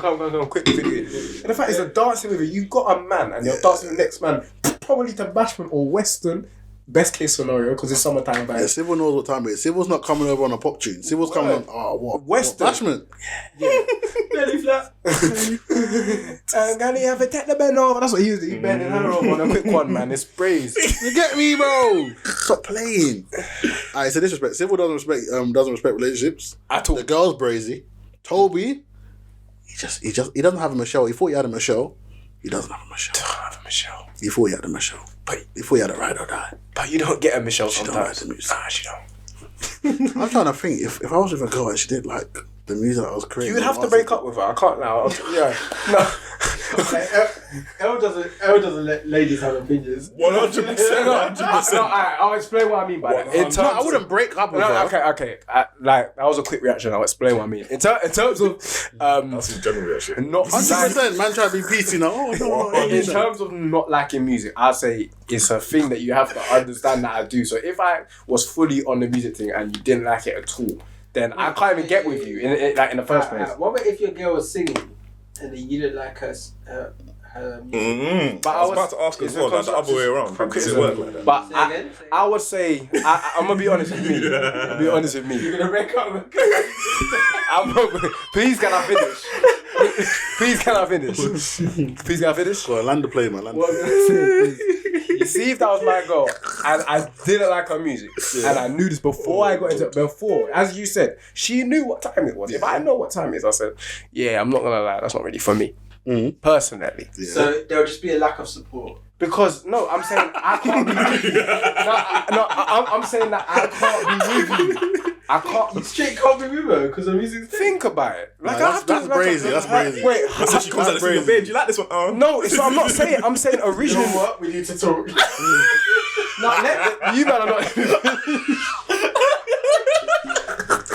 Speaker 1: come, quick video. And the fact is, the dancing with you, you got a man, and you're dancing with the next man, probably to Bashment or Western, best case scenario, because it's summertime
Speaker 3: Yeah,
Speaker 1: vibes.
Speaker 3: Civil knows what time it is. Civil's not coming over on a pop tune. Civil's coming on, what?
Speaker 1: Western.
Speaker 3: Bashment.
Speaker 4: belly flat.
Speaker 1: And can he have a take the bend over? That's what he was. He bending her over on a quick one, man. It's sprays.
Speaker 3: You get me, bro? Stop playing. Alright, so disrespect. Civil doesn't respect relationships.
Speaker 1: At all.
Speaker 3: The girl's brazy. Toby, he doesn't have a Michelle. He thought he had a Michelle. He doesn't have a Michelle.
Speaker 1: Don't have a Michelle.
Speaker 3: He thought he had a Michelle.
Speaker 1: But
Speaker 3: He thought he had a ride or die.
Speaker 1: you don't get a Michelle
Speaker 3: She don't
Speaker 1: sometimes.
Speaker 3: like the music.
Speaker 1: Nah, she don't.
Speaker 3: I'm trying to think if I was with a girl and she did like the music that I was creating.
Speaker 1: You would have to break up with her. I can't now. Yeah. No.
Speaker 4: Elle doesn't let ladies have opinions.
Speaker 2: 100%.
Speaker 1: I'll explain what I mean by that. In terms
Speaker 3: I wouldn't break up with her.
Speaker 1: Okay. Like that was a quick reaction. I'll explain what I mean. In terms of
Speaker 2: That's his general reaction.
Speaker 1: not
Speaker 3: 100%. Man try to be PC now. Oh, no.
Speaker 1: in terms of not liking music, I'd say it's a thing that you have to understand that I do. So if I was fully on the music thing and you didn't like it at all, then I can't even get with you in the first place.
Speaker 4: What about if your girl was singing and then you didn't like her music?
Speaker 1: But
Speaker 2: I was about to ask as well, like the other way around. Does it work like that?
Speaker 1: But
Speaker 4: Say again?
Speaker 1: I would say I'm gonna be honest with me. I'll be honest with me.
Speaker 4: You're gonna break up with
Speaker 1: Please can I finish? Please can I finish?
Speaker 3: Go on, land the plane, man. Land the
Speaker 1: What
Speaker 3: plane.
Speaker 1: I'm gonna say is, you see, if that was my girl and I didn't like her music, and I knew this before I got into it, as you said, she knew what time it was. If I know what time it is, I said, yeah, I'm not gonna lie, that's not really for me. Personally.
Speaker 3: Yeah.
Speaker 4: So there'll just be a lack of support.
Speaker 1: Because, no, I'm saying I can't be with you. I'm saying that I can't be with you. I can't.
Speaker 4: You straight can't be with her because her music's
Speaker 1: Think about it. Like,
Speaker 3: Nah,
Speaker 1: I have to.
Speaker 3: that's brazy, that's brazy.
Speaker 1: Wait,
Speaker 2: So she comes out and says, babe, do you like this one?
Speaker 1: no, so I'm not saying. I'm saying
Speaker 4: You know
Speaker 1: originally.
Speaker 4: what? We need to talk.
Speaker 1: You man are not.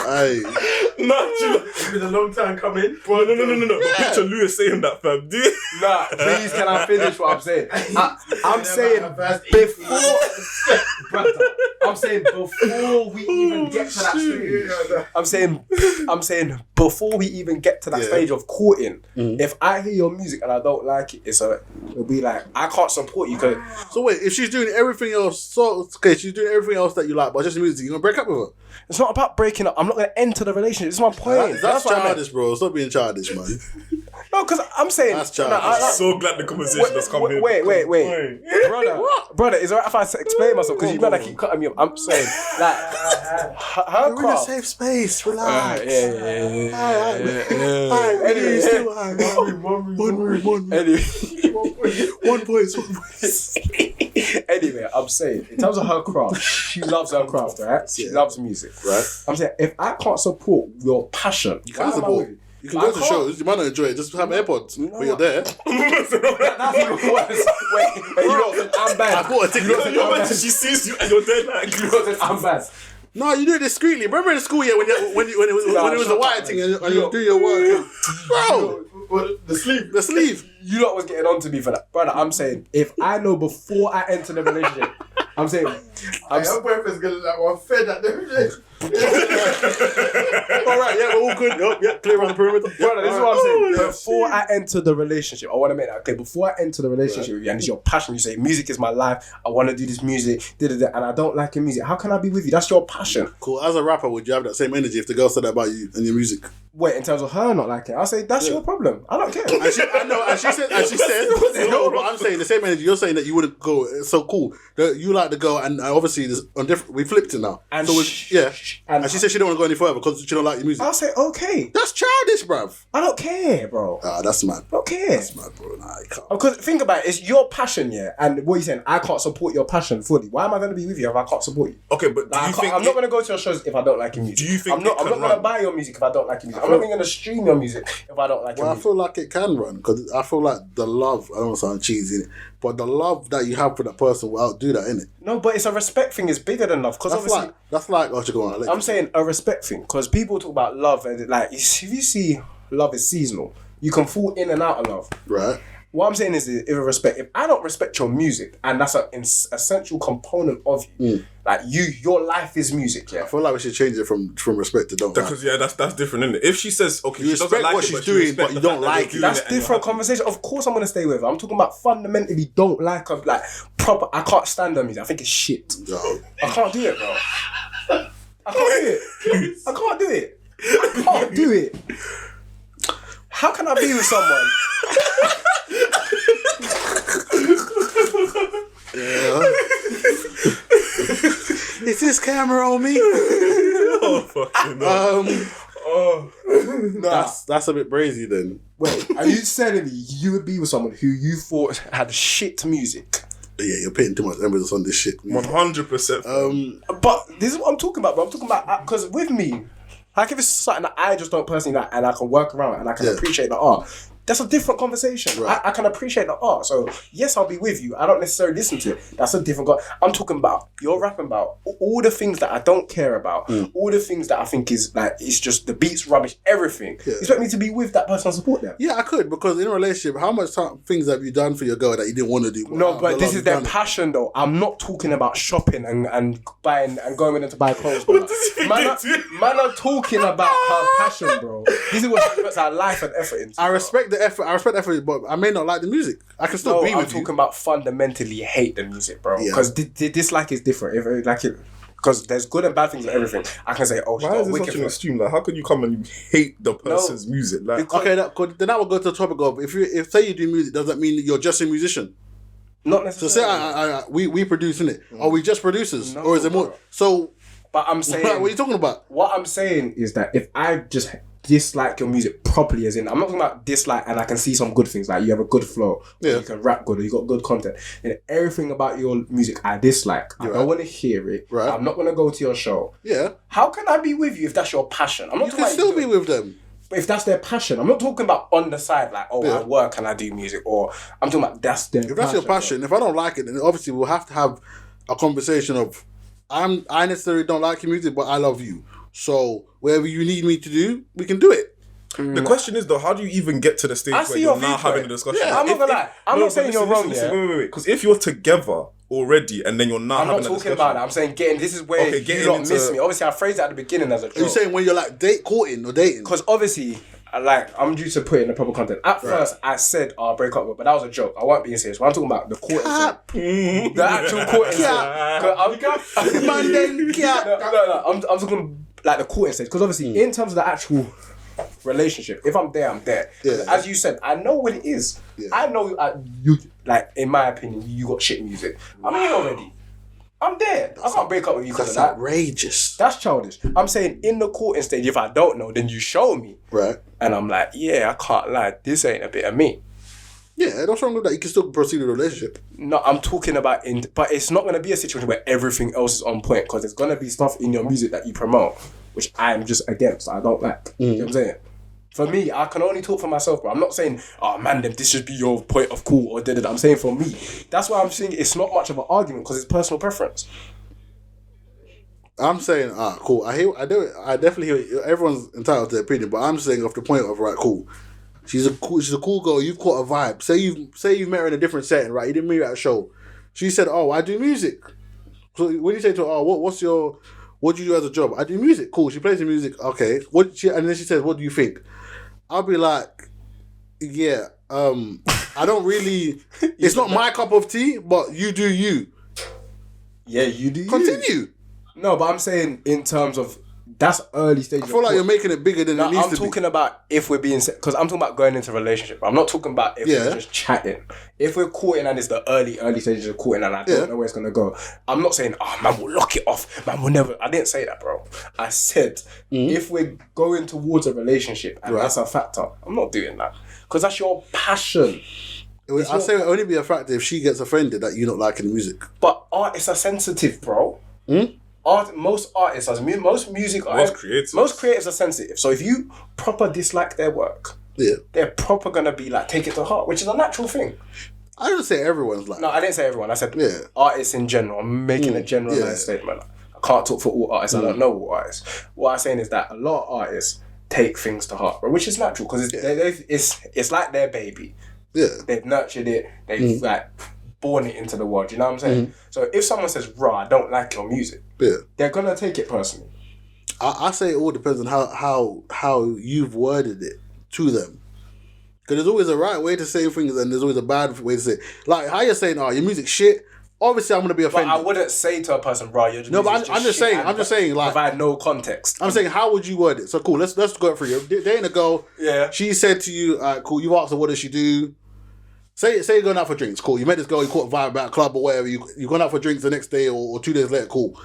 Speaker 3: Aye.
Speaker 4: It's been a long time coming.
Speaker 2: Bro, no. But picture Lewis saying that, fam. Dude.
Speaker 1: Nah, please, can I finish what I'm saying? I'm saying before. Brother, I'm saying before we even get to that stage. I'm saying before we even get to that stage of courting. If I hear your music and I don't like it, it'll be like I can't support you. Cause
Speaker 3: So wait, if she's doing everything else, she's doing everything else that you like, but just the music, you gonna break up with her?
Speaker 1: it's not about breaking up. I'm not gonna enter the relationship. It's my point.
Speaker 3: That's
Speaker 1: what I meant.
Speaker 3: childish, bro. Stop being childish, man.
Speaker 1: No, because I'm saying
Speaker 3: That's childish.
Speaker 2: I'm so glad the conversation has come in.
Speaker 1: Wait, brother, is it alright if I explain myself? Because you better keep cutting me up. I'm saying, like, her
Speaker 3: We're in a
Speaker 1: craft.
Speaker 3: safe space. Relax.
Speaker 1: Yeah.
Speaker 3: Anyway, one voice.
Speaker 1: Anyway, I'm saying, in terms of her craft, she loves her craft, right? She loves music, right? I'm saying, if I can't support your passion,
Speaker 3: You can support. You can go to shows. You might not enjoy it. Just have AirPods. But you're there.
Speaker 1: That's even worse. Wait, you know what? I'm bad.
Speaker 3: I bought a ticket.
Speaker 2: You're meant to, she sees you and you're dead like.
Speaker 1: I'm bad.
Speaker 3: No, you do it discreetly. Remember in school, yeah, when it was a white thing and you do your work, bro.
Speaker 4: The sleeve.
Speaker 3: The sleeve.
Speaker 1: You lot was getting on to me for that, brother. I'm saying, if I know before I enter the relationship, I'm saying,
Speaker 4: Your boyfriend's gonna like one fed at them.
Speaker 3: All right, yeah, we're all good. Yep, clear around the perimeter.
Speaker 1: brother, this is what I'm saying. Before I enter the relationship, I want to make that clear. Before I enter the relationship with you, and it's your passion, you say, music is my life, I want to do this music, and I don't like your music. How can I be with you? That's your passion.
Speaker 3: Cool. As a rapper, would you have that same energy if the girl said that about you and your music?
Speaker 1: Wait, in terms of her not liking it, I'll say, that's your problem. I don't care.
Speaker 3: And she said, no, but I'm saying the same energy. You're saying that you wouldn't go. It's so cool. You like the girl, and obviously we flipped it now.
Speaker 1: And
Speaker 3: so and she said she don't want to go any further because she don't like your music.
Speaker 1: I'll say, okay.
Speaker 3: That's childish, bruv.
Speaker 1: I don't care, bro.
Speaker 3: That's mad.
Speaker 1: I don't care.
Speaker 3: That's mad, bro. Nah, you can't.
Speaker 1: Because think about it, it's your passion, yeah. And what you're saying, I can't support your passion fully. Why am I going to be with you if I can't support you?
Speaker 2: Okay, but do
Speaker 1: Like,
Speaker 2: you think
Speaker 1: I'm not going to go to your shows if I don't like your music.
Speaker 2: Do you think
Speaker 1: I'm not
Speaker 2: it can
Speaker 1: going to
Speaker 2: run?
Speaker 1: buy your music if I don't like your music. I'm not even going to stream your music if I don't like your
Speaker 3: Well, I
Speaker 1: music.
Speaker 3: feel like it can run because I feel like the love. I don't want to sound cheesy, innit? But the love that you have for that person will outdo that, innit?
Speaker 1: No, but it's a respect thing. It's bigger than love. Because obviously,
Speaker 3: That's like. Oh, you go on.
Speaker 1: I'm saying a respect thing. Because people talk about love and like, if you see love is seasonal, you can fall in and out of love.
Speaker 3: Right.
Speaker 1: What I'm saying is, if a respect, if I don't respect your music, and that's an essential component of you, like your life is music, yeah.
Speaker 3: I feel like we should change it from respect to don't like.
Speaker 2: Because that's different, isn't it? If she says, okay,
Speaker 3: You
Speaker 2: she doesn't
Speaker 3: respect
Speaker 2: like
Speaker 3: what
Speaker 2: it,
Speaker 3: she's
Speaker 2: but she
Speaker 3: doing,
Speaker 2: respects
Speaker 3: but you
Speaker 2: the
Speaker 3: don't
Speaker 2: fact that
Speaker 3: like
Speaker 2: you're
Speaker 3: it.
Speaker 2: doing
Speaker 1: That's
Speaker 2: and you're
Speaker 1: different
Speaker 2: happy.
Speaker 1: conversation. Of course, I'm gonna stay with her. I'm talking about fundamentally don't like her, like proper. I can't stand her music. I think it's shit.
Speaker 3: Yo.
Speaker 1: I can't do it, bro. I can't do it. I can't do it. I can't do it. How can I be with someone?
Speaker 3: Is this camera on me?
Speaker 2: Oh, fucking no.
Speaker 3: That's a bit brazy then.
Speaker 1: Wait, are you telling me you would be with someone who you thought had shit music?
Speaker 3: Yeah, you're putting too much emphasis on this shit.
Speaker 2: 100%.
Speaker 1: But this is what I'm talking about, bro. I'm talking about, because with me, like if it's something that I just don't personally like and I can work around and I can appreciate the art, that's a different conversation.
Speaker 3: Right.
Speaker 1: I can appreciate the art. So yes, I'll be with you. I don't necessarily listen to it. That's a different I'm talking about, you're rapping about all the things that I don't care about, all the things that I think is like, it's just the beats rubbish, everything. You expect me to be with that person and support them?
Speaker 3: Yeah, I could, because in a relationship, how much things have you done for your girl that you didn't want to do?
Speaker 1: No, but this is their
Speaker 3: done it.
Speaker 1: passion though. I'm not talking about shopping and buying and going with them to buy clothes, bro. Man are talking about her passion, bro. This is what she puts her life and effort into.
Speaker 3: I respect the effort, but I may not like the music. I can still be
Speaker 1: I'm
Speaker 3: with you.
Speaker 1: talking about fundamentally hate the music, bro.
Speaker 3: Yeah.
Speaker 1: Because dislike is different. If like it, because there's good and bad things in everything. I can say, oh, she's
Speaker 2: Why
Speaker 1: got
Speaker 2: is
Speaker 1: a
Speaker 2: this
Speaker 1: wicked
Speaker 2: such an
Speaker 1: flow.
Speaker 2: extreme? Like, how can you come and you hate the person's music? Like,
Speaker 1: Because-
Speaker 3: Okay, then that will go to the topic of if say you do music, does that mean you're just a musician?
Speaker 1: Not
Speaker 3: So say
Speaker 1: necessarily.
Speaker 3: we produce in it. Are we just producers,
Speaker 1: No,
Speaker 3: or is it more?
Speaker 1: bro.
Speaker 3: So
Speaker 1: But I'm saying,
Speaker 3: what are you talking about?
Speaker 1: what I'm saying is that if I just dislike your music properly, as in, I'm not talking about dislike and I can see some good things, like you have a good flow, or
Speaker 3: Yeah.
Speaker 1: you can rap good, or you got good content, and everything about your music I dislike. I don't want to hear it.
Speaker 3: Right.
Speaker 1: I'm not going to go to your show.
Speaker 3: Yeah,
Speaker 1: How can I be with you if that's your passion? I'm not
Speaker 3: you
Speaker 1: talking
Speaker 3: can
Speaker 1: about
Speaker 3: still be with them.
Speaker 1: But if that's their passion, I'm not talking about on the side, like, oh,
Speaker 3: Yeah.
Speaker 1: I work and I do music, or I'm talking about that's their
Speaker 3: If that's your passion, if I don't like it, then obviously we'll have to have a conversation of I necessarily don't like your music, but I love you. So whatever you need me to do, we can do it.
Speaker 2: the question is though, how do you even get to the stage
Speaker 1: I
Speaker 2: where
Speaker 1: see
Speaker 2: you're
Speaker 1: your
Speaker 2: now
Speaker 1: viewpoint.
Speaker 2: having a discussion?
Speaker 1: Yeah, I'm not gonna lie. I'm not saying you're wrong, yeah.
Speaker 2: Wait. Because if you're together already and then you're now
Speaker 1: I'm
Speaker 2: having
Speaker 1: not
Speaker 2: a
Speaker 1: talking
Speaker 2: discussion,
Speaker 1: about that. I'm saying this is where
Speaker 2: Okay,
Speaker 1: you
Speaker 2: getting
Speaker 1: lot
Speaker 2: into-
Speaker 1: miss me. Obviously, I phrased it at the beginning as a
Speaker 3: Are you
Speaker 1: joke.
Speaker 3: saying when you're like courting or dating?
Speaker 1: Because obviously, I'm due to put in the proper content. At first, I said, "I'll break up," but that was a joke. I wasn't being serious. When I'm talking about the courting, the actual courting,
Speaker 3: Man, then,
Speaker 1: No. I'm talking like the courting stage. Because obviously, in terms of the actual relationship, if I'm there, I'm there. 'Cause
Speaker 3: Yeah.
Speaker 1: as you said, I know what it is.
Speaker 3: Yeah.
Speaker 1: I know you. Like in my opinion, you got shit music. I'm in already. I'm there. I can't break up with you because of
Speaker 3: That's
Speaker 1: that.
Speaker 3: outrageous.
Speaker 1: That's childish. I'm saying in the courting stage, if I don't know, then you show me.
Speaker 3: Right.
Speaker 1: And I'm like, yeah, I can't lie. This ain't a bit of me.
Speaker 3: Yeah, what's wrong with that? You can still proceed with a relationship.
Speaker 1: No, I'm talking about but it's not going to be a situation where everything else is on point, because there's going to be stuff in your music that you promote, which I'm just against. I don't like. You know what I'm saying? For me, I can only talk for myself, bro. I'm not saying, oh man, then this should be your point of cool or da. I'm saying for me. That's why I'm saying it's not much of an argument, because it's personal preference.
Speaker 3: I'm saying, cool. I definitely hear everyone's entitled to their opinion, but I'm saying off the point of, right, cool. She's a cool girl. You've caught a vibe. Say you've met her in a different setting, right? You didn't meet her at a show. She said, "Oh, I do music." So when you say to her, "Oh, what do you do as a job?" "I do music." Cool. She plays the music. Okay. And then she says, "What do you think?" I'll be like, "Yeah, I don't really. It's not my cup of tea, but you do you."
Speaker 1: Yeah, you do.
Speaker 3: Continue.
Speaker 1: No, but I'm saying in terms of that's early stage.
Speaker 3: I feel like you're making it bigger than it needs
Speaker 1: I'm
Speaker 3: to
Speaker 1: talking about if we're being, because I'm talking about going into a relationship. I'm not talking about if we're just chatting. If we're courting and it's the early stages of courting and I don't know where it's gonna go, I'm not saying, oh man, we'll lock it off. Man, we'll never. I didn't say that, bro. I said if we're going towards a relationship and that's a factor, I'm not doing that, because that's your passion.
Speaker 3: I say it would only be a factor if she gets offended that you're not liking the music.
Speaker 1: But art is a sensitive, bro. most artists, most music artists, most creatives are sensitive. So if you proper dislike their work, they're proper gonna be like take it to heart, which is a natural thing.
Speaker 3: I didn't say everyone's like.
Speaker 1: No, I didn't say everyone. I said artists in general. I'm making a generalized statement. I can't talk for all artists. I don't know all artists. What I'm saying is that a lot of artists take things to heart, bro, which is natural because it's like their baby. Yeah, they've nurtured it. They've like born it into the world. You know what I'm saying? So if someone says, "Raw, I don't like your music," they're gonna take it personally.
Speaker 3: I say it all depends on how you've worded it to them. Because there's always a right way to say things and there's always a bad way to say it. Like how you're saying, "Oh, your music shit." Obviously, I'm gonna be offended.
Speaker 1: But I wouldn't say to a person, "Raw, you're just
Speaker 3: no." But I'm just saying, like
Speaker 1: provide no context.
Speaker 3: I'm saying, how would you word it? So cool. Let's go for you. Dating a girl.
Speaker 1: Yeah.
Speaker 3: She said to you, "Cool." You asked her, "What does she do?" Say you're going out for drinks. Cool. You met this girl. You caught a vibe at a club or whatever. You gone out for drinks the next day or 2 days later. Cool.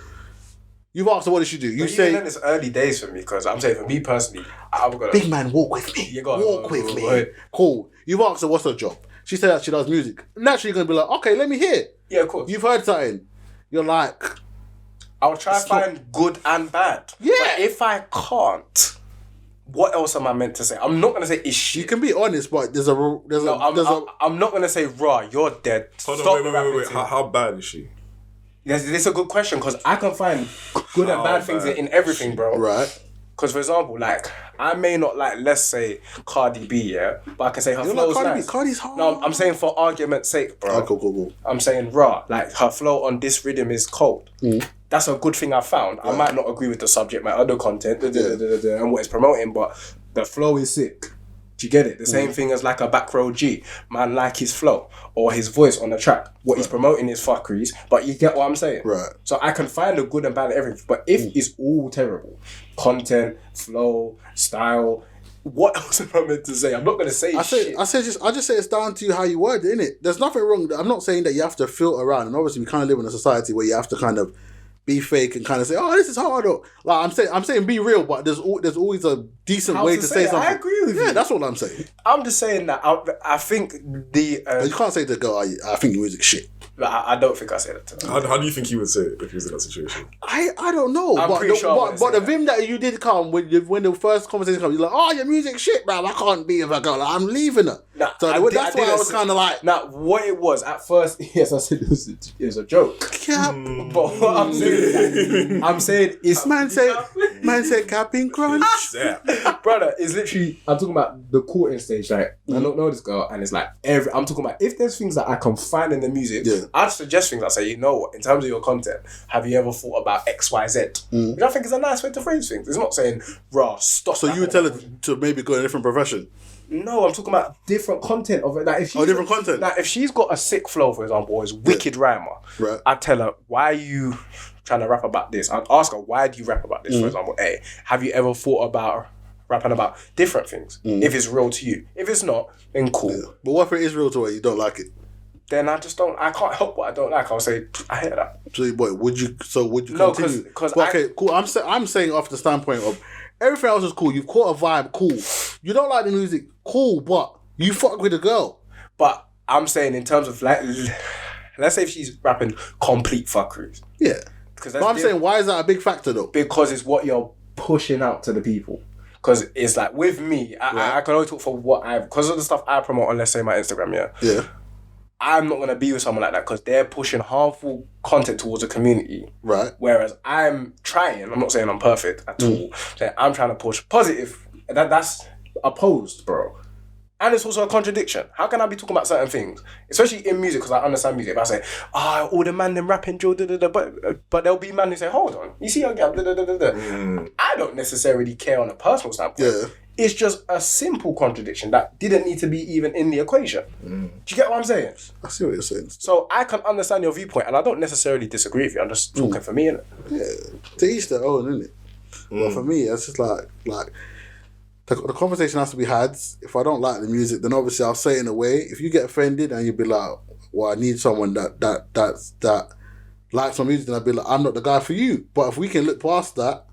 Speaker 3: You've asked her, "What does she do?" You say,
Speaker 1: even then it's early days for me because I'm saying for me personally, I've got
Speaker 3: big man, walk with me. Walk with me. Cool. You've asked her, "What's her job?" She said that she does music. Naturally, you're gonna be like, "Okay, let me hear."
Speaker 1: Yeah, of course.
Speaker 3: You've heard something. You're like,
Speaker 1: I'll try to find good and bad.
Speaker 3: Yeah.
Speaker 1: But if I can't, what else am I meant to say? I'm not gonna say it's shit.
Speaker 3: You can be honest, but
Speaker 1: I'm not gonna say raw. You're dead.
Speaker 2: Hold on, wait. How bad is she?
Speaker 1: Yes, this is a good question because I can find good and bad things in everything, bro.
Speaker 3: Right.
Speaker 1: Because for example, like I may not like, let's say Cardi B, yeah, but I can say her flow's nice.
Speaker 3: Cardi's hard.
Speaker 1: No, I'm saying for argument's sake, bro.
Speaker 3: Oh, cool.
Speaker 1: I'm saying raw, like her flow on this rhythm is cold. That's a good thing I found. I might not agree with the subject, my other content, and what it's promoting, but the flow is sick. Do you get it? The same thing as like a back row G. Man like his flow or his voice on the track. What he's promoting is fuckeries, but you get what I'm saying?
Speaker 3: Right.
Speaker 1: So I can find the good and bad in everything, but if it's all terrible, content, flow, style, what else am I meant to say? I'm not going to say shit. I
Speaker 3: just say it's down to you how you word it, innit? There's nothing wrong. I'm not saying that you have to filter around, and obviously we kind of live in a society where you have to kind of be fake and kind of say, "Oh, this is hard." Or, like I'm saying, be real, but there's always a decent way to say something.
Speaker 1: I agree with you.
Speaker 3: Yeah, that's what I'm saying.
Speaker 1: I'm just saying that I think the
Speaker 3: but you can't say to the girl, "I think your music's shit."
Speaker 1: I don't think I said that to her.
Speaker 2: How do you think he would say it if he was in that situation?
Speaker 3: I don't know.
Speaker 1: I'm pretty sure.
Speaker 3: But the vim that you did come when the first conversation comes, you're like, "Oh, your music's shit, bro. I can't be with a girl. Like, I'm leaving her."
Speaker 1: Nah,
Speaker 3: so that's why I was kind of like.
Speaker 1: Now, what it was at first, yes, I said it was a joke.
Speaker 3: Cap.
Speaker 1: But what I'm saying is,
Speaker 3: man said capping crunch.
Speaker 2: Yeah.
Speaker 1: Brother, it's literally, I'm talking about the courting stage. Like, I don't know this girl, and it's like I'm talking about if there's things that I can find in the music.
Speaker 3: Yeah.
Speaker 1: I'd suggest things. I say, you know what, in terms of your content, have you ever thought about XYZ? Which I think is a nice way to phrase things. It's not saying, "Raw, stop."
Speaker 3: So you would tell her to maybe go in a different profession?
Speaker 1: No, I'm talking about different content of it. Like if
Speaker 3: different content.
Speaker 1: Like if she's got a sick flow, for example, or is wicked rhymer,
Speaker 3: right.
Speaker 1: I'd tell her, "Why are you trying to rap about this?" I'd ask her, "Why do you rap about this?" For example, have you ever thought about rapping about different things? If it's real to you. If it's not, then cool.
Speaker 3: Yeah. But what if it is real to her, you don't like it?
Speaker 1: Then I can't help what I don't like. I'll say, I hear that.
Speaker 3: So, boy, would you
Speaker 1: no,
Speaker 3: continue?
Speaker 1: Because
Speaker 3: okay, cool. I'm saying off the standpoint of everything else is cool. You've caught a vibe, cool. You don't like the music, cool, but you fuck with a girl.
Speaker 1: But I'm saying in terms of like, let's say if she's rapping complete fuckeries.
Speaker 3: Yeah. But I'm saying, why is that a big factor though?
Speaker 1: Because it's what you're pushing out to the people. Because it's like, with me, I can only talk for because of the stuff I promote on, let's say, my Instagram,
Speaker 3: Yeah.
Speaker 1: I'm not going to be with someone like that because they're pushing harmful content towards the community.
Speaker 3: Right.
Speaker 1: Whereas I'm trying, I'm not saying I'm perfect at all, saying I'm trying to push positive. That's opposed, bro. And it's also a contradiction. How can I be talking about certain things? Especially in music, because I understand music. If I say, all the man them rapping, but there'll be man who say, hold on, you see your girl, I don't necessarily care on a personal standpoint.
Speaker 3: Yeah.
Speaker 1: It's just a simple contradiction that didn't need to be even in the equation. Do you get what I'm saying?
Speaker 3: I see what you're saying.
Speaker 1: So I can understand your viewpoint, and I don't necessarily disagree with you. I'm just talking for me, innit?
Speaker 3: Yeah, to each their own, innit? But for me, it's just like the conversation has to be had. If I don't like the music, then obviously I'll say it in a way. If you get offended and you'll be like, "Well, I need someone that likes my music," then I'll be like, "I'm not the guy for you." But if we can look past that.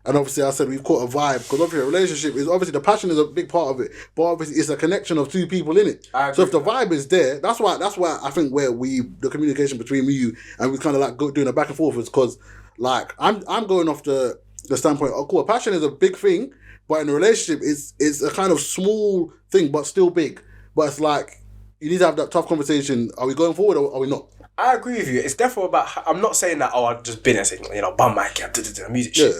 Speaker 3: And obviously I said we've caught a vibe because obviously a relationship is obviously the passion is a big part of it, but obviously it's a connection of two people in it. So if the vibe is there, that's why I think where the communication between me and you and we kind of like doing a back and forth is because Like I'm going off the standpoint. Oh, cool. Passion is a big thing, but in a relationship, it's a kind of small thing, but still big. But it's like you need to have that tough conversation. Are we going forward or are we not?
Speaker 1: I agree with you. It's definitely about. I'm not saying that. Oh, I've just been and saying, bum my cat, music shit.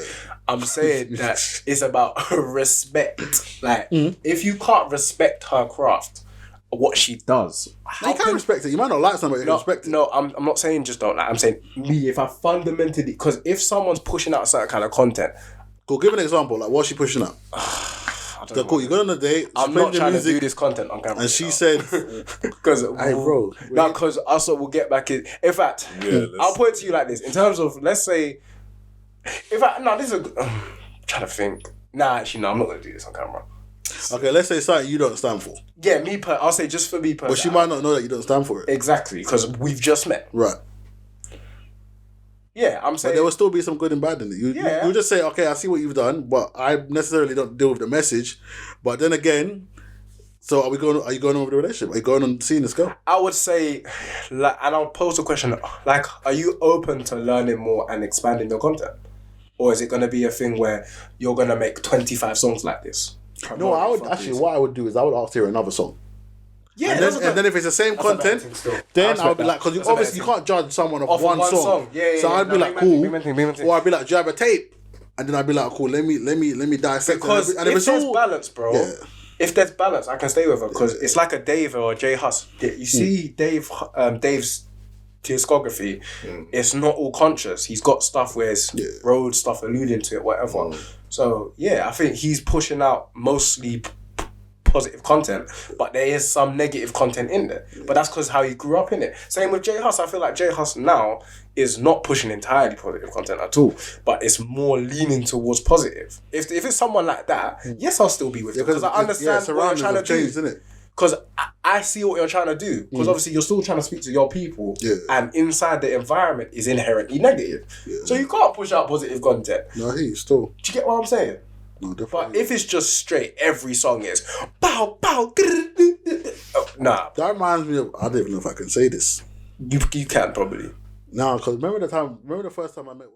Speaker 1: I'm saying that it's about respect. Like, if you can't respect her craft, what she does,
Speaker 3: You can't respect it. You might not like somebody, but you respect it.
Speaker 1: No, I'm not saying just don't like. I'm saying me. If I fundamentally, because if someone's pushing out certain kind of content,
Speaker 3: Cool. Give an example. Like, what's she pushing up? So cool. You go on a date.
Speaker 1: I'm not trying to do this content on camera.
Speaker 3: And she said,
Speaker 1: because
Speaker 3: hey, bro.
Speaker 1: No, because also we'll get back in. In fact, I'll put it to you like this. In terms of, let's say, this is I'm trying to think. Nah, actually, no, I'm not going to do this on camera.
Speaker 3: Okay, let's say something you don't stand for.
Speaker 1: Yeah, I'll say just for me personally.
Speaker 3: But she might not know that you don't stand for it.
Speaker 1: Exactly, because we've just met.
Speaker 3: Right.
Speaker 1: Yeah, I'm saying.
Speaker 3: But there will still be some good and bad in it. You just say, okay, I see what you've done, but I necessarily don't deal with the message. But then again, so are you going on with the relationship? Are you going on seeing this girl?
Speaker 1: I would say, like, and I'll pose the question, like, are you open to learning more and expanding your content? Or is it going to be a thing where you're going to make 25 songs like this?
Speaker 3: No, what I would do is I would ask her another song.
Speaker 1: Yeah,
Speaker 3: and then if it's the same content, then I would be like, because obviously you can't judge someone off one song.
Speaker 1: Yeah,
Speaker 3: so I'd be like, cool.
Speaker 1: Or
Speaker 3: Or I'd be like, do you have a tape? And then I'd be like, cool, let me dissect.
Speaker 1: Because
Speaker 3: if
Speaker 1: there's balance, bro. Yeah. If there's balance, I can stay with her because it's like a Dave or a J Hus. You see Dave's discography, it's not all conscious. He's got stuff where it's road stuff alluding to it, whatever. So yeah, I think he's pushing out mostly positive content, but there is some negative content in there. But that's because how he grew up in it. Same with J Hus. I feel like J Hus now is not pushing entirely positive content at all, but it's more leaning towards positive. If it's someone like that, yes, I'll still be with you because I understand what you're trying to do.
Speaker 3: Isn't it?
Speaker 1: Because I see what you're trying to do. Because obviously you're still trying to speak to your people, and inside the environment is inherently negative. So you can't push out positive content.
Speaker 3: No, still.
Speaker 1: Do you get what I'm saying?
Speaker 3: No, definitely.
Speaker 1: But if it's just straight, every song is pow pow. Nah.
Speaker 3: That reminds me of, I don't even know if I can say this.
Speaker 1: You can probably.
Speaker 3: No, because remember the first time I met